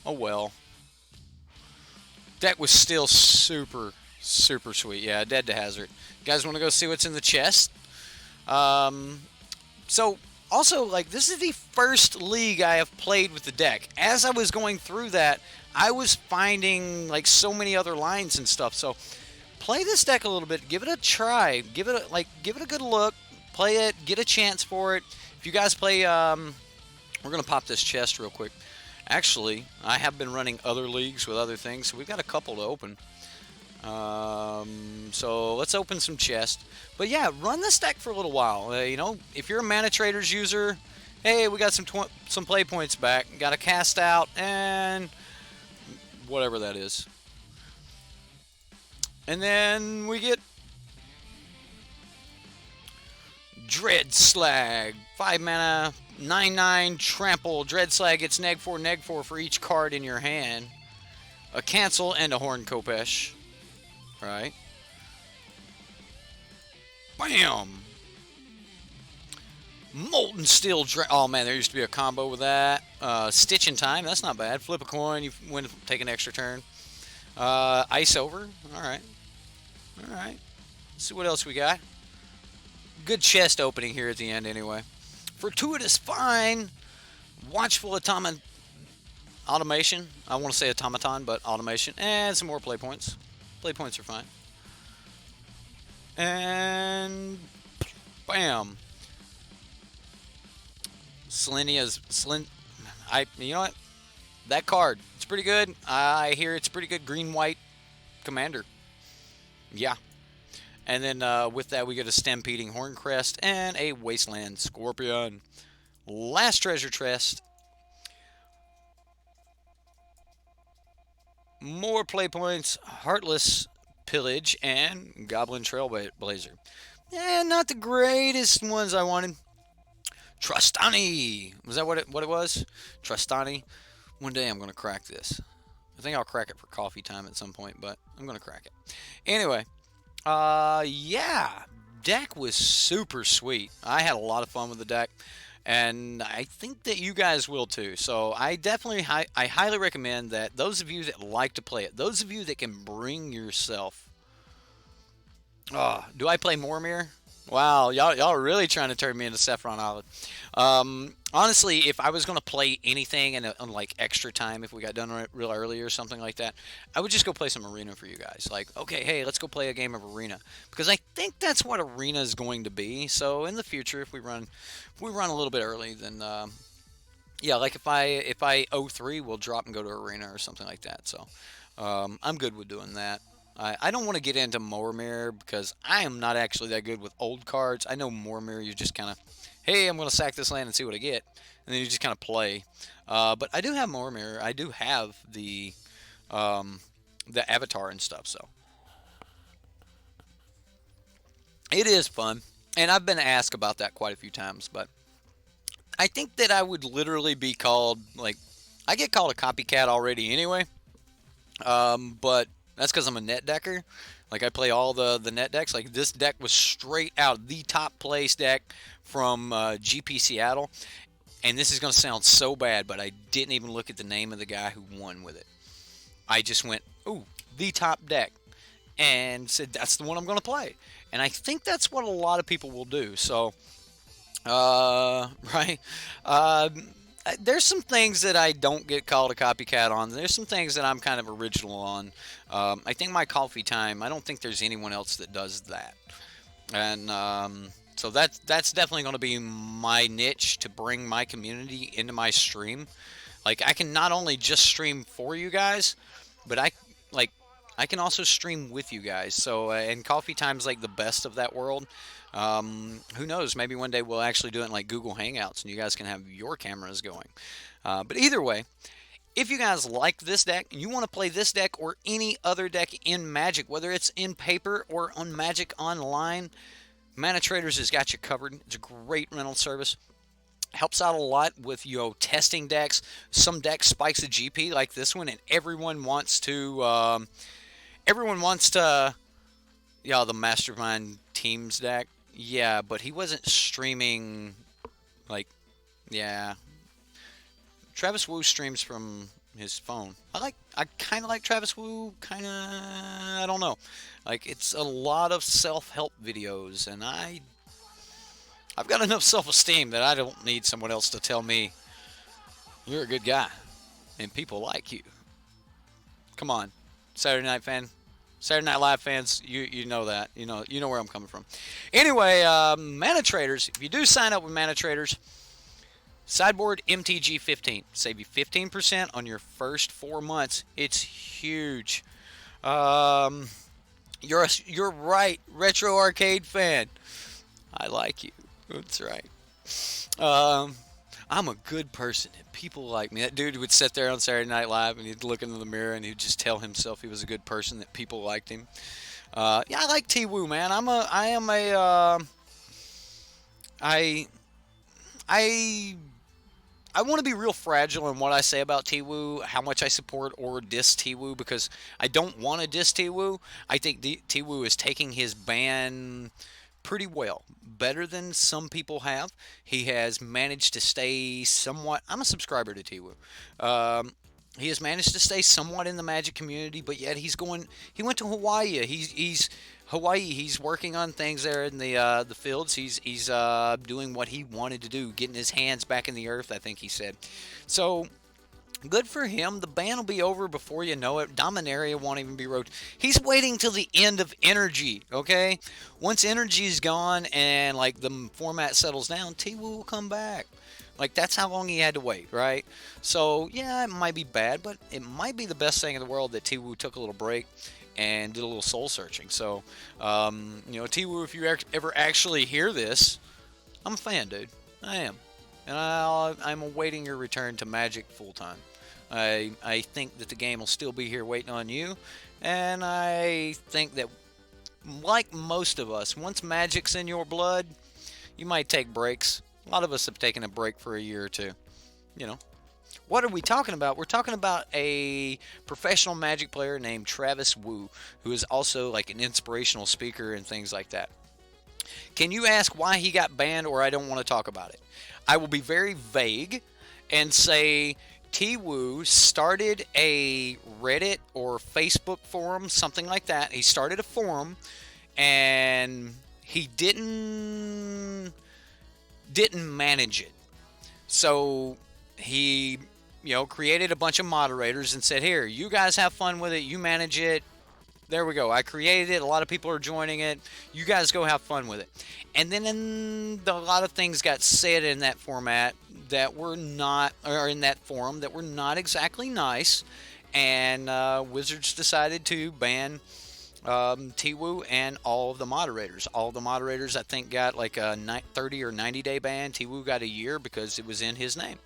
Oh, well. Deck was still super, super sweet. Yeah, dead to Hazard. You guys want to go see what's in the chest? So... Also, like, this is the first league I have played with the deck. As I was going through that, I was finding, like, so many other lines and stuff. So, play this deck a little bit. Give it a try. Give it a good look. Play it. Get a chance for it. If you guys play, we're going to pop this chest real quick. Actually, I have been running other leagues with other things, so we've got a couple to open. So let's open some chests. But yeah, run this deck for a little while. You know, if you're a manatraders user, hey, we got some play points back. Got a cast out and whatever that is. And then we get Dread Slag, 5 mana, 9/9 trample. Dread Slag gets -4/-4 for each card in your hand. A cancel and a Horn Kopesh. Right. Bam! Molten Steel Oh man, there used to be a combo with that. Stitch in Time, that's not bad. Flip a coin, you win, take an extra turn. Ice Over, alright. Alright. Let's see what else we got. Good chest opening here at the end anyway. Fortuitous Fine. Watchful Automation. I want to say automaton, but automation. And some more play points. Play points are fine. And bam. You know what? That card, it's pretty good. I hear it's pretty good green-white commander. Yeah. And then with that, we get a Stampeding Horncrest and a Wasteland Scorpion. Last treasure chest. More play points, Heartless Pillage, and Goblin Trailblazer. Yeah, not the greatest ones I wanted. Trustani. Was that what it was? Trustani. One day I'm going to crack this. I think I'll crack it for coffee time at some point, but I'm going to crack it. Anyway, yeah, deck was super sweet. I had a lot of fun with the deck, and I think that you guys will too. So I definitely, I highly recommend that those of you that like to play it, those of you that can bring yourself. Oh, do I play Mormir? Wow, y'all are really trying to turn me into Saffron Olive. Honestly, if I was going to play anything on like extra time, if we got done real early or something like that, I would just go play some Arena for you guys. Like, okay, hey, let's go play a game of Arena, because I think that's what Arena is going to be. So in the future, if we run a little bit early, then yeah, like if I 0-3, we'll drop and go to Arena or something like that. So I'm good with doing that. I don't want to get into Mormir because I am not actually that good with old cards. I know Mormir, you just kind of, hey, I'm going to sack this land and see what I get. And then you just kind of play. But I do have Mormir. I do have the avatar and stuff. So it is fun. And I've been asked about that quite a few times. But I think that I would literally be called, like, I get called a copycat already anyway. But that's because I'm a net decker. Like, I play all the net decks. Like, this deck was straight out the top place deck from GP Seattle. And this is going to sound so bad, but I didn't even look at the name of the guy who won with it. I just went, ooh, the top deck. And said, that's the one I'm going to play. And I think that's what a lot of people will do. So, right. There's some things that I don't get called a copycat on. There's some things that I'm kind of original on. I think my coffee time, I don't think there's anyone else that does that. And so that's definitely going to be my niche, to bring my community into my stream. Like, I can not only just stream for you guys, but I can also stream with you guys. So and coffee time's like the best of that world. Who knows? Maybe one day we'll actually do it in like Google Hangouts, and you guys can have your cameras going. But either way, if you guys like this deck, and you want to play this deck or any other deck in Magic, whether it's in paper or on Magic Online, ManaTraders has got you covered. It's a great rental service. Helps out a lot with, you know, testing decks. Some decks spikes a GP like this one, and everyone wants to, yeah, the Mastermind Teams deck. Yeah, but he wasn't streaming, like, yeah. Travis Wu streams from his phone. I kind of like Travis Wu, kind of, I don't know. Like, it's a lot of self-help videos, and I've got enough self-esteem that I don't need someone else to tell me, you're a good guy, and people like you. Come on, Saturday Night Live fans, you know that. You know where I'm coming from. Anyway, ManaTraders, if you do sign up with ManaTraders, SideboardMTG 15. Save you 15% on your first 4 months. It's huge. You're right, Retro Arcade fan. I like you. That's right. I'm a good person, and people like me. That dude would sit there on Saturday Night Live, and he'd look into the mirror, and he'd just tell himself he was a good person, that people liked him. Yeah, I like T-Woo, man. I want to be real fragile in what I say about T-Woo, how much I support or diss T-Woo, because I don't want to diss T-Woo. I think T-Woo is taking his ban pretty well, better than some people have. He has managed to stay somewhat, I'm a subscriber to T-Woo. He has managed to stay somewhat in the Magic community, but yet he went to Hawaii. He's working on things there in the fields. He's doing what he wanted to do, getting his hands back in the earth, I think he said. So good for him. The ban will be over before you know it. Dominaria won't even be rotated. He's waiting till the end of Energy, okay? Once Energy is gone and like the format settles down, T-Woo will come back. Like, that's how long he had to wait, right? So, yeah, it might be bad, but it might be the best thing in the world that Tiwu took a little break and did a little soul searching. So, Tiwu, if you ever actually hear this, I'm a fan, dude. I am. And I'm awaiting your return to Magic full time. I think that the game will still be here waiting on you. And I think that, like most of us, once Magic's in your blood, you might take breaks. A lot of us have taken a break for a year or two. You know. What are we talking about? We're talking about a professional Magic player named Travis Wu, who is also like an inspirational speaker and things like that. Can you ask why he got banned, or I don't want to talk about it? I will be very vague and say Tiwu started a Reddit or Facebook forum, something like that. He started a forum, and he didn't manage it. So he, created a bunch of moderators and said, "Here, you guys have fun with it. You manage it. There we go. I created it. A lot of people are joining it. You guys go have fun with it." And then a lot of things got said in that format that were not, or in that forum that were not exactly nice. And Wizards decided to ban Tiwu and all of the moderators. All of the moderators, I think, got like a 30 or 90-day ban. Tiwu got a year because it was in his name.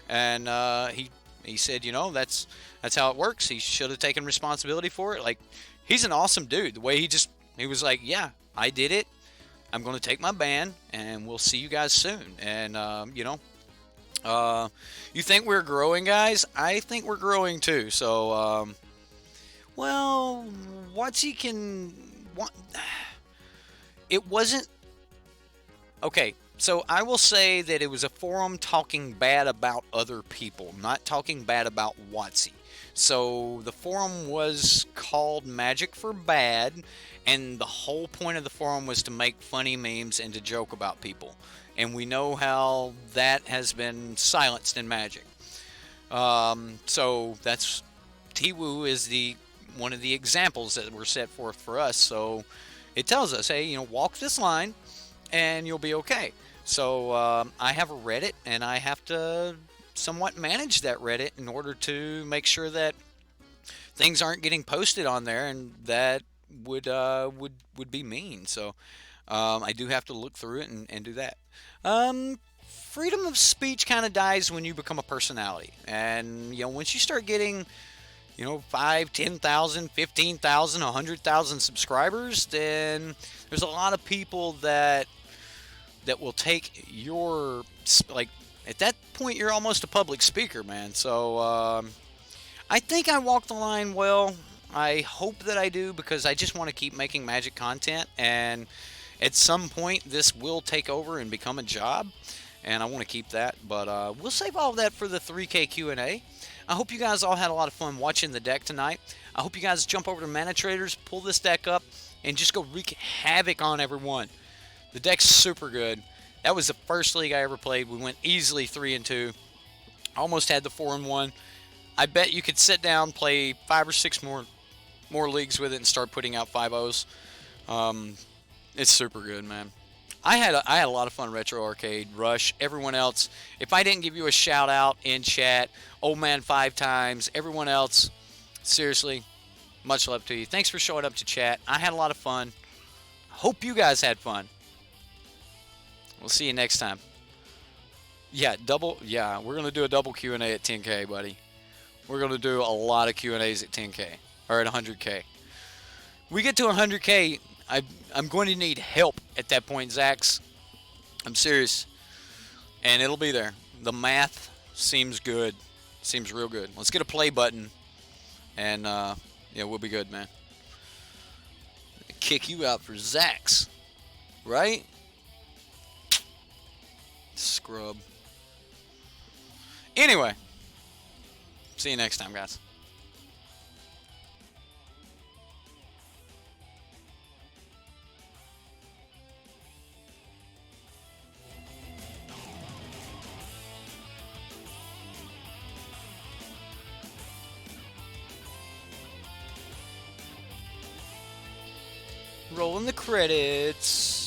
And he said, that's how it works. He should have taken responsibility for it. Like, he's an awesome dude. The way he was like, yeah, I did it. I'm going to take my ban, and we'll see you guys soon. And, you think we're growing, guys? I think we're growing too. So, it wasn't, okay. So I will say that it was a forum talking bad about other people, not talking bad about WotC. So the forum was called Magic for Bad, and the whole point of the forum was to make funny memes and to joke about people. And we know how that has been silenced in Magic. So that's, Tiwu is one of the examples that were set forth for us. So it tells us, hey, walk this line and you'll be okay. So I have a Reddit, and I have to somewhat manage that Reddit in order to make sure that things aren't getting posted on there, and that would be mean. So I do have to look through it and do that. Freedom of speech kind of dies when you become a personality, and once you start getting 5, 10,000, 15,000, 100,000 subscribers, then there's a lot of people that will take your, like, at that point you're almost a public speaker, man. So I think I walk the line well. I hope that I do, because I just want to keep making Magic content, and at some point this will take over and become a job, and I want to keep that. But we'll save all of that for the 3K Q&A. I hope you guys all had a lot of fun watching the deck tonight. I hope you guys jump over to manatraders, pull this deck up, and just go wreak havoc on everyone. The deck's super good. That was the first league I ever played. We went easily 3-2. Almost had the 4-1. I bet you could sit down, play 5 or 6 more leagues with it, and start putting out 5-0s. It's super good, man. I had a lot of fun. Retro Arcade, Rush, everyone else. If I didn't give you a shout out in chat, Old Man 5 times, everyone else, seriously, much love to you. Thanks for showing up to chat. I had a lot of fun. Hope you guys had fun. We'll see you next time. Yeah, we're going to do a double Q&A at 10K, buddy. We're going to do a lot of Q&As at 10K, or at 100K. We get to 100K, I'm going to need help at that point, Zax. I'm serious. And it'll be there. The math seems good. Seems real good. Let's get a play button, and we'll be good, man. Kick you out for Zax, right? Scrub. Anyway, see you next time, guys. Rolling the credits.